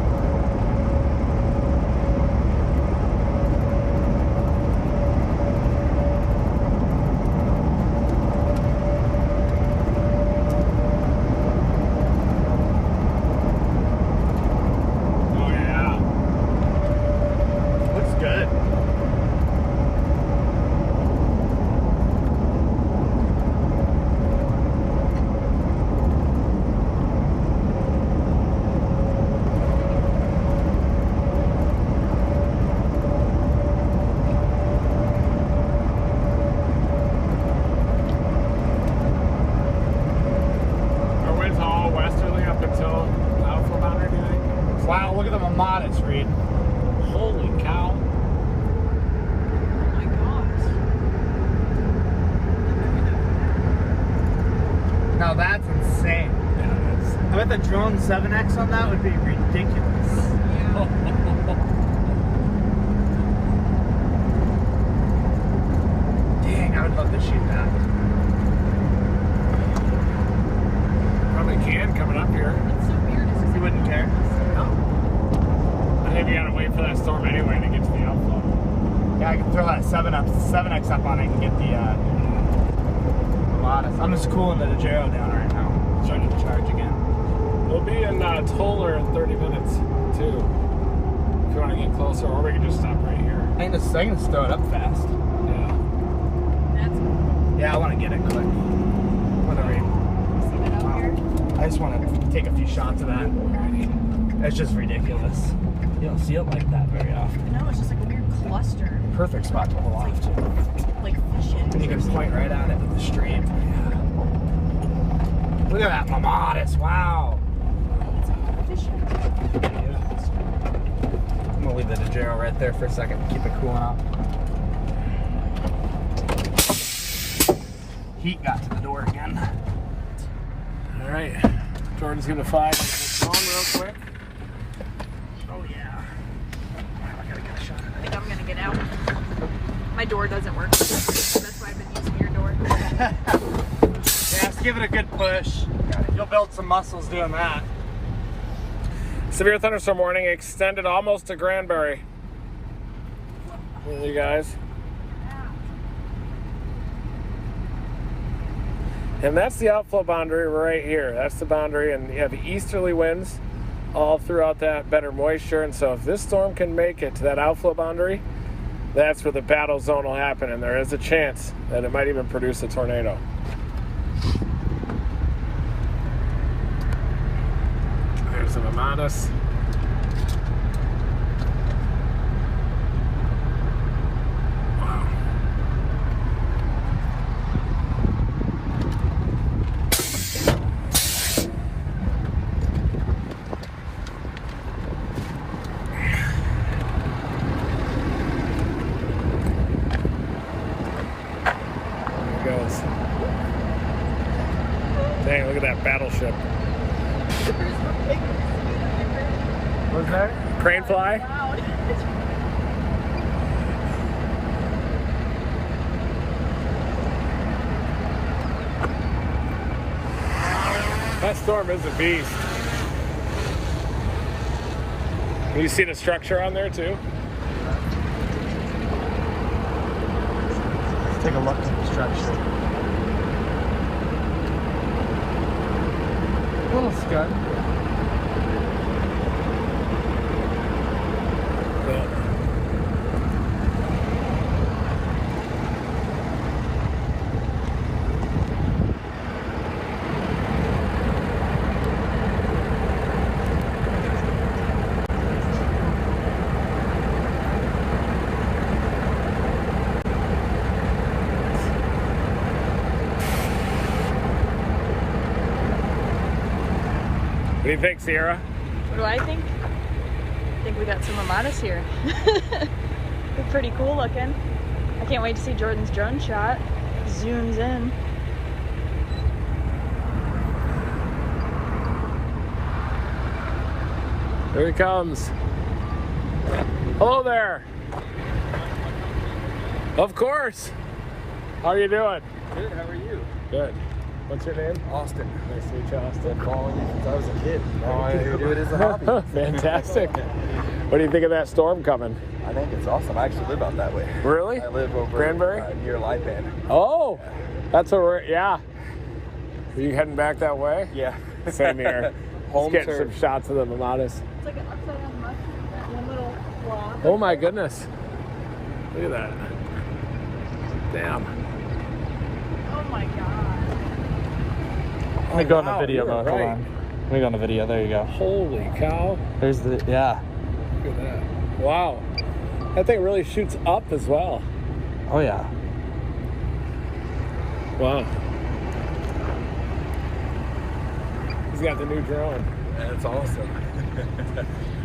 Wow, look at the Mamadas, Reed. Holy cow. Oh my gosh. Now that's insane. Yeah, it is. I bet the drone 7X on that would be ridiculous. Dang, I would love to shoot that. Probably can coming up here. It's so weird. It's just You wouldn't care? I think we gotta wait for that storm anyway to get to the outflow. Yeah, I can throw that 7X up on it and get the Mamadas. I'm just cooling the Dejero down right now. Starting to charge again. We'll be in Toller in 30 minutes too. If you want to get closer, or we can just stop right here. I can just throw it up fast. Yeah. That's Yeah, I want to get it quick. Whatever. see that out here. I just want to take a few shots of that. It's just ridiculous. You don't see it like that very often. No, it's just like a weird cluster. Perfect spot to pull off too. Like fishing. And you can point right at it with the stream. Yeah. Look at that Mamadas, wow. Fishing. I'm gonna leave the Dejero right there for a second, keep it cooling off. Heat got to the door again. All right. Jordan's gonna fly the drone real quick. Oh yeah. I gotta get a shot of I think I'm gonna get out. My door doesn't work. That's why I've been using your door. Yeah, just give it a good push. You'll build some muscles doing that. Severe thunderstorm warning extended almost to Granbury. You guys. And that's the outflow boundary right here. That's the boundary, and you have easterly winds all throughout that, better moisture. And so if this storm can make it to that outflow boundary, that's where the battle zone will happen, and there is a chance that it might even produce a tornado. There's the Mamadas. Dang, look at that battleship. What's that? Crane fly? That storm is a beast. You see the structure on there too? take a look at the structure. A little scud. What do you think, Sierra? What do I think? I think we got some Armadas here. They're pretty cool looking. I can't wait to see Jordan's drone shot. Zooms in. Here he comes. Hello there. Of course. How are you doing? Good, how are you? Good. What's your name? Austin. Nice to meet you, Austin. Been following you since I was a kid. Now I do it as a hobby. Fantastic. What do you think of that storm coming? I think it's awesome. I actually live out that way. Really? I live over Granbury? Near Lipan. Oh, that's where we're, yeah. Are you heading back that way? Yeah. Same here. Home Let's get turf. some shots of the Armadas. It's like an upside down mushroom. That one little blob. Oh my goodness. Look at that. Damn. Oh my god. Let me go on the wow, video you're mode. right. Hold on. Let me go on the video. There you go. Holy cow. There's the, yeah. Look at that. Wow. That thing really shoots up as well. Oh yeah. Wow. He's got the new drone. That's awesome.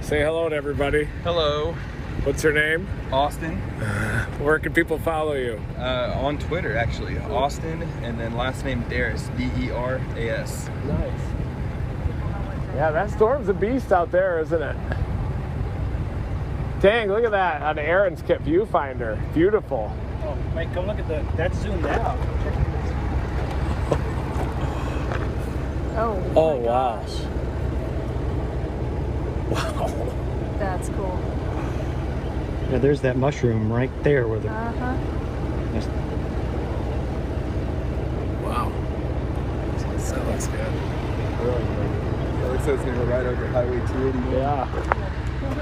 Say hello to everybody. Hello. What's your name? Austin. Where can people follow you? On Twitter, actually. Austin, and then last name Deras. D-E-R-A-S. Nice. Yeah, that storm's a beast out there, isn't it? Dang, look at that on Aaron's kit viewfinder. Beautiful. Oh, Mike, come look at that's zoomed out. Oh, Oh, my wow. gosh. Wow. That's cool. Yeah, there's that mushroom right there where the. Uh-huh. Wow. That looks good. Really good. It looks like it's going to go right over Highway 280. Yeah.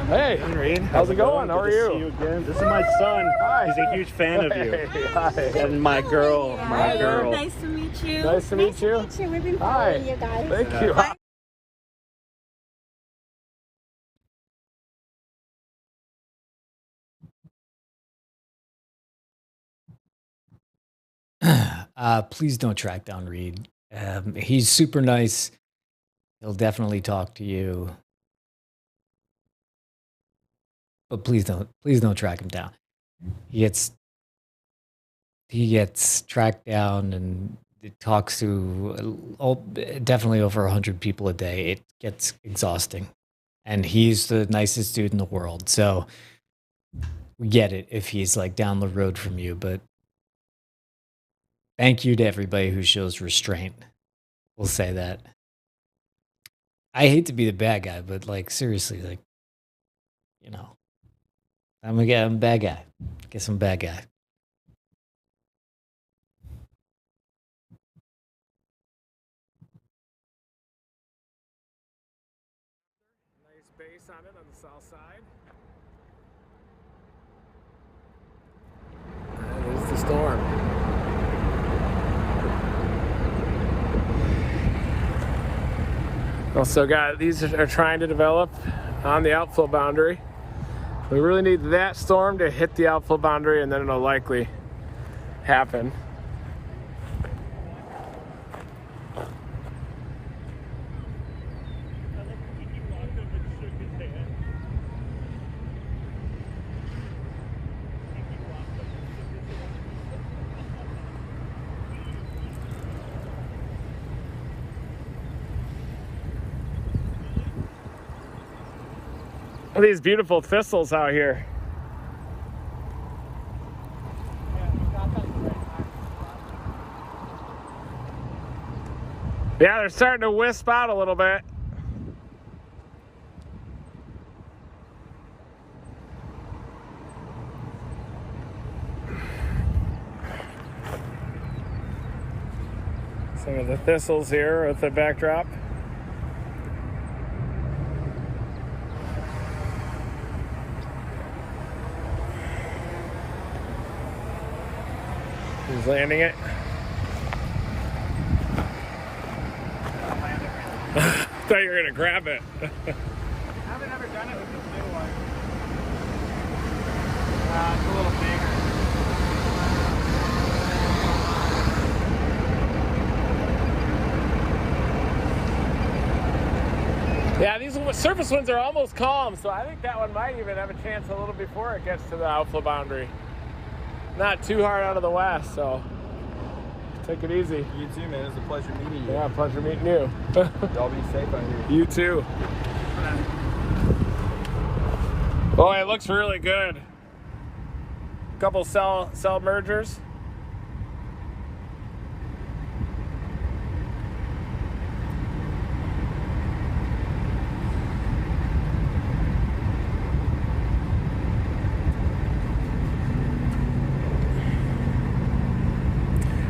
Hey, Reed, how's it going? How are Good to you? see you again. This is my son. Hi. He's a huge fan of you. Hey, hi. And my girl. My girl. Nice to meet you. Nice to meet you. We've been Hi. following you guys. Thank you. Please don't track down Reed. He's super nice. He'll definitely talk to you. But please don't track him down. He gets tracked down and it talks to definitely over 100 people a day. It gets exhausting. And he's the nicest dude in the world. So we get it if he's like down the road from you, but thank you to everybody who shows restraint. We'll say that. I hate to be the bad guy, but like seriously, like, you know, I'm a bad guy. Guess I'm a bad guy. Nice base on it on the south side. There's the storm. Also got, these are trying to develop on the outflow boundary. We really need that storm to hit the outflow boundary and then it'll likely happen. Look at these beautiful thistles out here. Yeah, they're starting to wisp out a little bit. Some of the thistles here with the backdrop. He's landing it. Thought you were gonna grab it. I haven't ever done it with this new one. It's a little bigger. Yeah, these surface winds are almost calm, so I think that one might even have a chance a little before it gets to the outflow boundary. Not too hard out of the west, so take it easy. You too, man. It's a pleasure meeting you. Yeah, pleasure meeting you. Y'all be safe out here. You too. Oh, it looks really good. Couple cell mergers.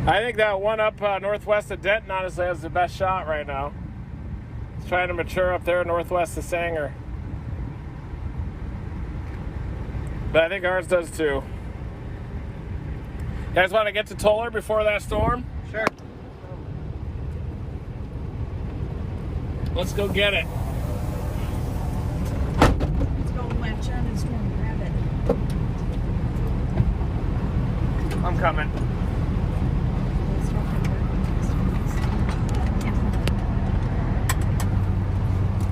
I think that one up northwest of Denton honestly has the best shot right now. It's trying to mature up there northwest of Sanger. But I think ours does too. You guys want to get to Toller before that storm? Sure. Let's go get it. Let's go latch on and storm grab it. I'm coming.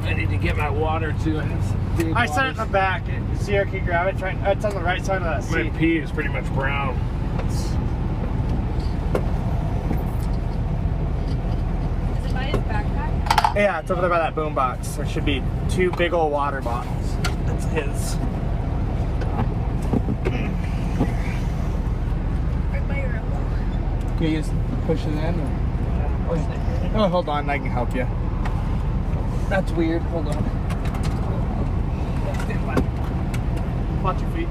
I need to get my water too. I have some big I set it in the back. Sierra can grab it. It's on the right side of that seat. My pee is pretty much brown. Is it by his backpack? Yeah, it's over there by that boom box. There should be 2 big old water bottles. That's his. Right by your elbow. Can you just push it in? Oh, hold on. I can help you. That's weird. Hold on. Stand by. Watch your feet.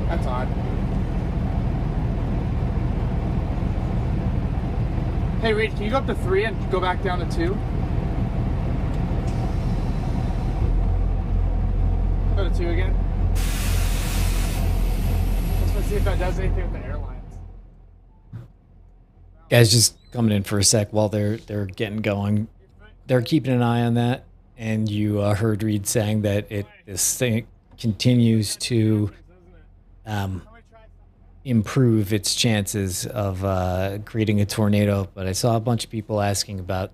That's odd. Hey, Reed, can you go up to 3 and go back down to 2? Go to 2 again. Let's see if that does anything with the airlines. Guys, just coming in for a sec while they're getting going. They're keeping an eye on that, and you heard Reed saying that this thing continues to improve its chances of creating a tornado. But I saw a bunch of people asking about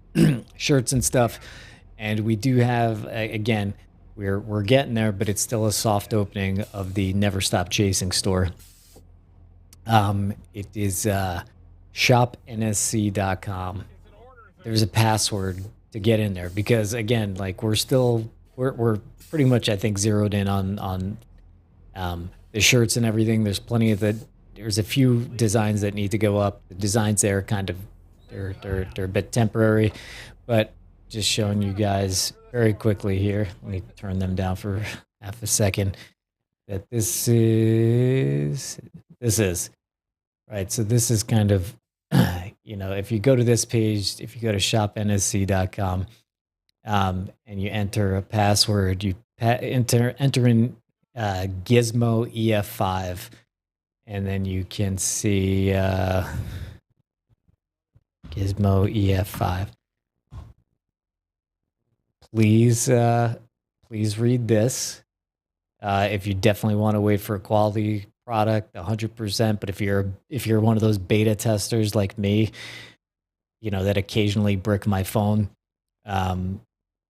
shirts and stuff, and we do have again, we're getting there, but it's still a soft opening of the Never Stop Chasing store. It is shopnsc.com. There's a password to get in there because again, like we're pretty much I think zeroed in on the shirts and everything. There's plenty of there's a few designs that need to go up. The designs there kind of they're a bit temporary, but just showing you guys very quickly here. Let me turn them down for half a second. That this is right. So this is kind of if you go to this page, if you go to shopnsc.com and you enter a password, you enter in Gizmo EF5, and then you can see Gizmo EF5. Please read this. If you definitely want to wait for a quality product, 100%. But if you're one of those beta testers like me, that occasionally brick my phone,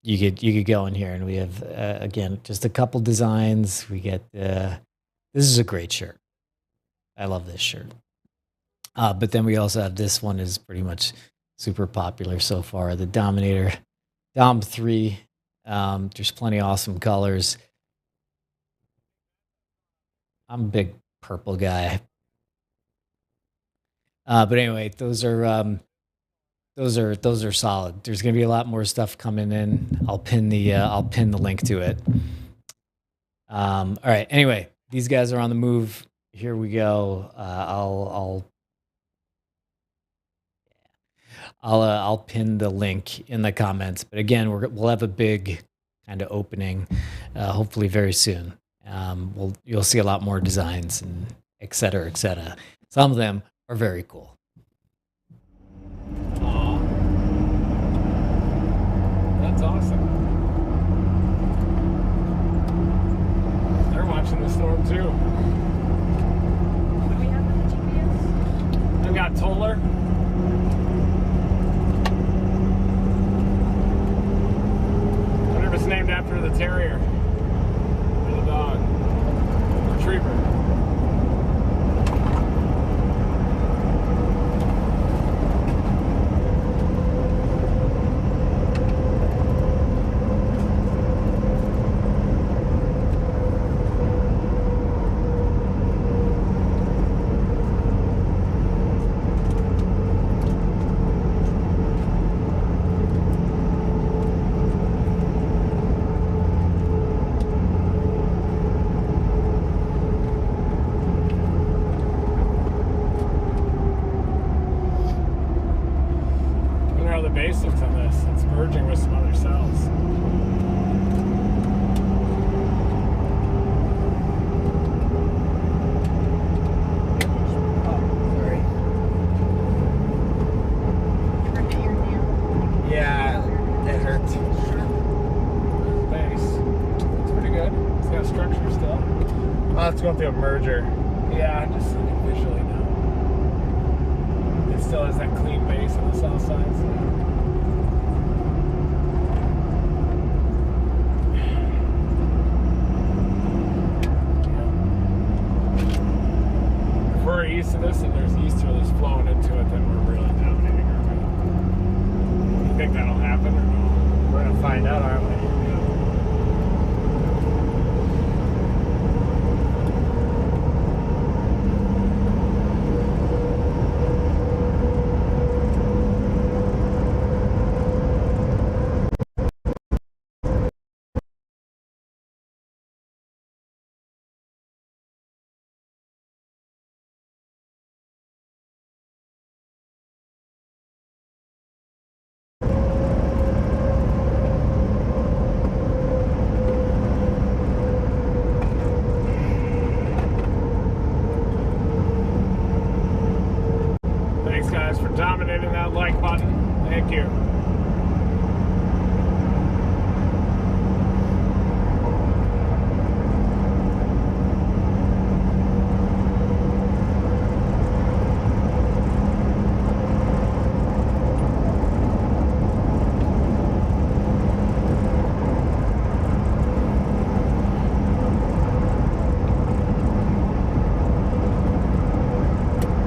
you could go in here, and we have again just a couple designs. We get this is a great shirt. I love this shirt. But then we also have this one is pretty much super popular so far. The Dominator, Dom 3. There's plenty of awesome colors. I'm a big purple guy. But anyway, those are solid. There's gonna be a lot more stuff coming in. I'll pin the link to it. All right. Anyway, these guys are on the move. Here we go. I'll pin the link in the comments. But again, we'll have a big kind of opening, hopefully very soon. You'll see a lot more designs and et cetera, et cetera. Some of them are very cool. Aw. That's awesome. They're watching the storm too. What do we have on the GPS? I've got Toller. I wonder if it's named after the terrier or the dog. Retriever. Basics on this. It's merging with some other cells. Sorry. Hurt your nail. Yeah, it hurts. Base. It's pretty good. It's got structure still. Oh, it's going through a merger. Yeah, I'm just looking visually now. It still has that clean base on the south side. So. If we're east of this and there's easterlies flowing into it, then we're really dominating, aren't we? You think that'll happen or no? We're gonna find out, aren't we? Thanks, guys, for dominating that like button. Thank you.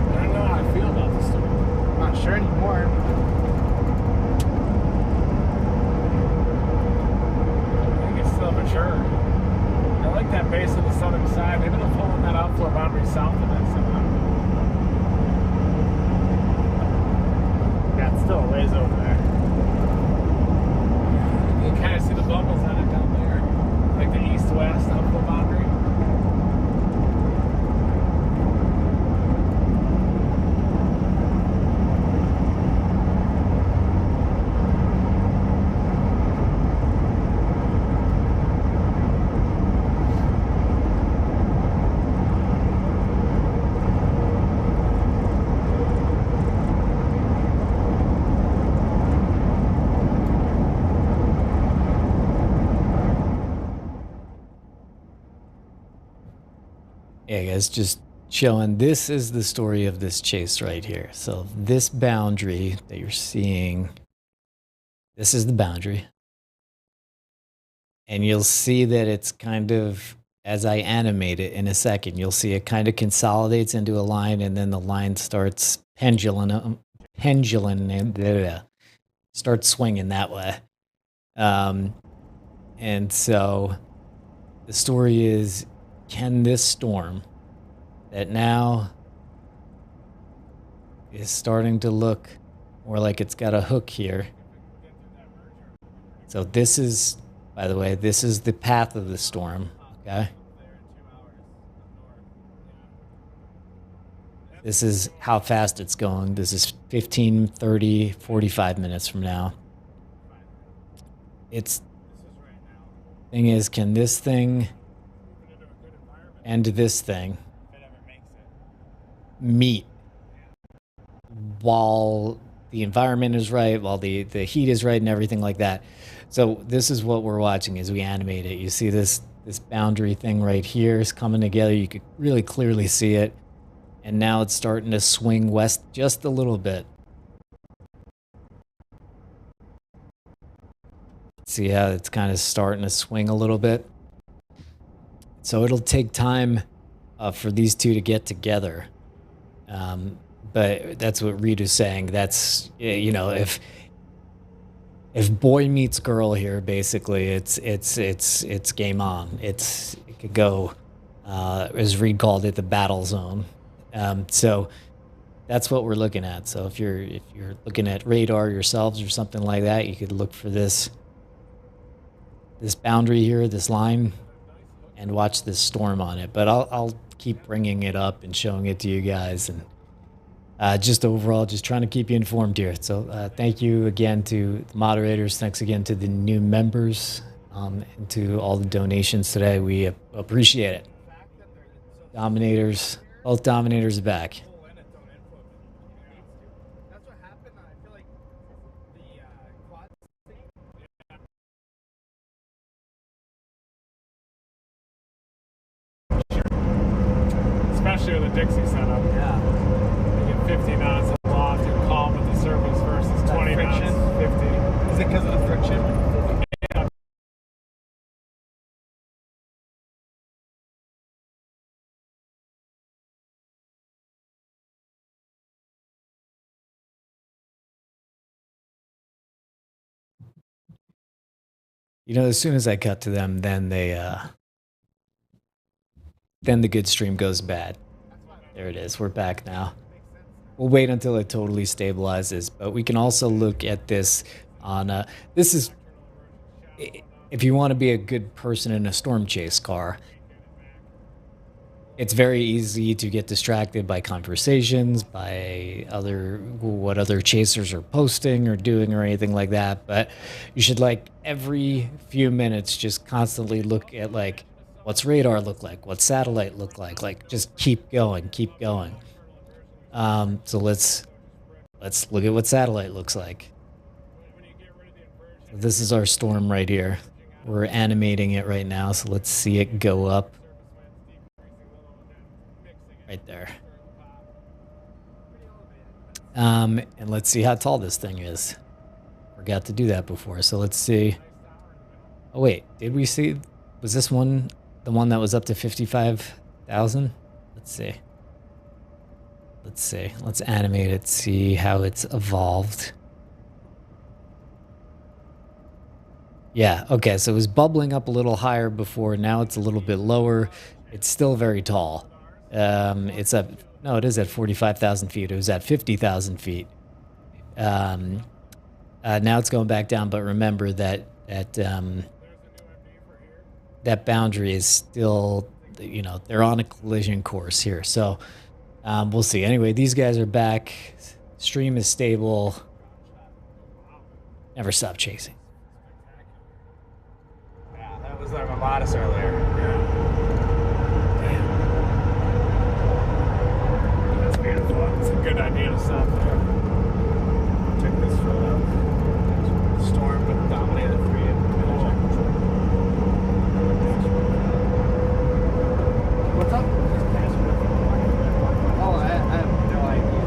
I don't know how I feel about this storm. Not sure anymore. I think it's still mature. I like that base of the southern side. Maybe they'll pull in that outflow boundary south of it somehow. Yeah, it's still a ways over there. You can kind of see the bubbles on it down there. Like the east-west outflow boundary. Yeah, guys, just showing this is the story of this chase right here. So this boundary that you're seeing, this is the boundary. And you'll see that it's kind of, as I animate it in a second, you'll see it kind of consolidates into a line, and then the line starts pendulum, starts swinging that way. And so the story is, can this storm that now is starting to look more like it's got a hook here. So this is, by the way, this is the path of the storm, okay? This is how fast it's going. This is 15, 30, 45 minutes from now. Thing is, can this thing and this thing meet while the environment is right, while the heat is right and everything like that? So this is what we're watching as we animate it. You see this boundary thing right here is coming together. You could really clearly see it. And now it's starting to swing west just a little bit. See how it's kind of starting to swing a little bit? So it'll take time for these two to get together. But that's what Reed is saying. That's, you know, if boy meets girl here, basically, it's game on. It could go, as Reed called it, the battle zone. So that's what we're looking at. So if you're looking at radar yourselves or something like that, you could look for this boundary here, this line, and watch this storm on it. But I'll keep bringing it up and showing it to you guys, and just overall, just trying to keep you informed here. So thank you again to the moderators. Thanks again to the new members, and to all the donations today. We appreciate it. Dominators, both Dominators are back. Especially with the Dixie setup. Yeah. You get 50 knots of loft and calm at the surface versus 20 knots, 50. Is it because of the friction? Yeah. You know, as soon as I cut to them, then then the good stream goes bad. There it is. We're back now. We'll wait until it totally stabilizes, but we can also look at this on this is if you want to be a good person in a storm chase car. It's very easy to get distracted by conversations, by what other chasers are posting or doing or anything like that. But you should, like, every few minutes just constantly look at, like, what's radar look like, what's satellite look like just keep going. So let's look at what satellite looks like. So this is our storm right here. We're animating it right now, so let's see it go up. Right there. And let's see how tall this thing is. Forgot to do that before, so let's see. Oh wait, did we see? Was this one the one that was up to 55,000? Let's see. Let's animate it, see how it's evolved. Yeah, okay, so it was bubbling up a little higher before. Now it's a little bit lower. It's still very tall. It's up, no, it is at 45,000 feet. It was at 50,000 feet. Now it's going back down, but remember that boundary is still, you know, they're on a collision course here. So we'll see. Anyway, these guys are back. Stream is stable. Never stop chasing. Yeah, that was like my modest earlier. Yeah. That's beautiful. It's a good idea to stop there. Check this for the storm with Dominator 3 and What's up? Oh, I have no idea.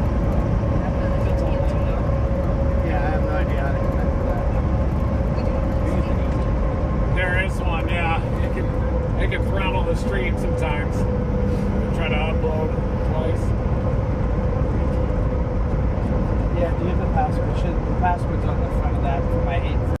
Yeah, I have no idea how to connect to that. There is one, yeah. It can throttle the stream sometimes. Try to upload twice. Yeah, do you have the password? The password's on the front of that for my 8.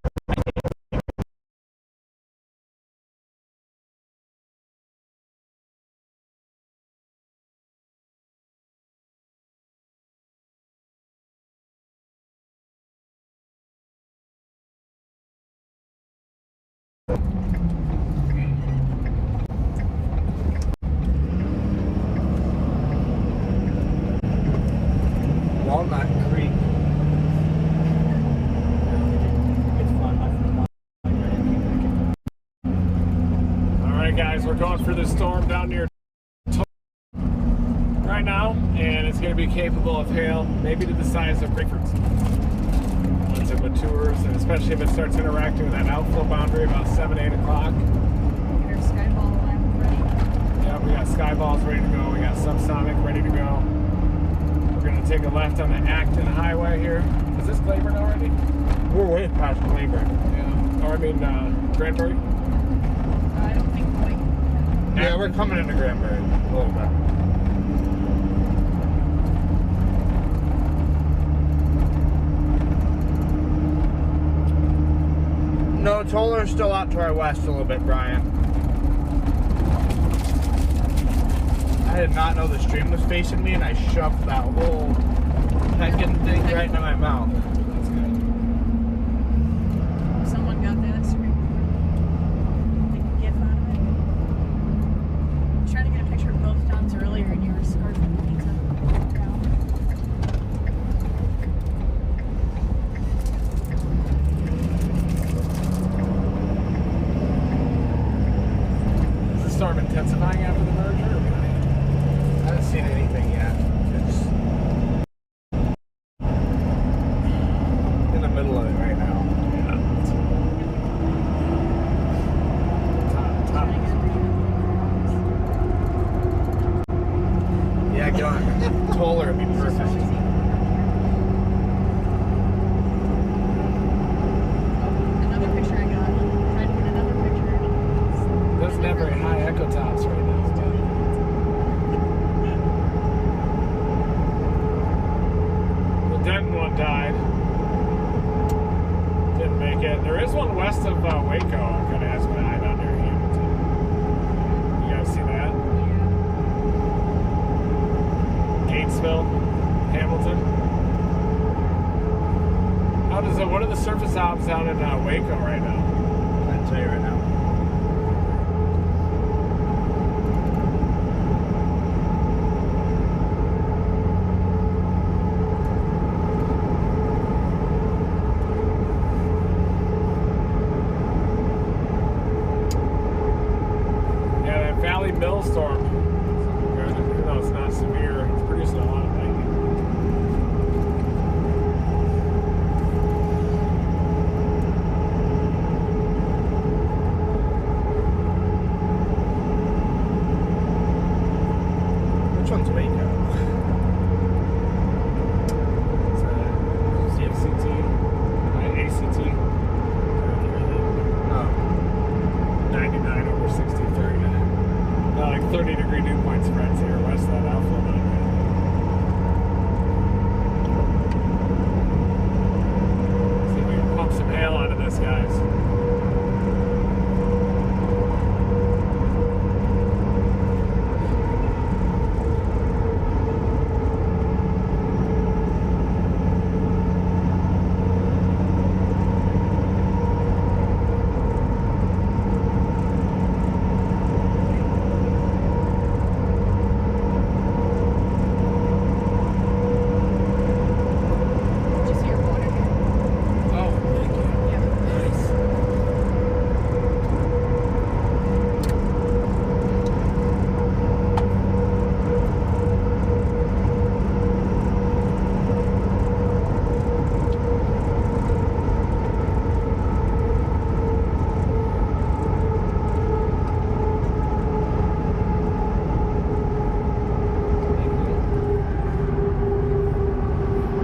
right, guys, we're going for this storm down near right now, and it's going to be capable of hail, maybe to the size of grapefruits. Once it matures, and especially if it starts interacting with that outflow boundary about 7, 8 o'clock. Get our skyball line ready. Yeah, we got skyballs ready to go. We got subsonic ready to go. We're going to take a left on the Acton Highway here. Is this Cleburne already? We're way past Cleburne. Yeah. Or I mean, Granbury? I don't think quite. Yeah, we're coming into Granbury a little bit. No, Toller's still out to our west a little bit, Brian. I did not know the stream was facing me, and I shoved that whole heckin' thing right into my mouth. That's good. Someone got that screen. Take a gif out of it. I was trying to get a picture of both Toms earlier, and you were scarfing the pizza. Is the storm intensifying after the merger? Or I haven't seen anything yet. It's in the middle of it right now. Yeah, get on. Toller would be perfect. Another picture I got. Tried to get another picture. Doesn't have very high echo tops right now. The Denton one died. Didn't make it. There is one west of Waco. I'm going to ask my eye down near Hamilton. You guys see that? Gatesville, Hamilton. How does it? What are the surface ops out in Waco right now? I'll tell you right now. Yeah, that Valley Mill storm. Even though it's not severe, it's producing a lot of lightning. Which one's Waco? It's CFCT, ACT. Oh. 99 over 60, 39. Like 30-degree dew point spreads here west of that outflow boundary. See if we can pump some hail out of this, guys. Did you see your water here? Oh, thank you. Yeah. Nice.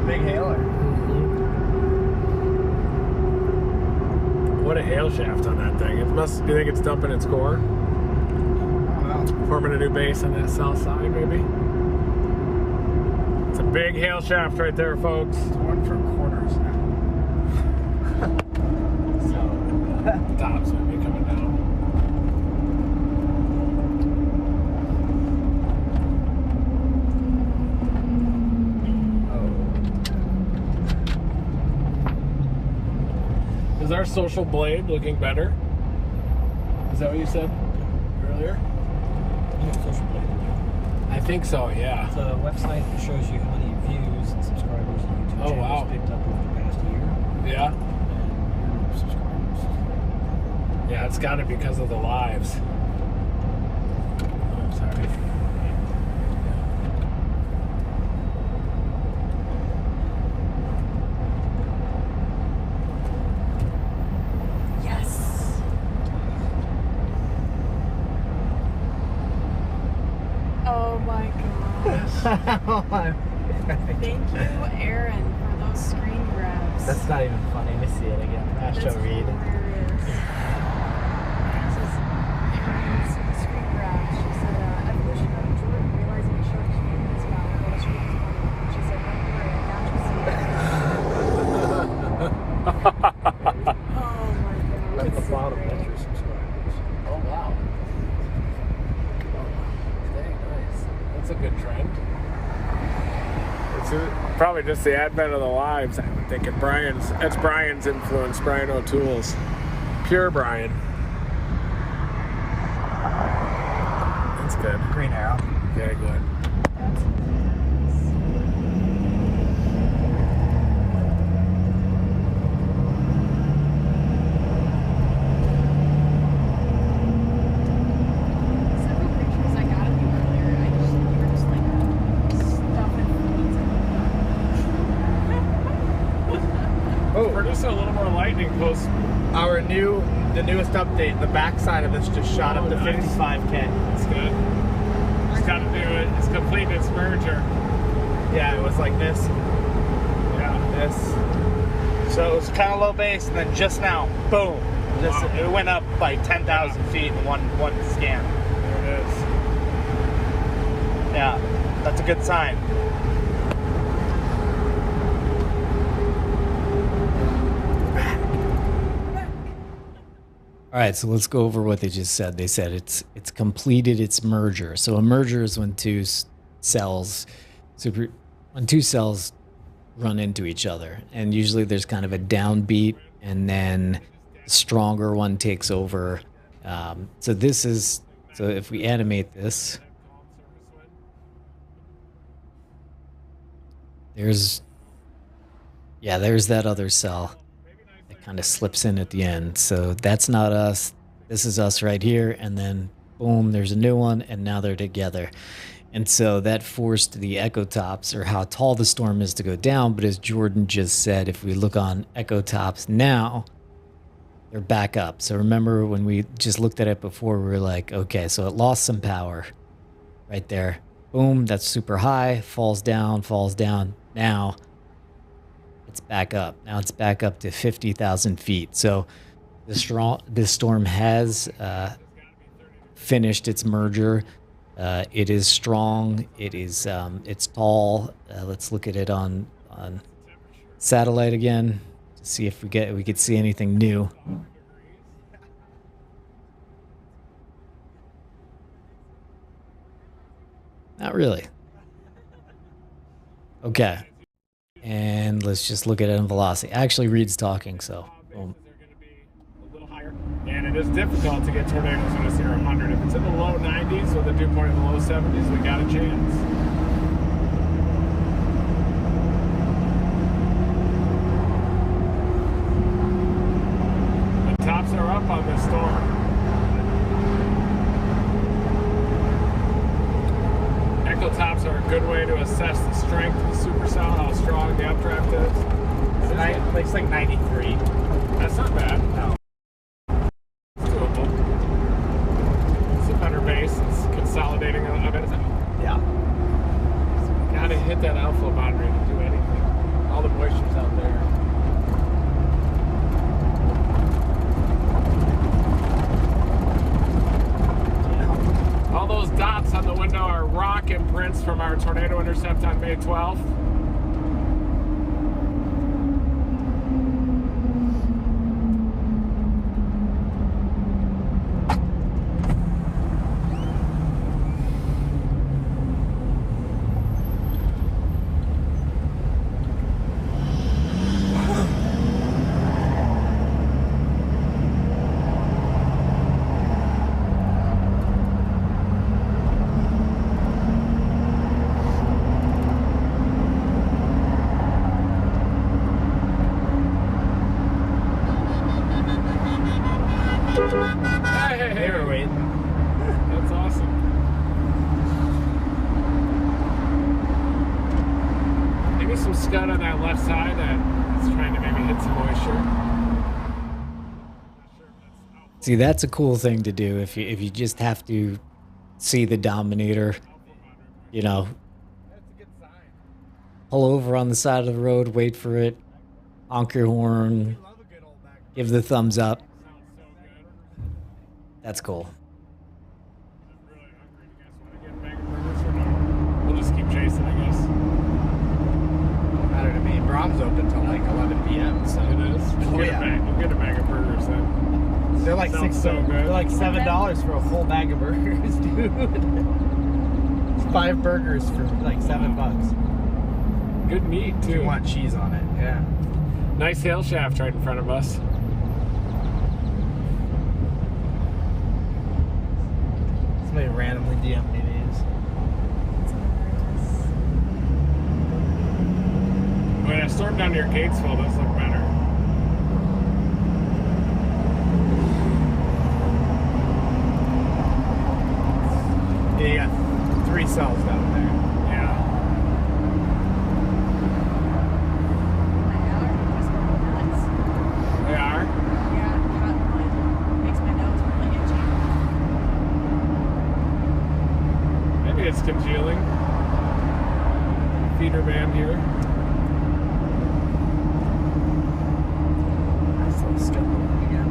Big hailer. What a hail shaft on that thing. It must. Do you think it's dumping its core? I don't know. Forming a new base on that south side, maybe? It's a big hail shaft right there, folks. It's one for quarters now. So, the tops might be coming down. Is our social blade looking better? Is that what you said earlier? Social blade. I think so, yeah. It's a website that shows you how many views and subscribers the YouTube Oh, channel's wow. picked up over the past year. Yeah? And your subscribers. Yeah, it's got to be because of the lives. Yes. Oh my gosh. Thank you, Aaron, for those screen grabs. That's not even funny. Let me see it again. That's Show read. hilarious. This is Aaron's screen grab. She said, evolution of Jordan, realizing a shark came in his mouth while the street was funny. She said, don't worry, I got you, see it. Oh my god. That's the so bottom. great. That's your subscribers. Oh wow. Dang, nice. That's a good trend. It's probably just the advent of the lives. I'm thinking that's Brian's influence, Brian O'Toole's. Pure Brian. That's good. Green arrow. Yeah, good. Several pictures I got of you earlier, you were just like stuffing foods in. Oh, producing a little more lightning close. The newest update, the backside of this just shot up to nice. 55K. That's good. Just got to do it. It's completing its merger. Yeah, it was like this, Yeah. this. So it was kind of low base, and then just now, boom. Just, Wow. It went up by 10,000 feet in one scan. There it is. Yeah, that's a good sign. All right, so let's go over what they just said. They said it's completed its merger. So a merger is when two cells run into each other, and usually there's kind of a downbeat, and then the stronger one takes over. So if we animate this, there's that other cell. Kind of slips in at the end. So that's not us. This is us right here. And then boom, there's a new one. And now they're together. And so that forced the echo tops, or how tall the storm is, to go down. But as Jordan just said, if we look on echo tops now, they're back up. So remember when we just looked at it before, we were like, okay, so it lost some power right there. Boom, that's super high, falls down. Now it's back up. Now it's back up to 50,000 feet. So this storm has finished its merger. It is strong. It's tall. Let's look at it on satellite again to see if we could see anything new. Not really. Okay. And let's just look at it in velocity. Actually, Reed's talking, so boom. And it is difficult to get tornadoes in this near 100. If it's in the low 90s with a dew point in the low 70s, we got a chance. The tops are up on this storm. Echo tops are a good way to assess the strength of the supercell, how strong the updraft is. It's like 93. That's not bad. No. It's doable. It's a better base. It's consolidating a bit. Yeah. Gotta hit that outflow boundary to do anything. All the moisture's out there. All those dots on the window are rock imprints from our tornado intercept on May 12th. Hey, They were waiting. that's awesome. scud on that left side that's trying to maybe hit some moisture. See, that's a cool thing to do if you just have to see the Dominator, you know, pull over on the side of the road, wait for it, honk your horn, give the thumbs up. That's cool. We'll just keep chasing, I guess. Matter to me. Brahm's open till like 11 p.m. So It is. Oh, yeah. We'll get a bag of burgers then. They're like Sounds so good. They're like $7 for a full bag of burgers, dude. It's 5 burgers for like $7. Good meat too. You want cheese on it? Yeah. Nice hail shaft right in front of us. Somebody randomly DM'd me these. When I stormed down near Gatesville, those look better. Yeah, you got 3 cells down there. Yeah. They are? Yeah, cottonwood makes my nose really itchy. Maybe it's congealing. Feeder band here. Nice little scuffle again.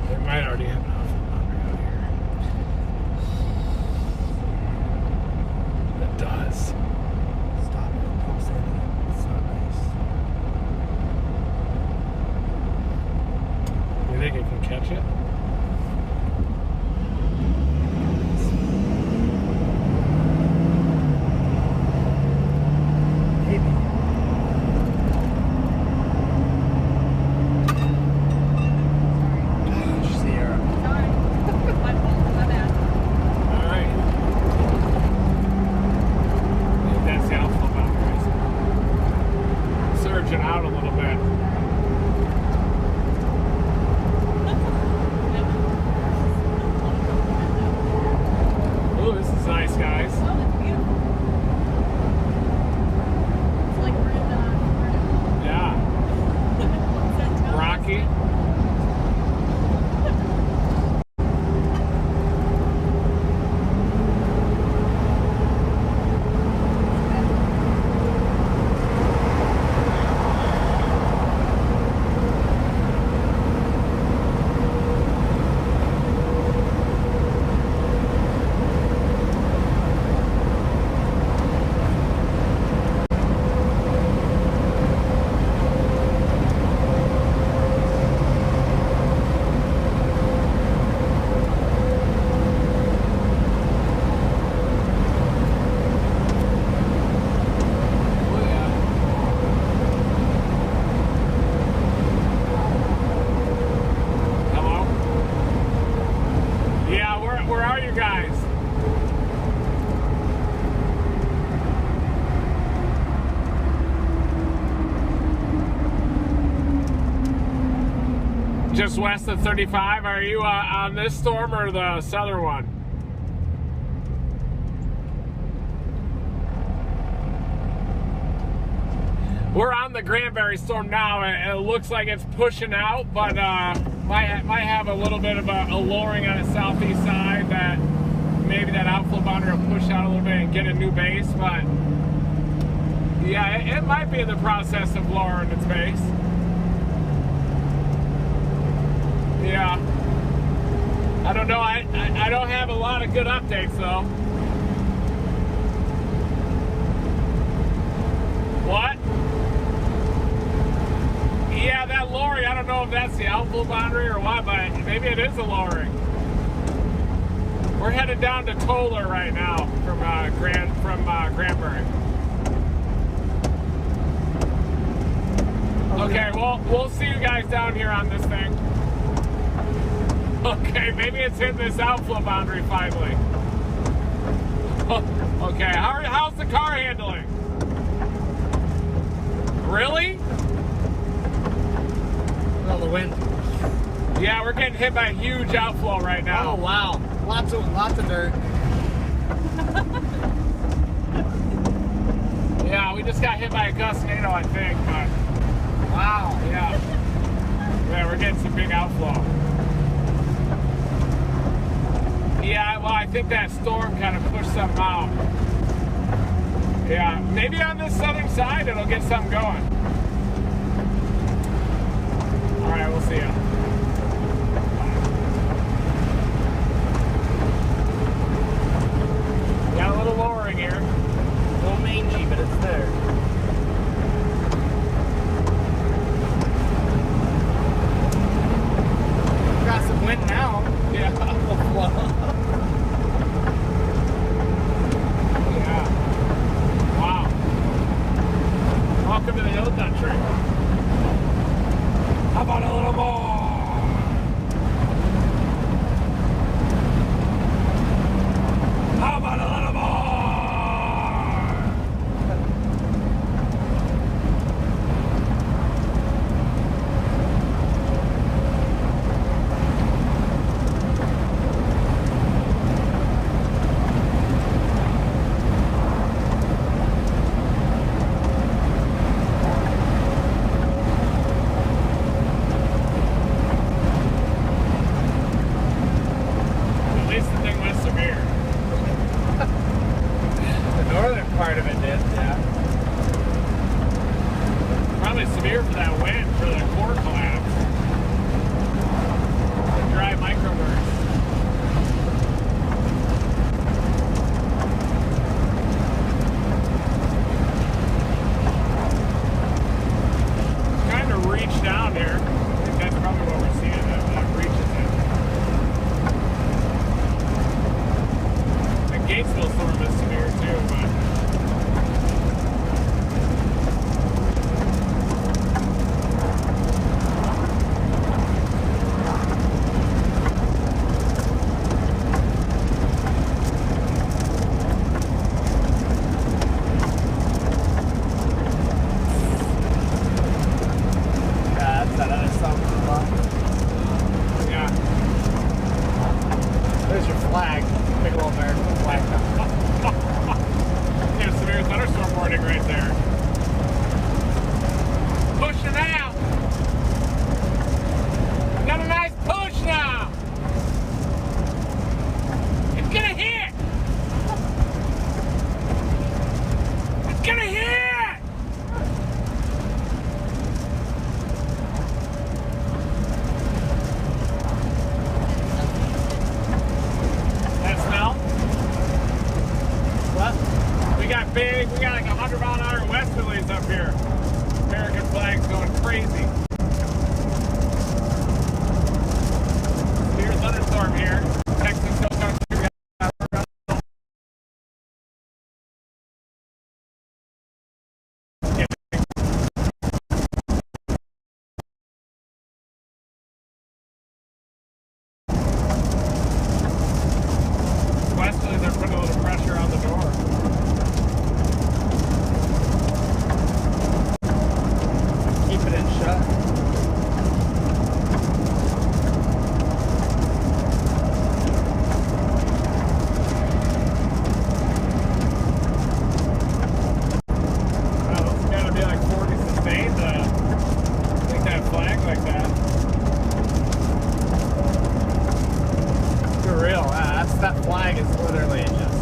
They might already have enough laundry out here. It does. Stop it. Don't say that. It's not nice. You think it can catch it? Maybe. Gosh, Sierra. Sorry. My fault, my bad. Alright. That's the outflow boundaries. Surging out a little bit. Ooh, this is nice, guys. Oh, it's beautiful. It's like we're in Florida. Yeah. What's that tell us? Rocky. Hello? Yeah, where are you guys? Just west of 35. Are you on this storm or the southern one? We're on the Granbury storm now. It looks like it's pushing out, but might have a little bit of a lowering on the southeast side that maybe that outflow boundary will push out a little bit and get a new base. But yeah, it might be in the process of lowering its base. Yeah. I don't know. I don't have a lot of good updates though. What? Yeah, that lowering, I don't know if that's the outflow boundary or what, but maybe it is a lowering. We're headed down to Toller right now from Granbury. Okay, well, we'll see you guys down here on this thing. Okay, maybe it's hitting this outflow boundary finally. Okay, how's the car handling? Really? the wind. Yeah, we're getting hit by a huge outflow right now. Oh wow, lots of dirt. Yeah, we just got hit by a gust NATO, I think, but Wow. yeah. Yeah, we're getting some big outflow. Yeah, well, I think that storm kind of pushed something out. Yeah, maybe on this southern side it'll get something going. All right, we'll see ya. Got a little lowering here. A little mangy, but it's there. Got some wind now. Yeah. Yeah. Wow. Welcome to the hill country. How about a little more? How about a little more? At least the thing was severe. The northern part of it did, yeah. Probably severe for that wind, for the core collapse. The dry microburst. Trying to reach down here. I think that's probably what we're seeing. That reaches it. The Gatesville storm is severe too, but. That's that other something. Yeah. There's your flag. Big old American flag. Yeah, severe thunderstorm warning right there. Pushing out. Got a nice push now. It's gonna hit. It's gonna hit. That smell? What? We got like 100-mile-an-hour westerlies up here. American flags going crazy. Severe thunderstorm here. Texas Hill Country. Westerlies are putting a little pressure on the door. Keep it in shut. Wow, it's gotta be like 40 sustained to make that flag like that. For real. That flag is literally just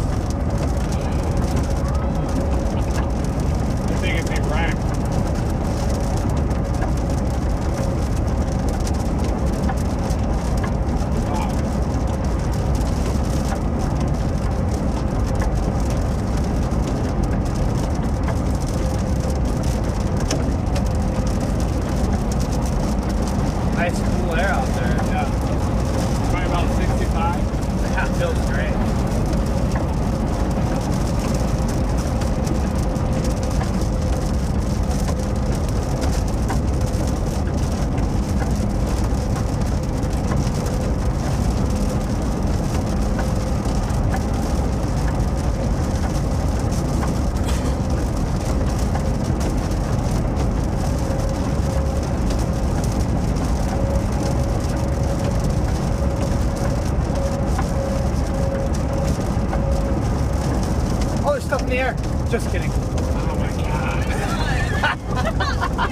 Let's go from the air. Just kidding. Oh my god.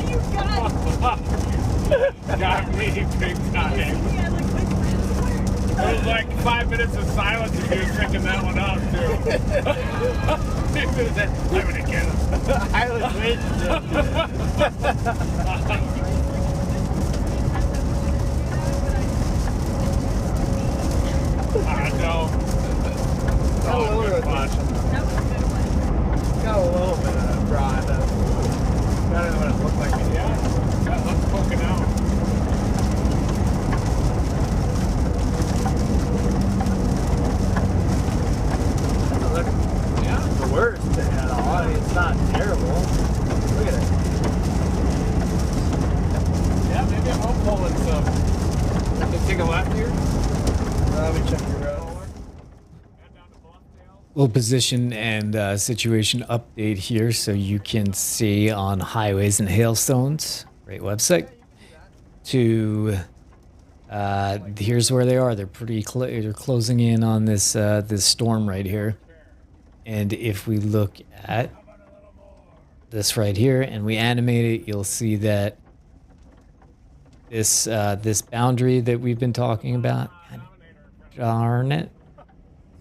You got Got me big time. It was like 5 minutes of silence and he was picking that one up too. He said, I'm gonna get him. I was waiting. I know. Got a little bit of dry, but better than what it looked like. Yeah, that looks poking out. Doesn't look the worst thing at all. I mean, it's not terrible. Look at it. Yeah, maybe I'm pulling some. Can you take a left here? Let me check your road. Little position and situation update here so you can see on highways and hailstones. Great website. Here's where they are. They're pretty they're closing in on this this storm right here. And if we look at this right here and we animate it, you'll see that this this boundary that we've been talking about. Darn it.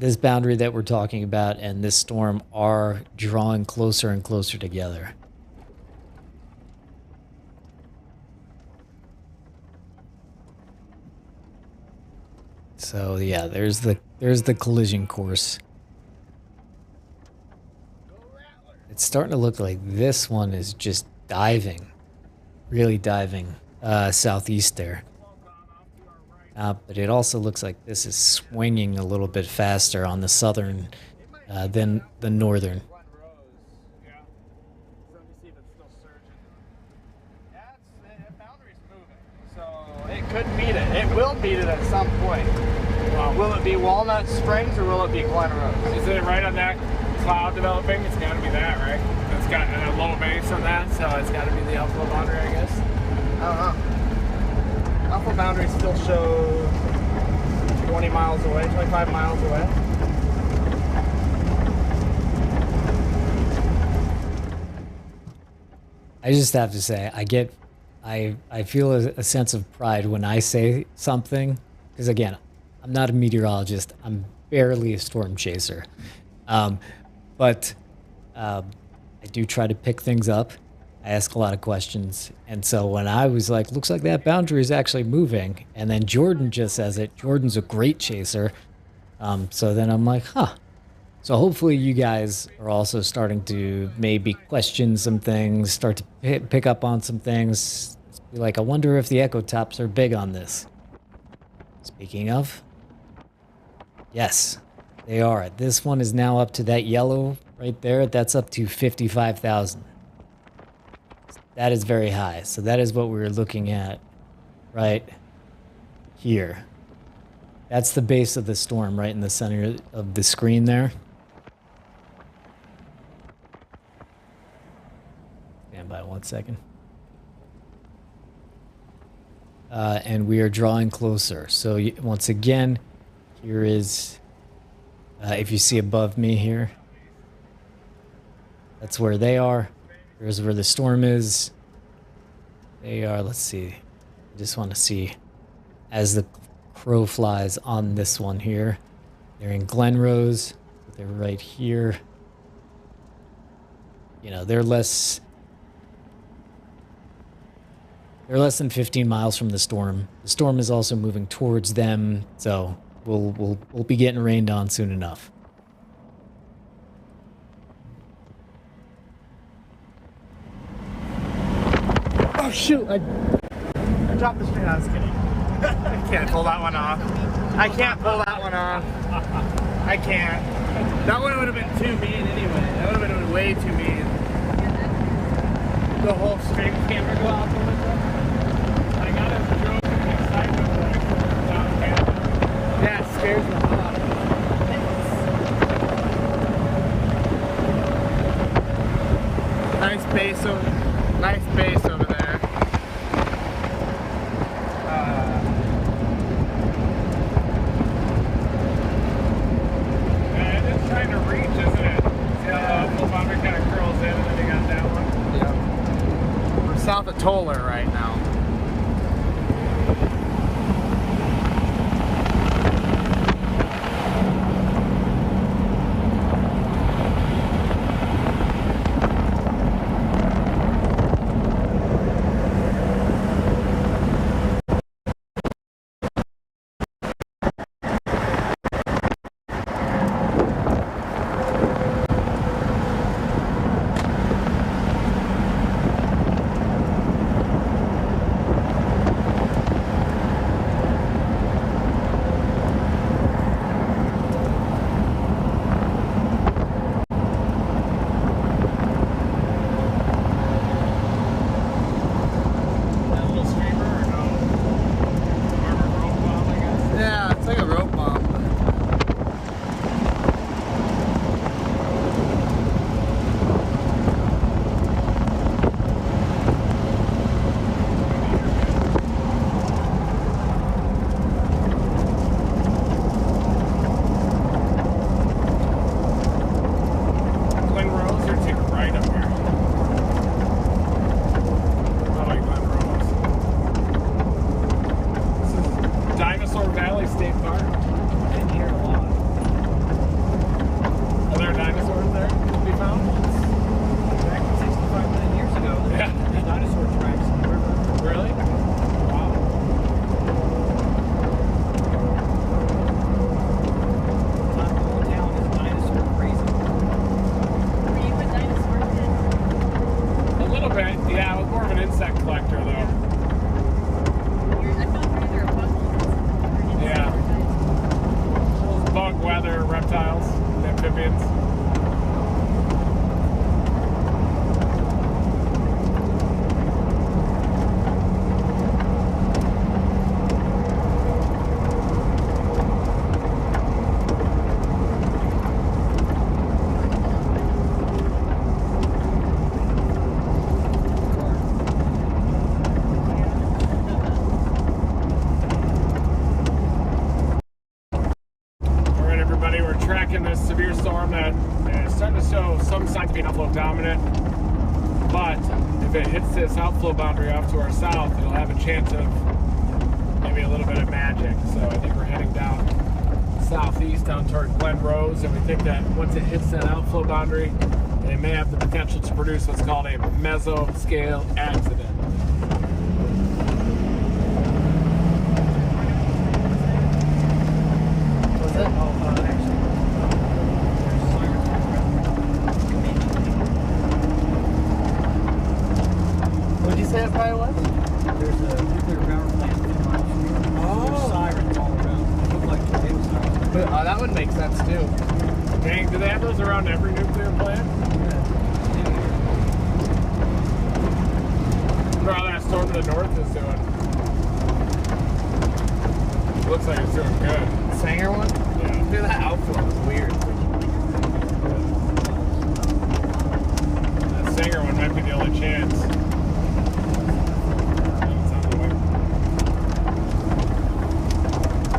This boundary that we're talking about and this storm are drawing closer and closer together. So yeah, there's the collision course. It's starting to look like this one is just diving, really diving southeast there. But it also looks like this is swinging a little bit faster on the southern than the northern. It could beat it. It will beat it at some point. Will it be Walnut Springs or will it be Glen Rose? Is it right on that cloud developing? It's got to be that, right? It's got a low base on that, so it's got to be the outflow boundary, I guess. I don't know. Outflow boundaries still show 20 miles away, 25 miles away. I just have to say, I feel a sense of pride when I say something, because again, I'm not a meteorologist. I'm barely a storm chaser, but I do try to pick things up. I ask a lot of questions, and so when I was like, looks like that boundary is actually moving, and then Jordan just says it. Jordan's a great chaser, so then I'm like, huh. So hopefully you guys are also starting to maybe question some things, start to pick up on some things. Be like, I wonder if the Echo Tops are big on this. Speaking of, yes, they are. This one is now up to that yellow right there. That's up to 55,000. That is very high. So that is what we were looking at right here. That's the base of the storm right in the center of the screen there. Stand by 1 second. And we are drawing closer. So once again, here is, if you see above me here, that's where they are. Here's where the storm is. They are, let's see. I just want to see as the crow flies on this one here. They're in Glen Rose. They're right here. You know, they're less than 15 miles from the storm. The storm is also moving towards them, so we'll be getting rained on soon enough. Oh shoot! I dropped the string. I was kidding. I can't pull that one off. I can't pull that one off. I can't. That one would have been too mean anyway. That would have been way too mean. The whole string camera go off the window. I got a joke and excitement when I pulled down camera. Yeah, it scares me a lot. Nice base over there. Man, it's trying to reach, isn't it? See how Toller right now. Dominant, but if it hits this outflow boundary off to our south, it'll have a chance of maybe a little bit of magic. So I think we're heading down southeast down toward Glen Rose, and we think that once it hits that outflow boundary, it may have the potential to produce what's called a mesoscale accident. What's that? What'd you say it probably was? There's a nuclear power plant 10 miles from here. There's sirens all around. They look like tornado sirens. But, that would make sense too. Dang, do they have those around every nuclear plant? I wonder how that storm to the north is doing. Looks like it's doing good. Sanger one? Yeah. Dude, that outflow was weird. That Sanger one might be the only chance.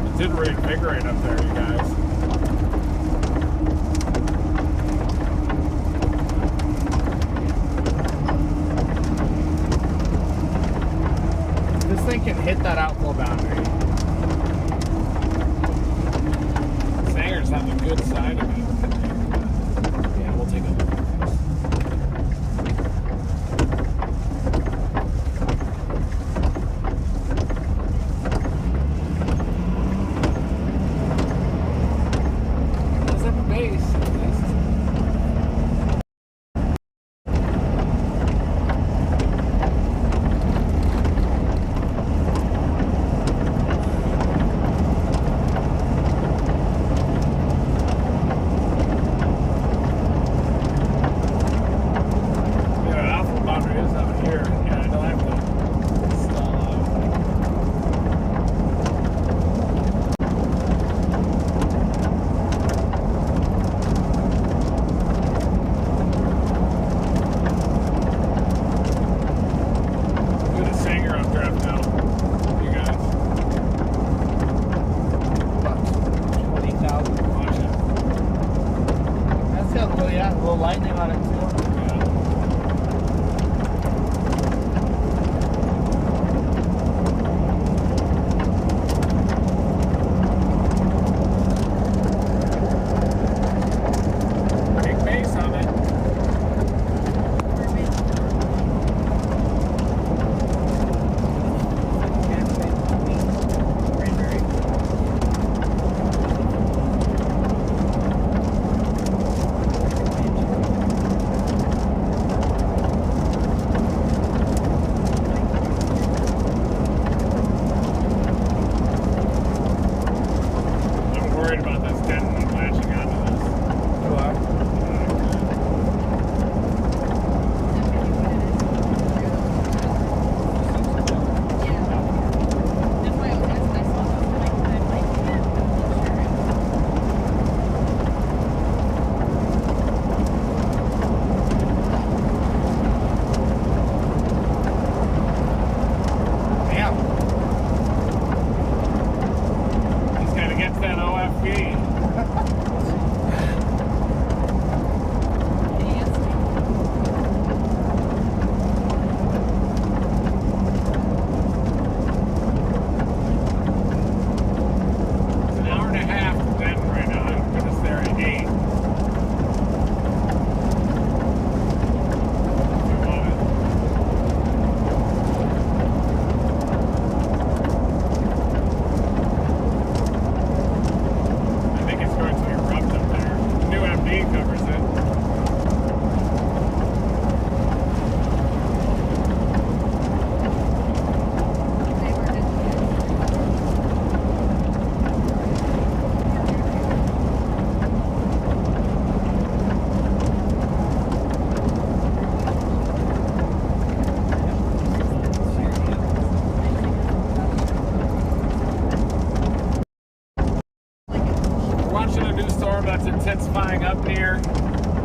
It did reinvigorate up there, you guys. This thing can hit that outflow boundary. Sanger's on the good side of it. Yeah, we'll take a look at this. Does have a base at least.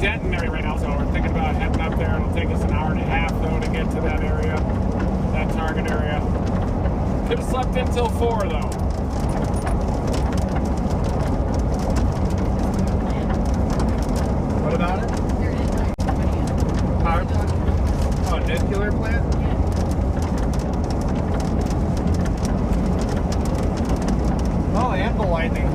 Denton area right now, so we're thinking about heading up there. It'll take us an hour and a half though to get to that area, that target area. Could have slept in till 4 though. What about it? Power plant? Oh, nuclear plant? Oh, ankle lightning.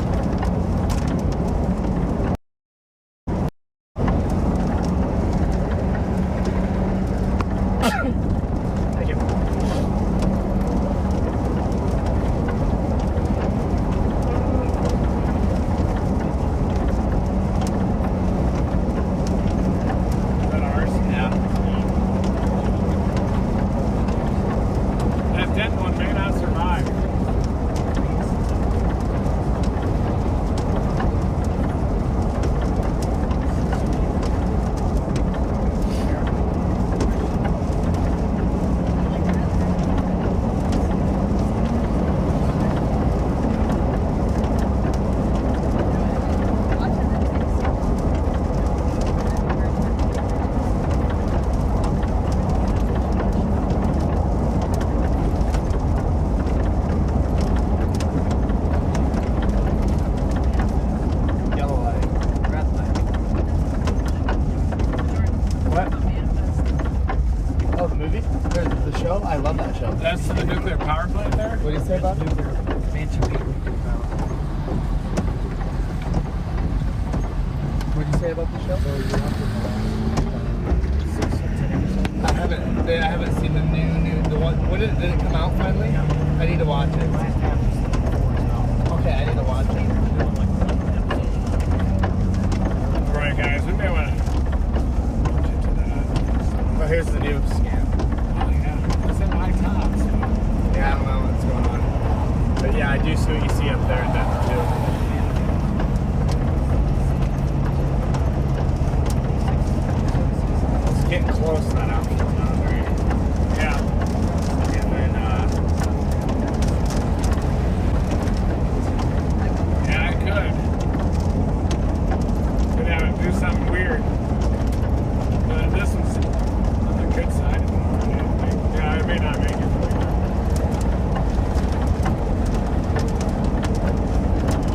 Thank you. Is that ours? Yeah. That Denton one may not survive. Yellow light. Red light. What? Oh, the movie? Or the show? I love that show. That's the nuclear power plant there? What do you say about it? What do you say about the show? I haven't seen the the one. When did it come out finally? I need to watch it. Okay, I need to watch it. Alright guys, we may want to get to that. Oh, here's the new scan. Oh yeah, it's in high tops. Yeah, I don't know what's going on. But yeah, I do see what you see up there in Denver too. It's getting close to that outflow boundary. Yeah. And then, Yeah, I could. Could have it do something weird. But this one's on the good side. Yeah, I may not make it.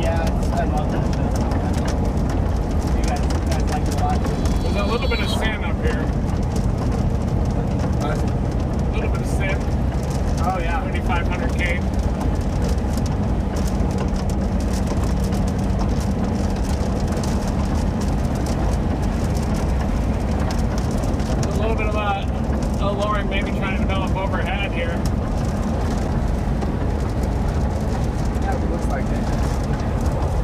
yeah, I love that show. You guys like to watch it? There's a little bit of sand up here. A little bit of sand. Oh yeah. 2,500K. A little bit of a lowering, maybe trying to develop overhead here. Yeah, it looks like it.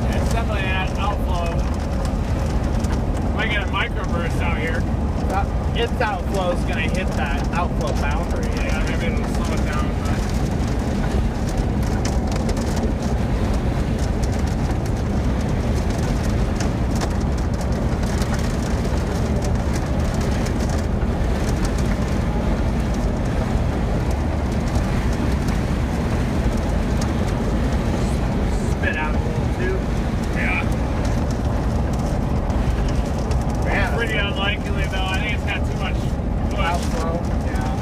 It's definitely at outflow. Might get a microburst out here. Its outflow is going to hit that outflow boundary. Yeah, maybe it'll slow it down. But Spit out a little too. yeah. Man, Pretty unlikely though. I think it's got too much push. outflow. Yeah.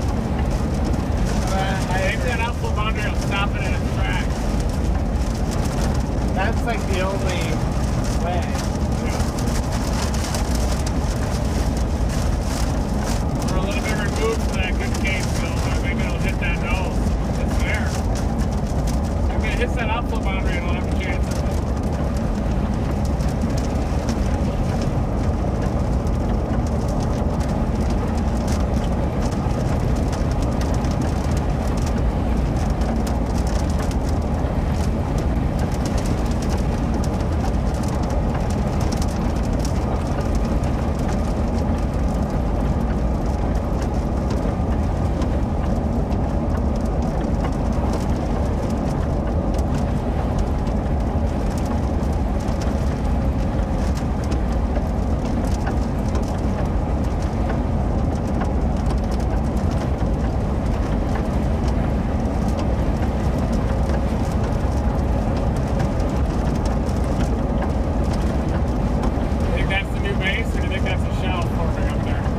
Maybe that outflow boundary will stop it in its tracks. That's like the only way. We're a little bit removed from that good case still, but maybe it'll hit that nose. It's there. If it hits that outflow boundary, it'll have a chance.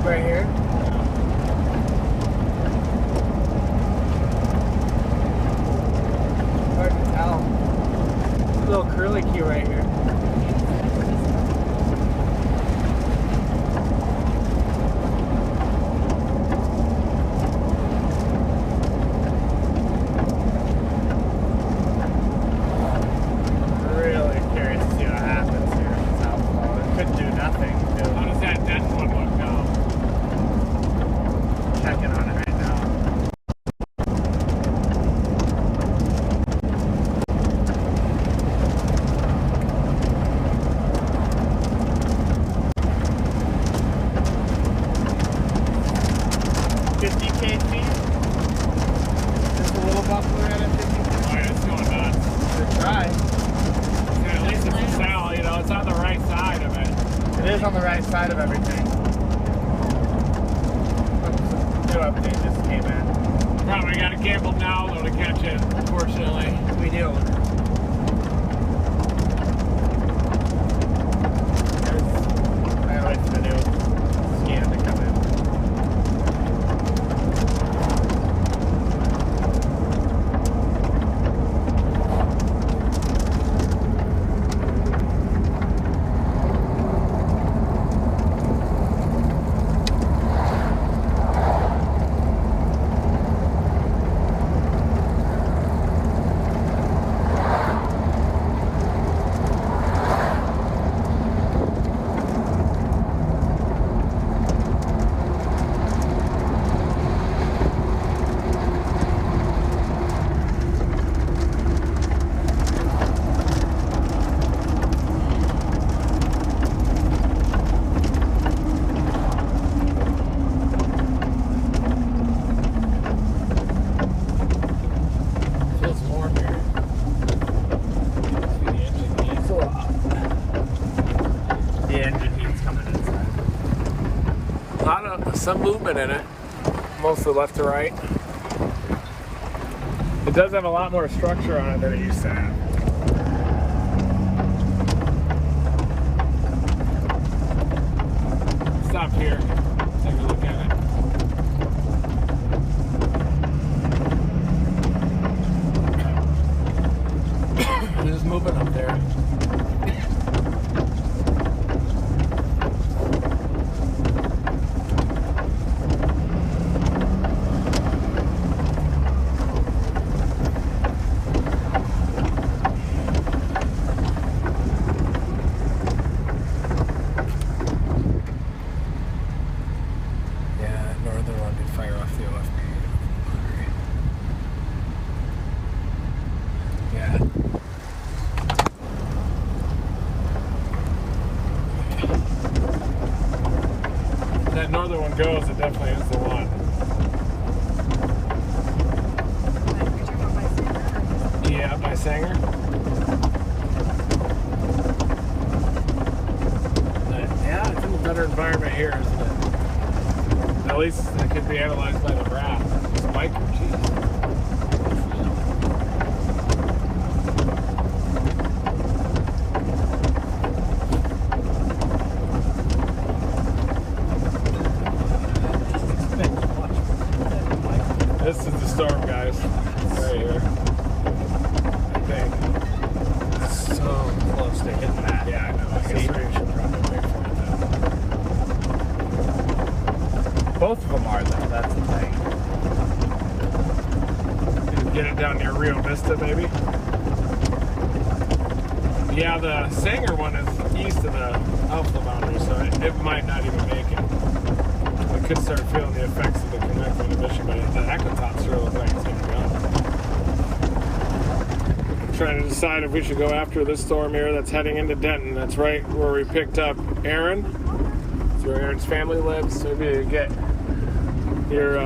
right here. Hard to tell. A little curly key right here. Really curious to see what happens here in this outflow. It could do nothing. How does that dense one look now? Checking on it right now. On the right side of everything. New update just came in. Probably got it gambled now though to catch it, unfortunately. We do. I gotta wait for the new scan to come in. Some movement in it, mostly left to right. It does have a lot more structure on it than it used to have. Stop here, take a look at it. It is moving up there. Goes, it definitely is the one. Yeah, by Sanger. Yeah, it's in a better environment here, isn't it? At least it could be analyzed by the graph. Spike, geez. This is the storm, guys. Right here. I think. So close to hitting that. Yeah, I know. I guess we should probably wait for it though. Both of them are though, that's the thing. Get it down near Rio Vista, maybe? Yeah, the Sanger one is east of the Outflow boundary, so it might not even make it. We could start feeling the effects of the convective inhibition, but the Equitops sure look like it's going to go. I'm trying to decide if we should go after this storm here that's heading into Denton. That's right where we picked up Aaron. That's where Aaron's family lives. So maybe you get your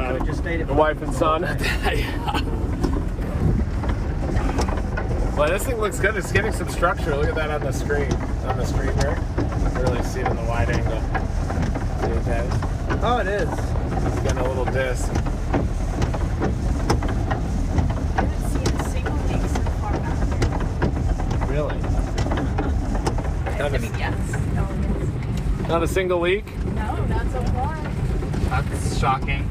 wife and son. Yeah. Well, this thing looks good. It's getting some structure. Look at that on the screen. On the screen there. You can really see it in the wide angle. See what that is? Oh, it is. It's getting a little disc. I haven't seen a single leak so far back there. Really? I mean, yes. No, Not a single leak? no, not so far. That's shocking.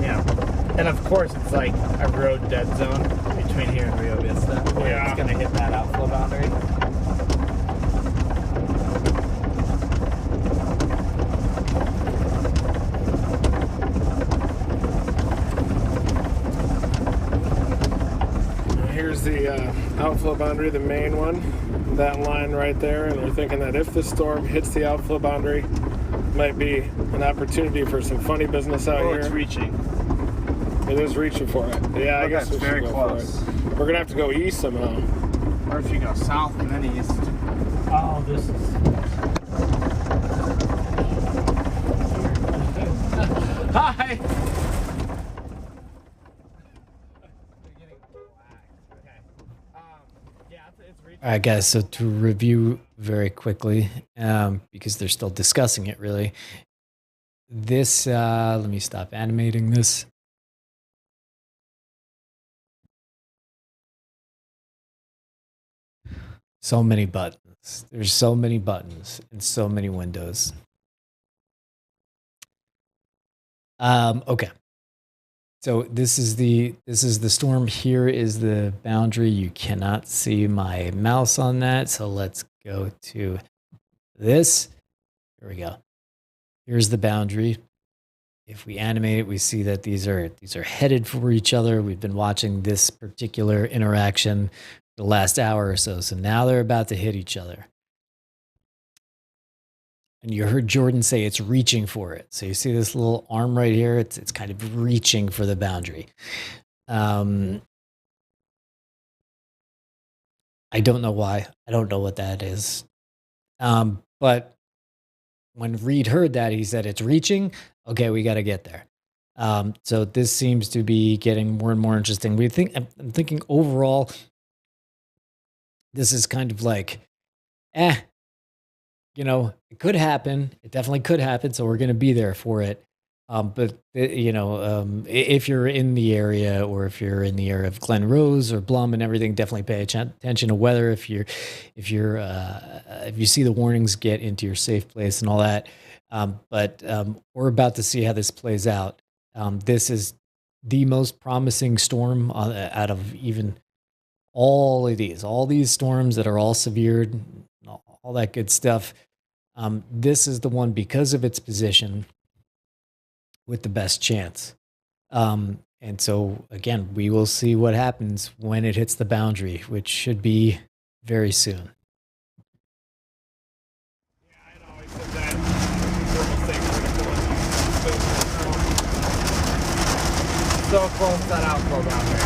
Yeah. And of course, it's like a road dead zone between here and Rio Vista. Where Yeah. It's going to hit that outflow boundary. Here's the outflow boundary, the main one, that line right there, and we're thinking that if the storm hits the outflow boundary, might be an opportunity for some funny business out here. It's reaching. It is reaching for it. Yeah, I Look, guess it's we should very go close. for it. We're gonna have to go east somehow. Or if you go south and then east. Oh, this is. Hi! All right, guys. So to review very quickly, because they're still discussing it, really. This, let me stop animating this. So many buttons. There's so many buttons and so many windows. Okay. So this is the storm. Here is the boundary. You cannot see my mouse on that. So let's go to this. Here we go. Here's the boundary. If we animate it, we see that these are headed for each other. We've been watching this particular interaction for the last hour or so. So now they're about to hit each other. And you heard Jordan say it's reaching for it. So you see this little arm right here? It's kind of reaching for the boundary. I don't know why. I don't know what that is. But when Reed heard that, he said it's reaching. Okay, we got to get there. So this seems to be getting more and more interesting. I'm thinking overall, this is kind of like, it could happen. It definitely could happen. So we're going to be there for it. But if you're in the area, or if you're in the area of Glen Rose or Blum and everything, definitely pay attention to weather. If you see the warnings, get into your safe place and all that. But we're about to see how this plays out. This is the most promising storm out of even all these storms that are all severe, all that good stuff. This is the one, because of its position, with the best chance. And so, again, we will see what happens when it hits the boundary, which should be very soon. Yeah, I had always said that. Thermal things are So close to that outflow boundary.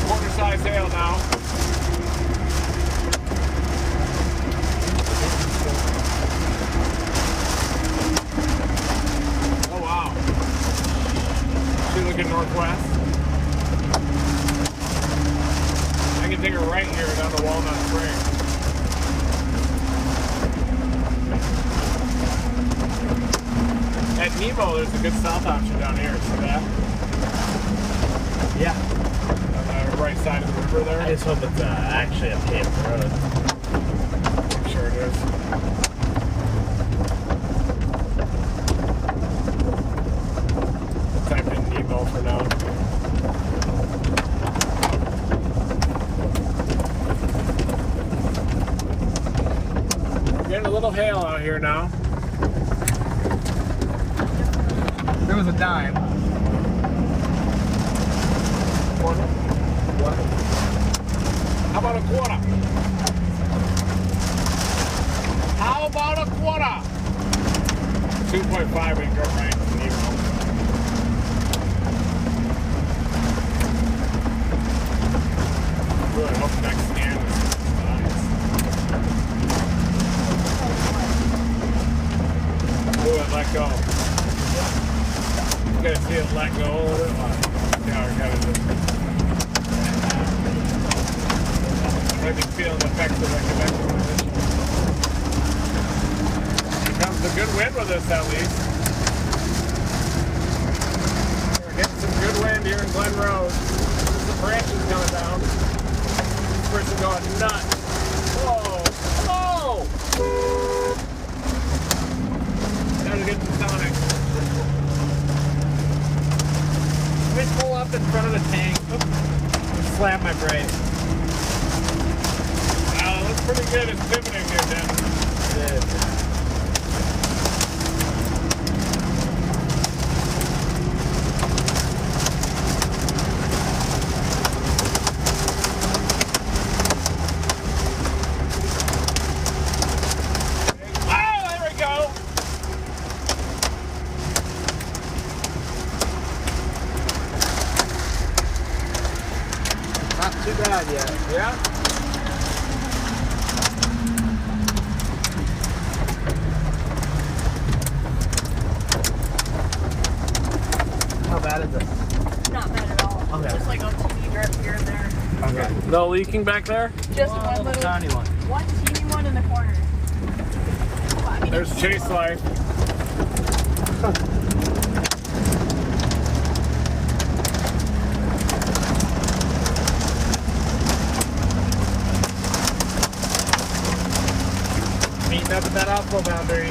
quarter-size hail now. Oh wow. She's looking northwest. I can take her right here down to Walnut Spring. At Nemo, there's a good south option down here. See that? Yeah. On the right side of the river there. I just hope it's actually a paved road. I'm sure it is. Type in Nemo for now. We're getting a little hail out here now. There was a dime. Quarter? What? How about a quarter? How about a quarter? 2.5 we can go right to Nemo. Really hope next scan is nice. let go. You gotta see it let go a little bit. Yeah, we gotta just. Maybe feeling the effects of the convection. Here comes a good wind with us, at least. We're getting some good wind here in Glen Road. There's some branches coming down. This person going nuts. Whoa! Whoa! Time to get the tonic. Let me pull up in front of the tank. Oops. Slap my brake. Wow, it looks pretty good. It's pivoting here, Dan. It is. Too bad yet. Yeah? How bad is it? Not bad at all. Okay. Just like a teeny drip here and there. Okay. No leaking back there? Just one little tiny one. One teeny one in the corner. Well, I mean, There's Chase Life. Meeting up at that outflow boundary.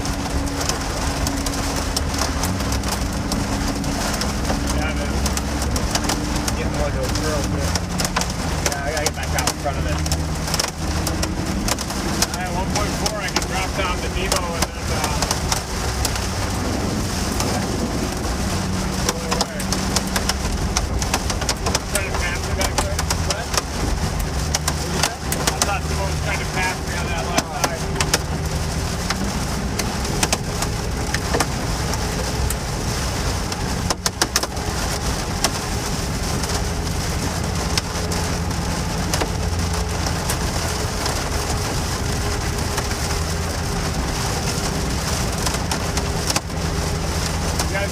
Yeah, it is. Getting more to a curl too. Yeah, I gotta get back out in front of it. At 1.4 I can drop down to Devo and then pull it away. Trying to pass me back there? What? I thought someone was trying to pass me on that left side.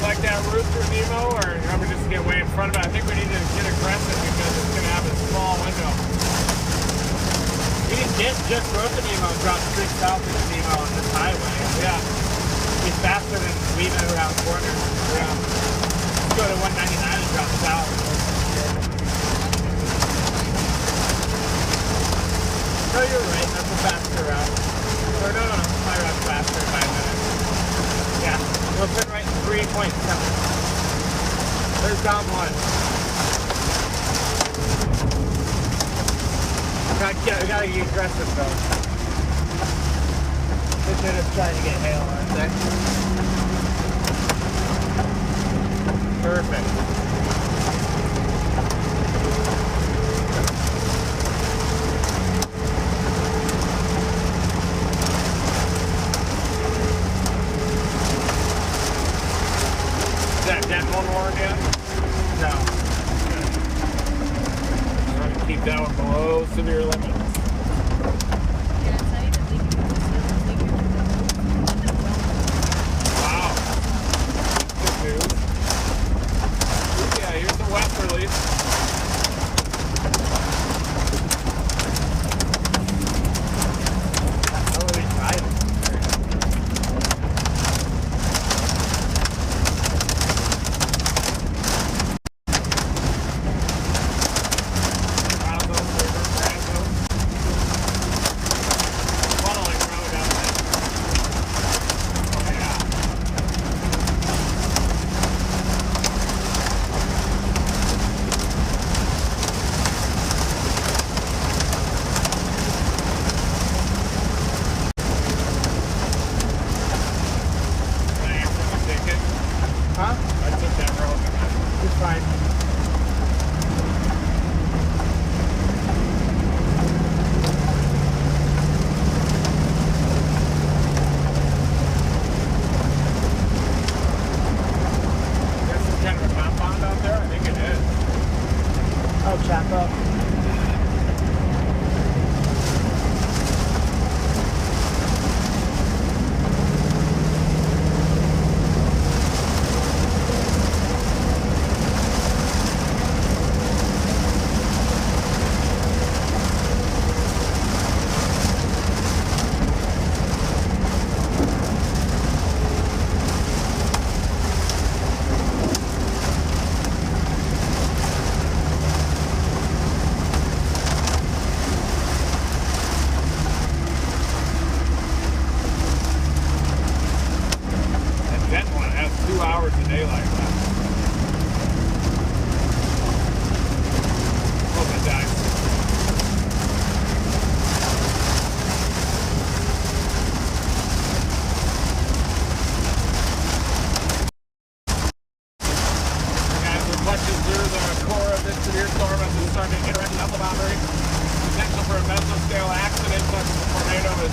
Like that route through Nemo, or you want me just to get way in front of it? I think we need to get aggressive because it's going to have a small window. You can get just north of Nemo and drop straight south of Nemo on this highway. Yeah. It's faster than weaving around corners. Yeah. Let's go to 199 and drop south. No, you're right. That's a faster route. Or no, my route's faster in 5 minutes. Yeah. We'll turn right in 3.7. There's down one. We gotta get aggressive though. They're just trying to get hail, aren't they? Perfect. Is that dent one more again? No. Good. Trying to keep that one below severe limits. yeah, it's not even leaking. It's leaking. Wow. Good news. Yeah, here's the wet release. How are we driving?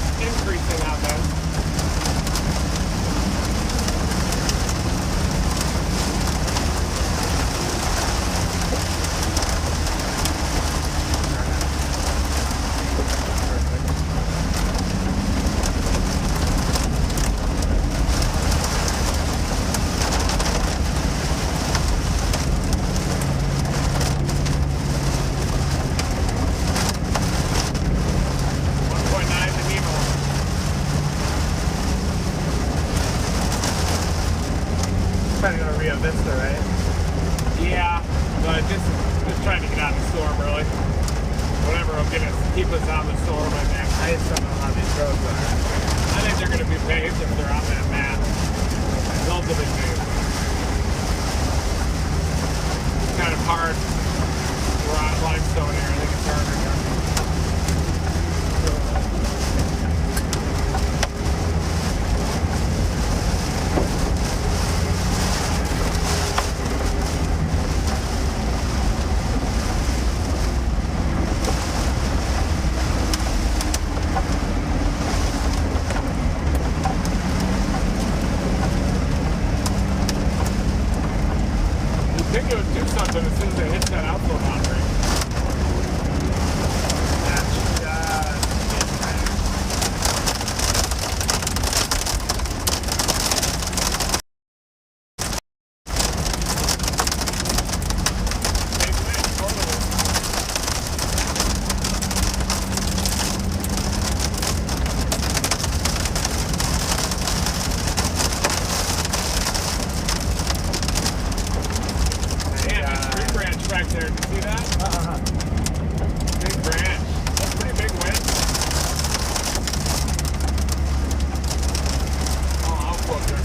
is increasing on this. Trying to go to Rio Vista, right? Yeah, but just trying to get out of the storm, really. Whatever will get us, keep us out of the storm, I think. I just don't know how these roads are. I think they're going to be paved if they're on that map. Relatively paved. It's kind of hard. We're on limestone here. I think it's harder here. I think it would do something as soon as it hits that outflow boundary. That's just Man, that tree branch back there, did you see that? Big branch. That's a pretty big wind. Oh, outflow there.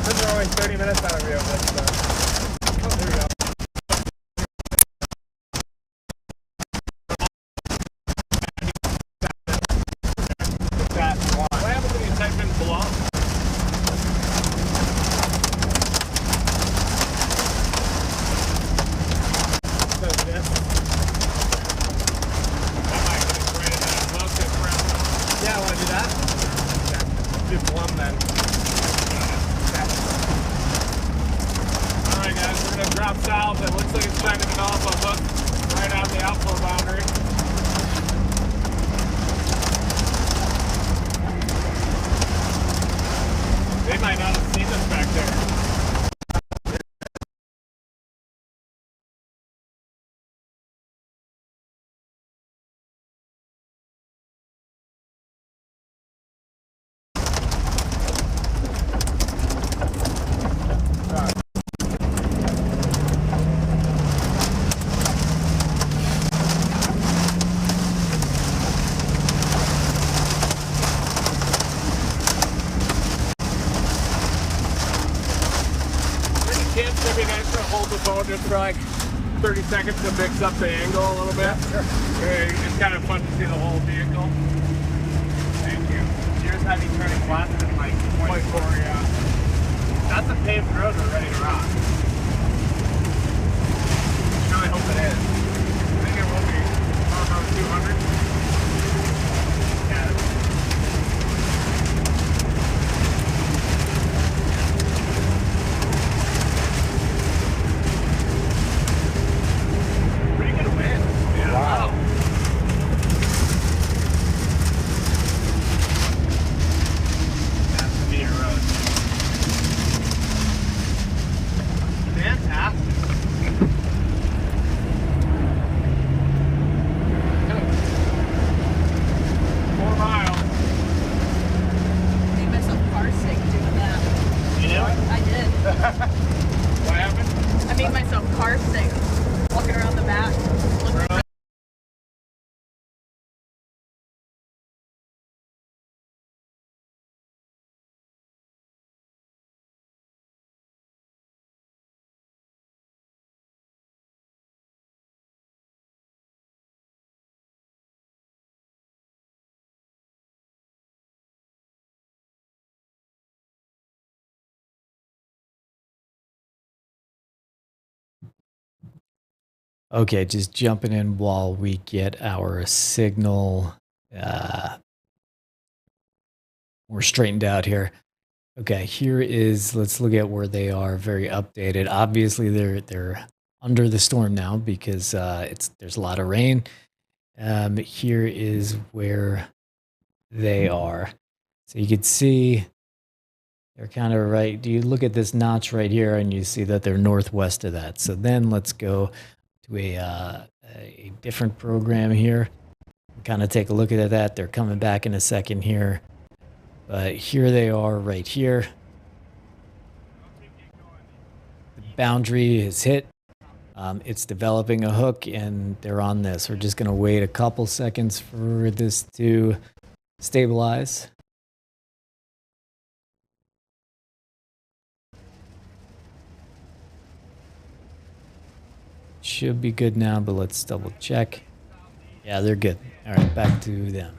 Those are only 30 minutes out of Rio Vista. Oh, there we go. What happens when you type in below? Does this? That might get us right in that hook that's round. Yeah, I want to do that. Do plumb then. Alright guys, we're going to drop south. It looks like it's trying to develop a hook right on the outflow boundary. They might not have seen us back there. Kids, maybe you guys should hold the phone just for like 30 seconds to mix up the angle a little bit. Okay, it's kind of fun to see the whole vehicle. Thank you. Yours had me turning left in like 24, yeah. That's a paved road we're ready to rock. I really hope it is. I think it will be around 200. Yeah. Pretty good wind. Yeah. Wow. That's the meter road. Fantastic. Okay, just jumping in while we get our signal more straightened out here. Okay, here is, let's look at where they are, very updated. Obviously, they're under the storm now because there's a lot of rain. Here is where they are. So you can see they're kind of right. Do you look at this notch right here and you see that they're northwest of that. So then let's go to a different program here. Kind of take a look at that. They're coming back in a second here. But here they are right here. The boundary is hit. It's developing a hook and they're on this. We're just going to wait a couple seconds for this to stabilize. Should be good now, but let's double check. Yeah, they're good. All right, back to them.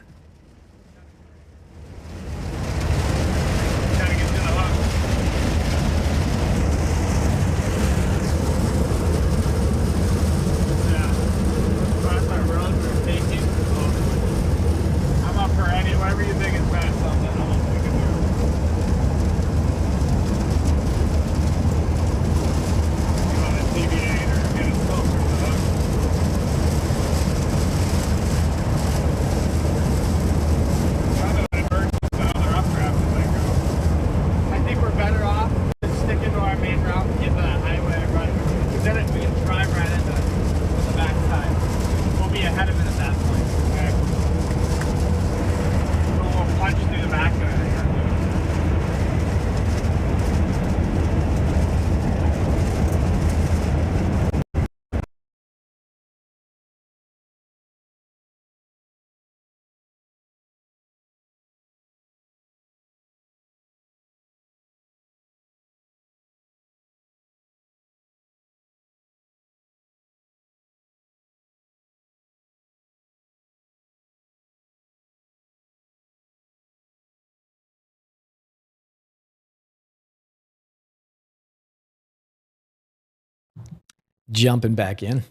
Jumping back in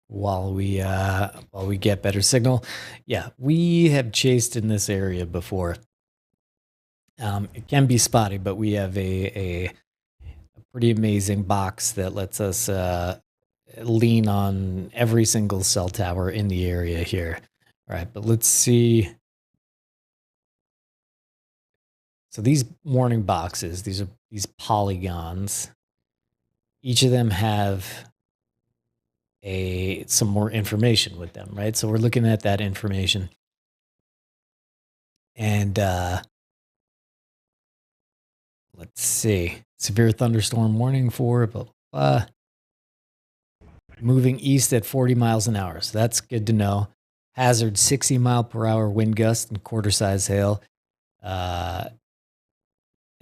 while we get better signal. Yeah, we have chased in this area before. It can be spotty, but we have a pretty amazing box that lets us lean on every single cell tower in the area here. All right, but let's see. So these warning boxes, these polygons. Each of them have some more information with them, right? So we're looking at that information. And let's see. Severe thunderstorm warning for moving east at 40 miles an hour. So that's good to know. Hazard 60 mile per hour wind gust and quarter size hail.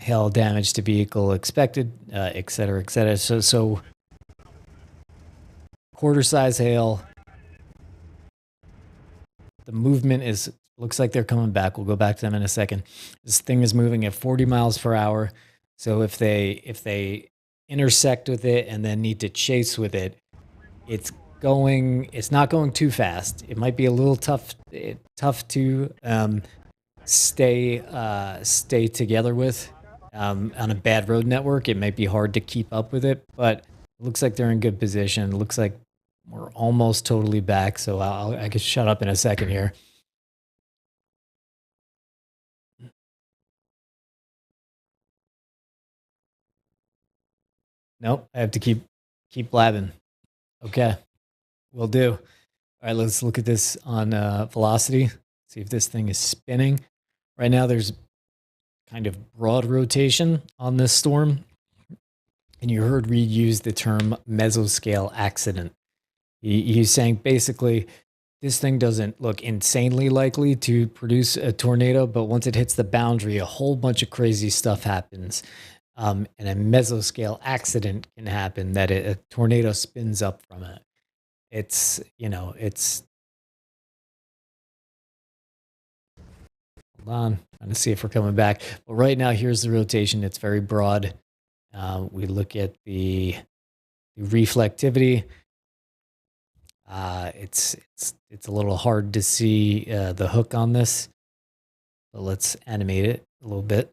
Hail damage to vehicle expected, et cetera, et cetera. So quarter size hail. The movement looks like they're coming back. We'll go back to them in a second. This thing is moving at 40 miles per hour. So if they intersect with it and then need to chase with it, it's not going too fast. It might be a little tough to stay together with. On a bad road network, it might be hard to keep up with it, but it looks like they're in good position. It looks like we're almost totally back, so I can shut up in a second here. Nope, I have to keep blabbing. Okay, will do. All right, let's look at this on velocity. See if this thing is spinning. Right now, there's kind of broad rotation on this storm. And you heard Reed use the term mesoscale accident. He's saying basically this thing doesn't look insanely likely to produce a tornado, but once it hits the boundary, a whole bunch of crazy stuff happens. And a mesoscale accident can happen that a tornado spins up from it. It's hold on, trying to see if we're coming back. But right now, here's the rotation. It's very broad. We look at the reflectivity. It's a little hard to see the hook on this, but let's animate it a little bit.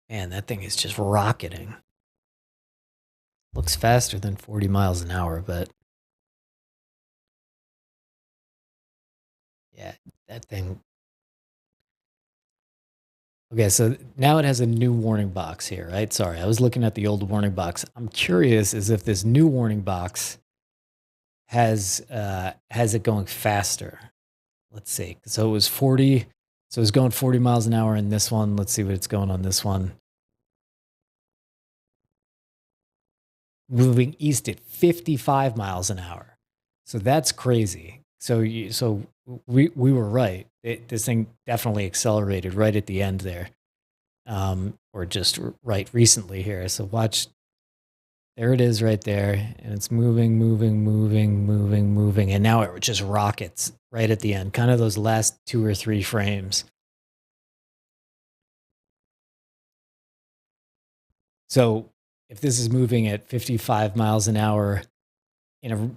Man, that thing is just rocketing. Looks faster than 40 miles an hour, but yeah, that thing. Okay, so now it has a new warning box here, right? Sorry, I was looking at the old warning box. I'm curious as if this new warning box has it going faster. Let's see. So it was 40. So it's going 40 miles an hour in this one. Let's see what it's going on this one. Moving east at 55 miles an hour. So that's crazy. So we were right. This thing definitely accelerated right at the end there, or just right recently here. So watch. There it is right there, and it's moving, and now it just rockets right at the end. Kind of those last 2 or 3 frames. So if this is moving at 55 miles an hour in a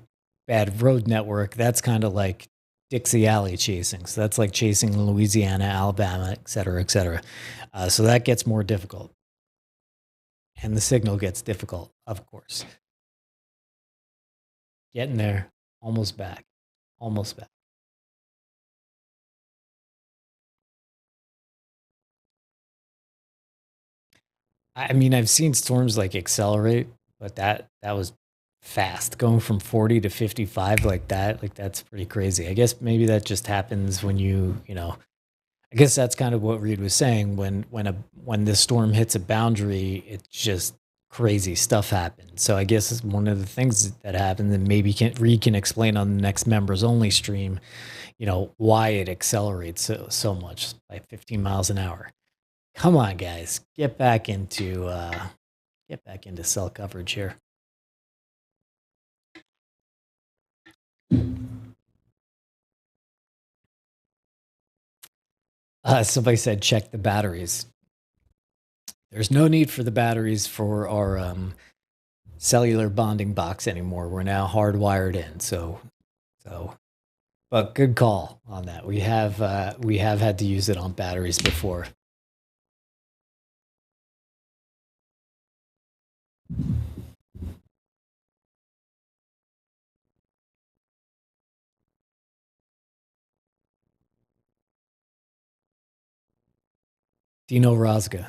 bad road network, that's kind of like Dixie Alley chasing. So that's like chasing Louisiana, Alabama, et cetera, et cetera. So that gets more difficult. And the signal gets difficult, of course. Getting there. Almost back. Almost back. I mean, I've seen storms like accelerate, but that was fast. Going from 40 to 55 like that's pretty crazy. I guess maybe that just happens when you know, I guess that's kind of what Reed was saying. When this storm hits a boundary, it's just crazy stuff happens. So I guess it's one of the things that happens, and maybe Reed can explain on the next members only stream, you know, why it accelerates so much by 15 miles an hour. Come on, guys, get back into cell coverage here. Somebody said check the batteries. There's no need for the batteries for our cellular bonding box anymore. We're now hardwired in. So, but good call on that. We have had to use it on batteries before. Dino Rozga.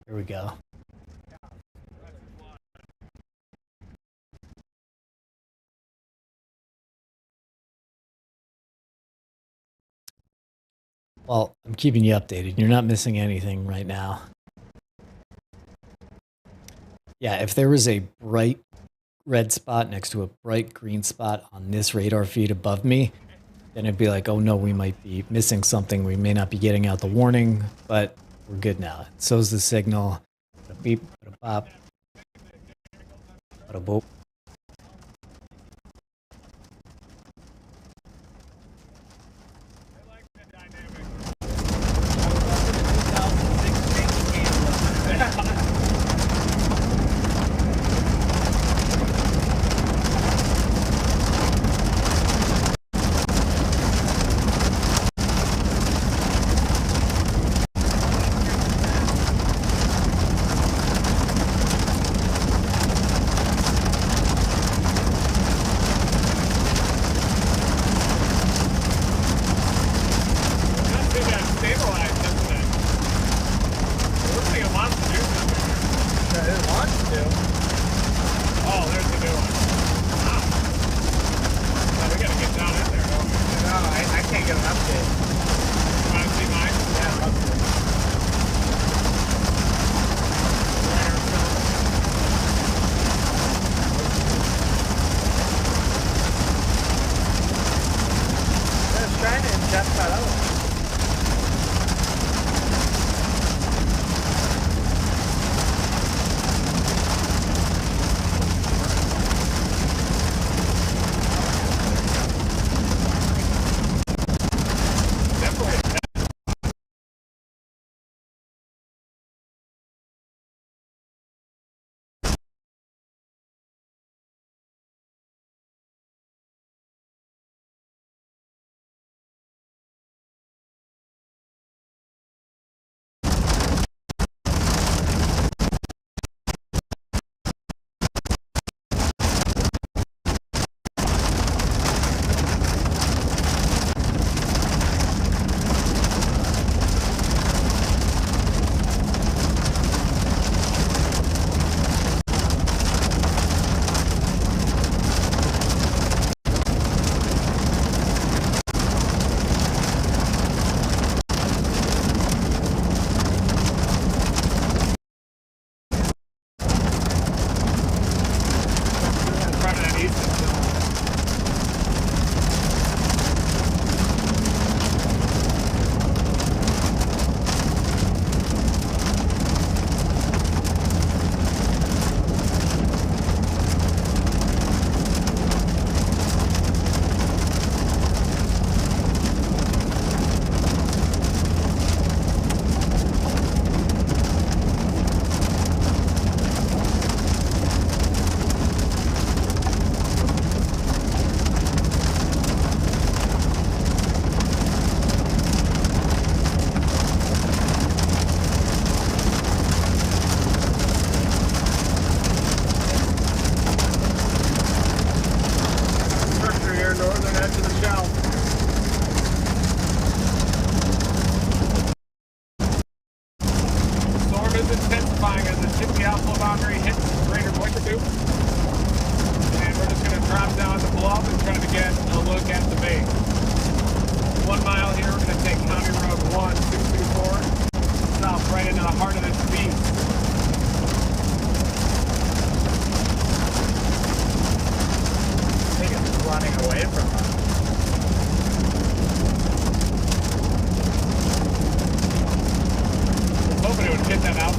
Here we go. Well, I'm keeping you updated. You're not missing anything right now. Yeah, if there was a bright red spot next to a bright green spot on this radar feed above me, then it'd be like, oh no, we might be missing something. We may not be getting out the warning, but we're good now. So's the signal. Put a beep, put a pop, put a boop.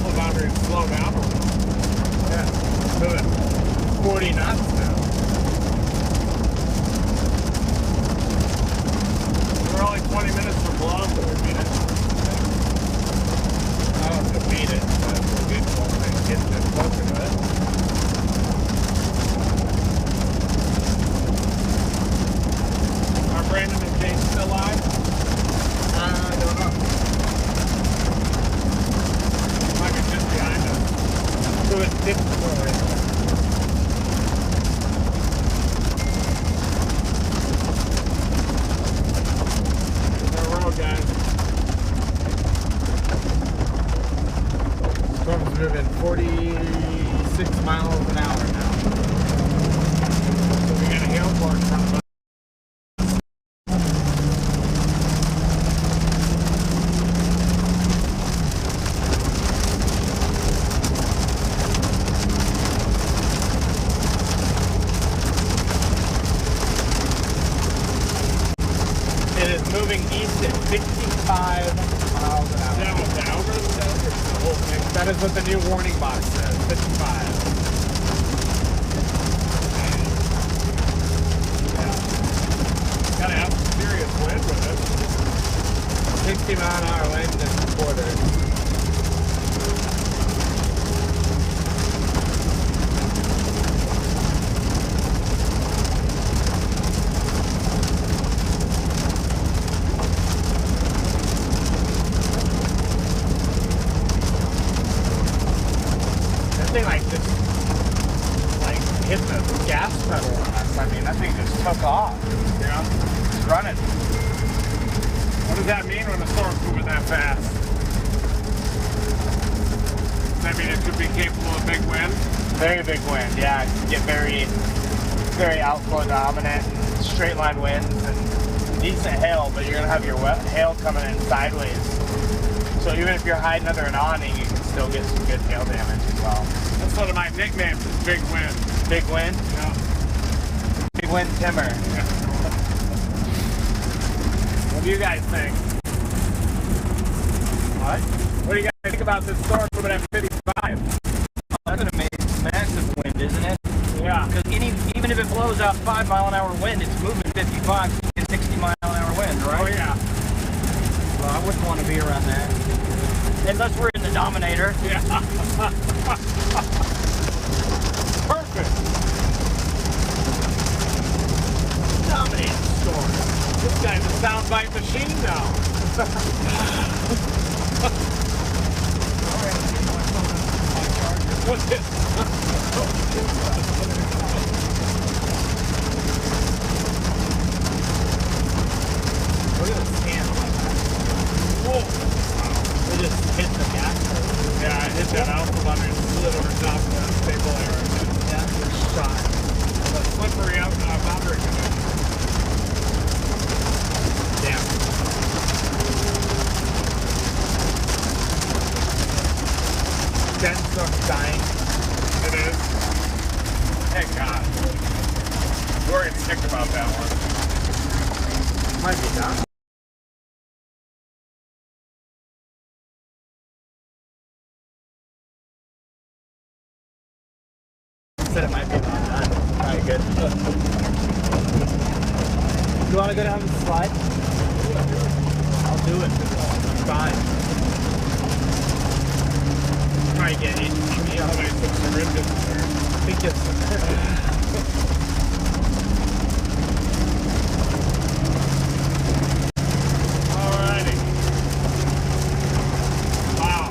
alpha boundary and slow down a little. Yeah. Doing 40 knots now. We're only 20 minutes from blow up, but we beat it. I don't have to beat it, but we'll get closer to it. Are Brandon and Jaden still alive? I don't know. Might be just behind us. So it's difficult right now. Our road, guys. Storm's moving 46 miles an hour now. So we got a hail bar in front of us. It is moving east at 55 miles an hour. That was the algorithm down here, the whole thing. That is what the new warning box says, 55. Gotta have some serious wind with it. 60 mile an hour wind in the quarter. That thing like just like hit the gas pedal on us. I mean, that thing just took off. You know, it's running. What does that mean when a storm's moving that fast? Does that mean it could be capable of big wind? Very big wind, yeah. You get very outflow dominant and straight line winds and decent hail, but you're gonna have your hail coming in sideways. So even if you're hiding under an awning, you can still get some good hail damage as well. That's one of my nicknames is Big Wind. Big wind? Yeah. Big wind timber. What do you guys think? What? What do you guys think about this storm moving at 55? That's an amazing, massive wind, isn't it? Yeah. Because even if it blows out 5 mile an hour wind, it's moving 55 to 60 mile an hour wind, right? Oh yeah. Well, I wouldn't want to be around that. Unless we're in the Dominator. Yeah. Perfect. Dominator storm. This guy's a soundbite machine now. What's this? Look at the sand like that. Whoa. It just hit the gas pedal. Yeah, I hit that alpha boundary and slid over top of that stable area. That was shot. A slippery boundary connection. Damn. That stuff's dying. It is. Thank God. We're getting sick about that one. Might be done. Said it might be about done. Alright, good. You want to go down the slide? I'll do it. It's fine. Probably get HTV. Somebody took some ribbons there. I think it's... Alrighty. Wow.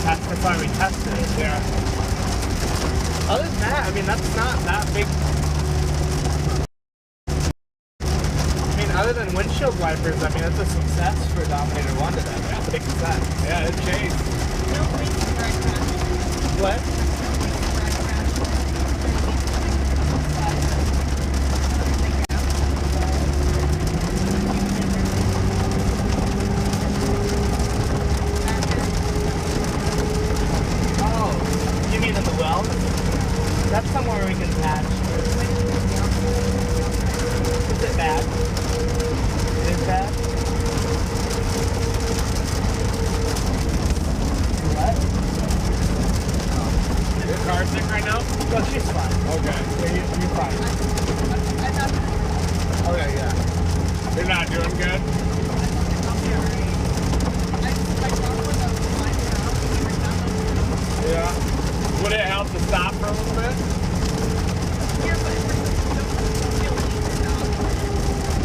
That's why we tested it. Yeah. Other than that, I mean, that's not that big. Other than windshield wipers, I mean, that's a success for Dominator 1 to them. That's a big success. Yeah, it changed. What? Oh, you mean in the well? That's somewhere we can patch. Is it bad? It is bad? What? Your car's sick right now? No, she's fine. Okay. Yeah, you're fine. Okay, yeah. You're not doing good? Yeah. Would it help to stop for a little bit?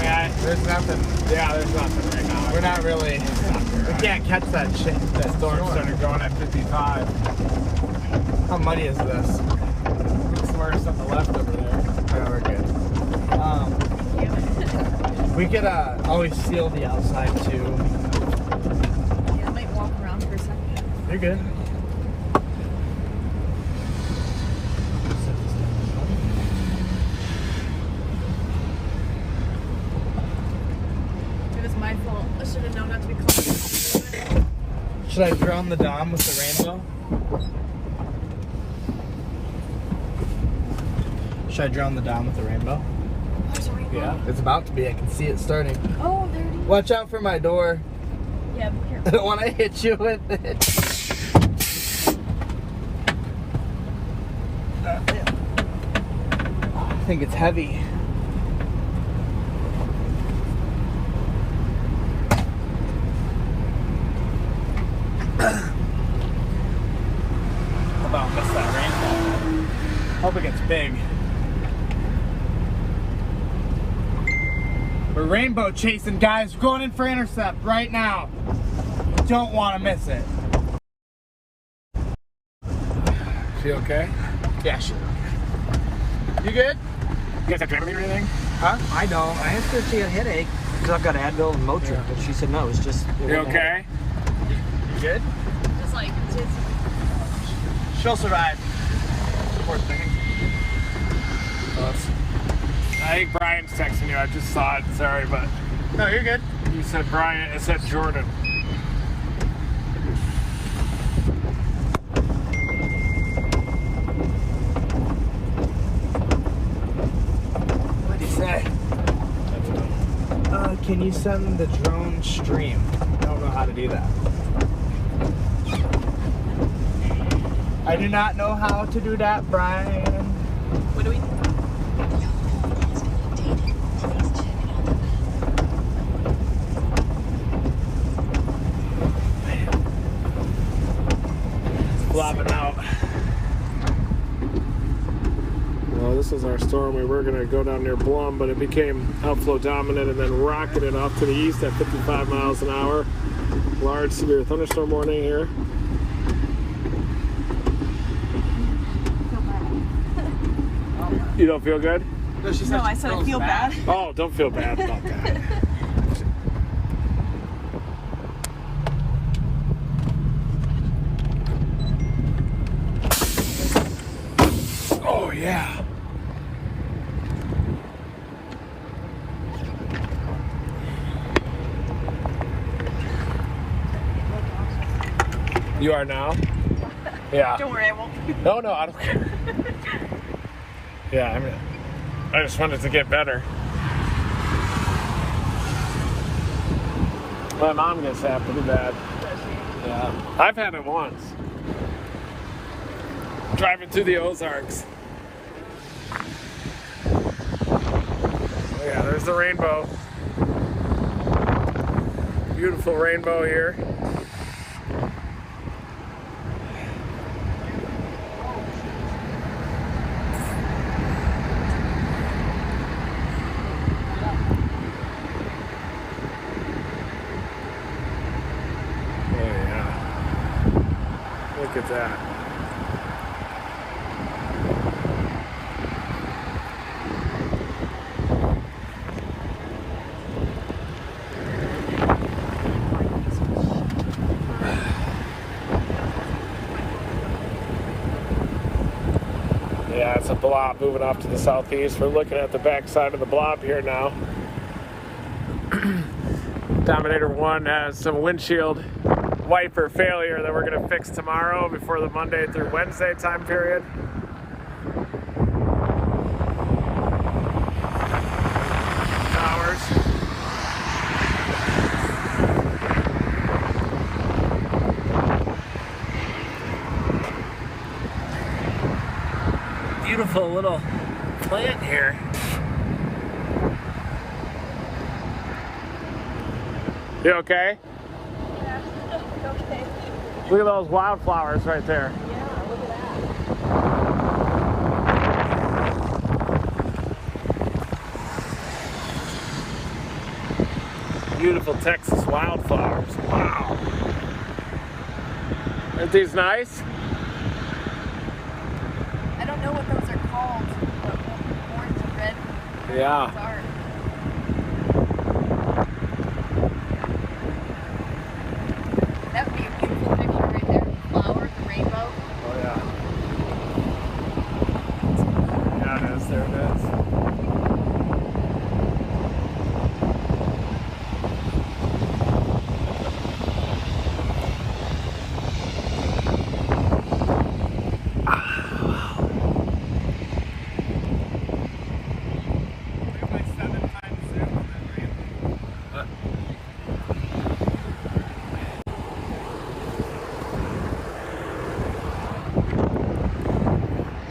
Yeah, There's nothing. yeah, there's nothing right now. We're not really. We can't catch that shit. The storm started going at 55. How muddy is this? Looks worse on the left over there. Yeah, we're good. We could always seal the outside too. Yeah, I might walk around for a second. You're good. It was my fault. I should have known not to be called. Should I drone the Dom with the rainbow? Should I drone the Dom with the rainbow? There's a rainbow. Yeah. It's about to be. I can see it starting. Oh, there it is. Watch out for my door. Yeah, be I careful. don't want to hit you with it. I think it's heavy. About miss that rainbow. Hope it gets big. We're rainbow chasing, guys. We're going in for intercept right now. Don't want to miss it. She okay? Yeah, sure. You good? You guys have Granbury or anything? Huh? I don't. I asked her if she had a headache because I've got Advil and Motrin, but she said no. It's just. You okay? You good? Just like, She'll survive. Poor thing. I think Brian's texting you. I just saw it. Sorry, but No, you're good. you said Brian. It said Jordan. What did he say? Can you send the drone stream? I don't know how to do that. I do not know how to do that, Brian. what do we? Flopping out. Well, this is our storm. We were going to go down near Blum, but it became outflow dominant and then rocketed off to the east at 55 miles an hour. Large severe thunderstorm warning here. You don't feel good? No, I said I feel bad. Oh, don't feel bad about that. Oh, yeah. You are now? Yeah. Don't worry, I won't. No, I don't care. Yeah, I just wanted to get better. My mom gets that pretty bad. Yeah. I've had it once. Driving through the Ozarks. Oh yeah, there's the rainbow. Beautiful rainbow here. Look at that. a blob moving off to the southeast. We're looking at the back side of the blob here now. Dominator 1 has some windshield wiper failure that we're going to fix tomorrow before the Monday through Wednesday time period. Towers. Beautiful little plant here. You okay? Yeah, okay. Look at those wildflowers right there. Yeah, look at that. Beautiful Texas wildflowers. Wow. Aren't these nice? I don't know what those are called, but orange and red. Yeah. Those are. That would be a beautiful picture right there. The flower, the rainbow. Oh yeah. Yeah, it is. There it is.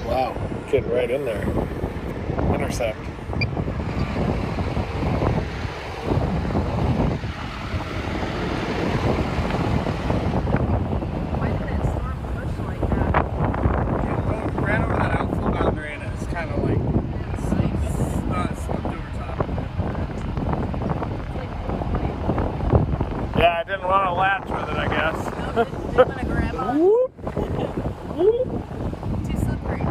Wow, getting right in there. Intercept. Why did that storm push like that? Ran over that outflow boundary and it's kind of like slipped over top. Yeah, I didn't want to latch with it, I guess. Didn't want to grab on. Too slippery.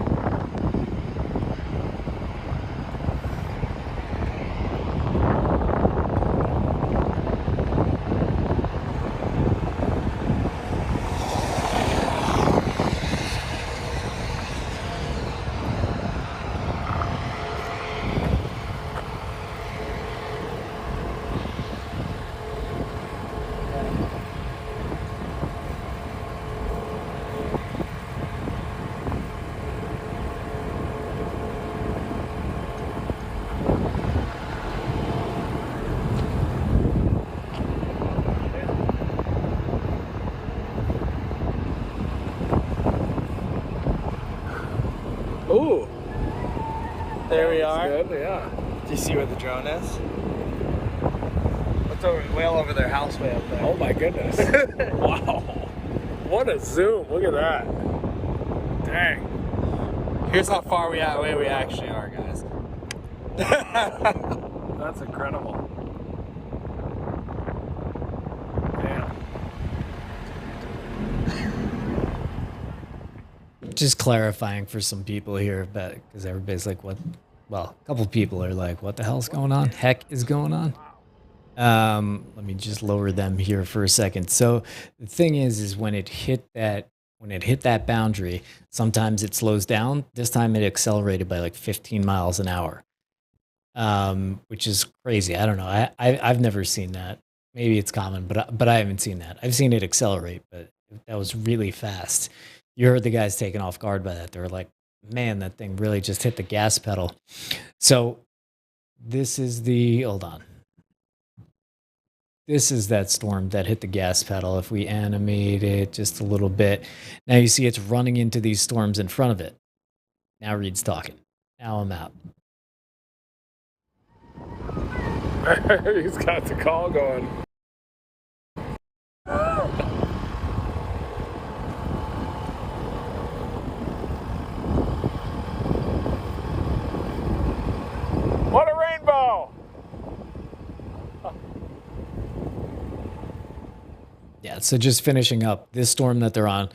Ooh. There we are. Good, yeah. Do you see where the drone is? What's over, well over their house way up there. Oh my goodness. Wow. What a zoom. Look at that. Dang. Here's how far away we actually are, guys. That's incredible. Damn. Just clarifying for some people here, but because everybody's like, what? Well, a couple people are like, what the hell's going on? Heck is going on? Let me just lower them here for a second. So the thing is when it hit that boundary, sometimes it slows down. This time it accelerated by like 15 miles an hour, which is crazy. I don't know. I've never seen that. Maybe it's common, but I haven't seen that. I've seen it accelerate, but that was really fast. You heard the guys taken off guard by that. They were like, man, that thing really just hit the gas pedal. So this is hold on. This is that storm that hit the gas pedal. If we animate it just a little bit, now you see it's running into these storms in front of it. Now Reed's talking. Now I'm out. He's got the call going. What a rainbow! Yeah, so just finishing up this storm that they're on.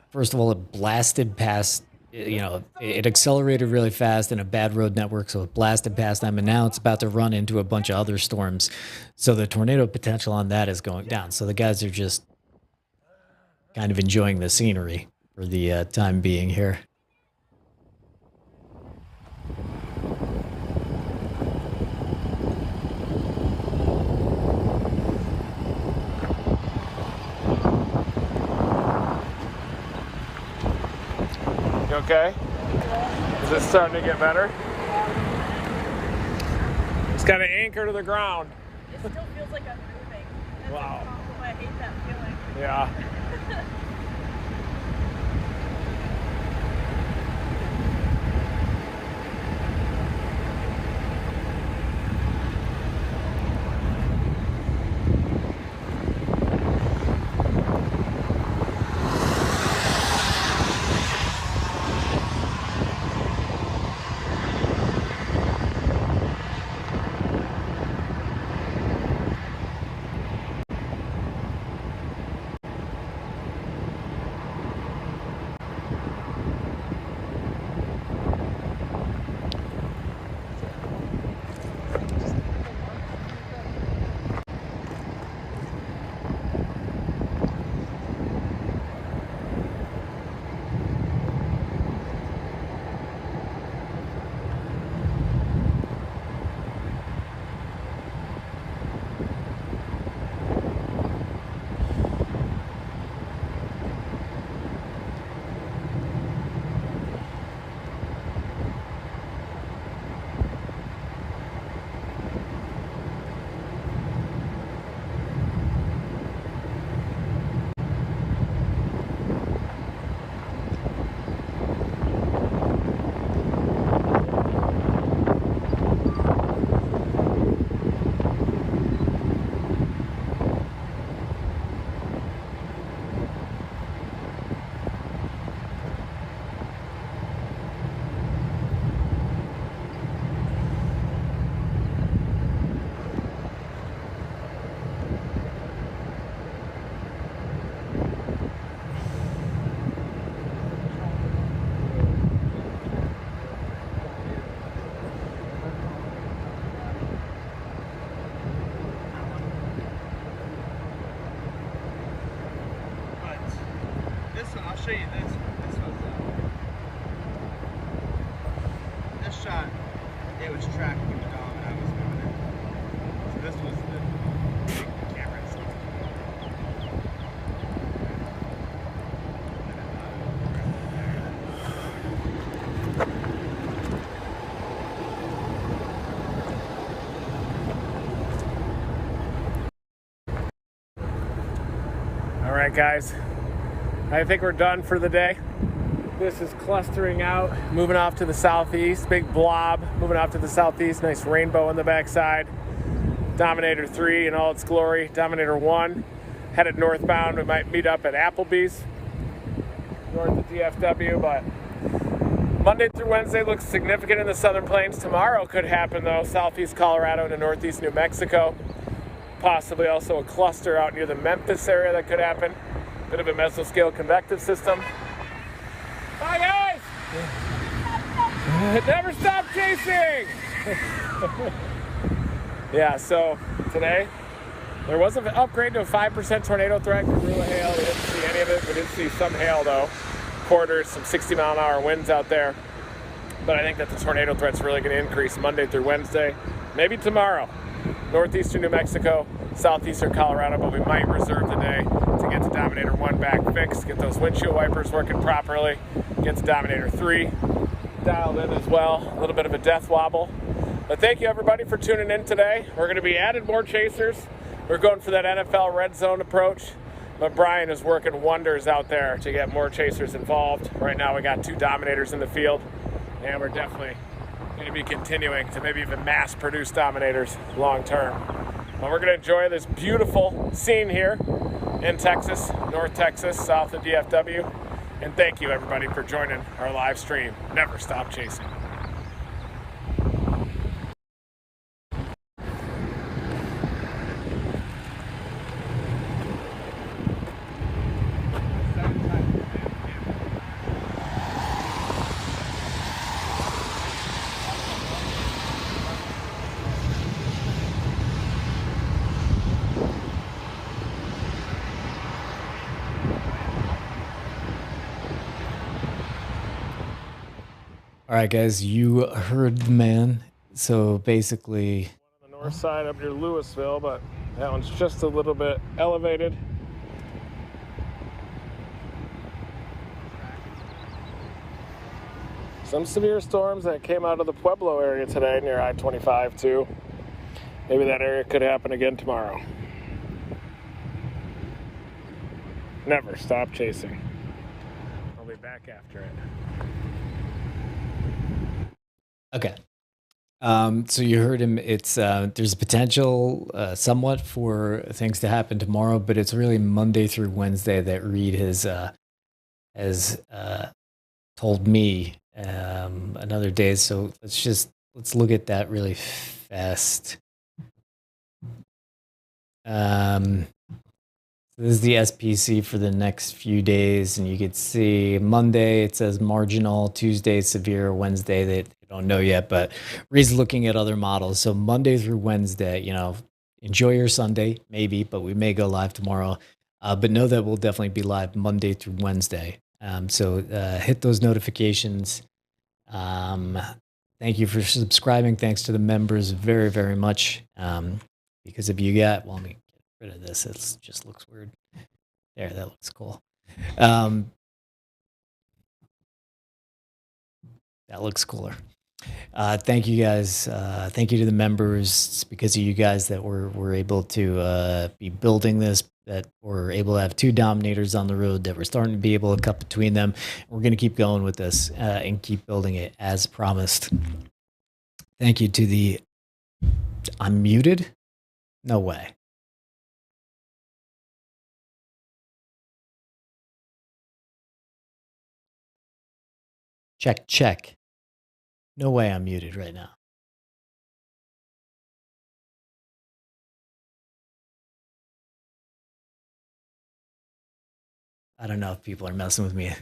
First of all, it blasted past, it accelerated really fast in a bad road network, so it blasted past them, and now it's about to run into a bunch of other storms. So the tornado potential on that is going down. So the guys are just kind of enjoying the scenery for the time being here. okay? Is it starting to get better? It's got an anchor to the ground. It still feels like I'm moving. That's Wow. a problem. I hate that feeling. Yeah. I'll show you this. This was this shot. It was tracking the dog and I was moving it. So this was the big camera itself. All right, guys. I think we're done for the day. This is clustering out, moving off to the southeast. Big blob moving off to the southeast. Nice rainbow on the backside. Dominator 3 in all its glory. Dominator 1 headed northbound. We might meet up at Applebee's north of DFW, but Monday through Wednesday looks significant in the Southern Plains. Tomorrow could happen though, southeast Colorado to northeast New Mexico. Possibly also a cluster out near the Memphis area that could happen. Bit of a mesoscale convective system. Bye guys! Never stop chasing! Yeah, so today there was an upgrade to a 5% tornado threat. Guerrilla hail, we didn't see any of it. We did see some hail though. Quarters, some 60-mile-an-hour winds out there. But I think that the tornado threat's really going to increase Monday through Wednesday. Maybe tomorrow. Northeastern New Mexico, southeastern Colorado, but we might reserve the day to get to Dominator 1 back fixed, get those windshield wipers working properly, get to Dominator 3 dialed in as well. A little bit of a death wobble. But thank you everybody for tuning in today. We're going to be adding more chasers. We're going for that NFL red zone approach. But Brian is working wonders out there to get more chasers involved. Right now we got 2 Dominators in the field, and we're definitely going to be continuing to maybe even mass produce Dominators long term. But we're going to enjoy this beautiful scene here in Texas, North Texas, south of DFW. And thank you everybody for joining our live stream. Never stop chasing. All right, guys, you heard the man. So basically, On the north side up near Louisville, but that one's just a little bit elevated. Some severe storms that came out of the Pueblo area today near I-25 too. Maybe that area could happen again tomorrow. Never stop chasing. I'll be back after it. Okay. So you heard him. It's there's a potential somewhat for things to happen tomorrow, but it's really Monday through Wednesday that Reed has told me another day. So let's look at that really fast. This is the SPC for the next few days, and you could see Monday it says marginal, Tuesday severe, Wednesday they don't know yet, but Reed's looking at other models. So Monday through Wednesday, enjoy your Sunday, maybe, but we may go live tomorrow. But know that we'll definitely be live Monday through Wednesday. So hit those notifications. Thank you for subscribing. Thanks to the members very, very much. Because if you got, let me get rid of this. It just looks weird. There, that looks cool. That looks cooler. Thank you guys. Thank you to the members. It's because of you guys that we're able to be building this, that we're able to have 2 Dominators on the road, that we're starting to be able to cut between them. We're going to keep going with this and keep building it as promised. Thank you to the... I'm muted? No way. Check, check. No way I'm muted right now. I don't know if people are messing with me.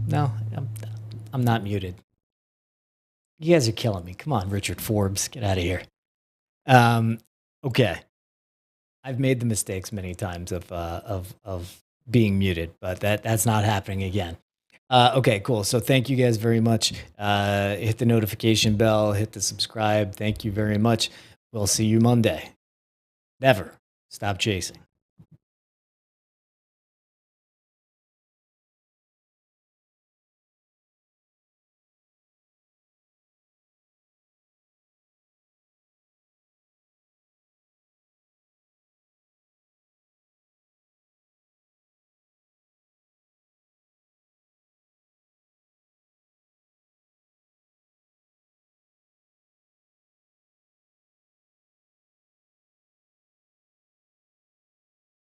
No, I'm not muted. You guys are killing me. Come on, Richard Forbes, get out of here. Okay. I've made the mistakes many times of being muted, but that's not happening again. Okay, cool. So thank you guys very much. Hit the notification bell, hit the subscribe. Thank you very much. We'll see you Monday. Never stop chasing.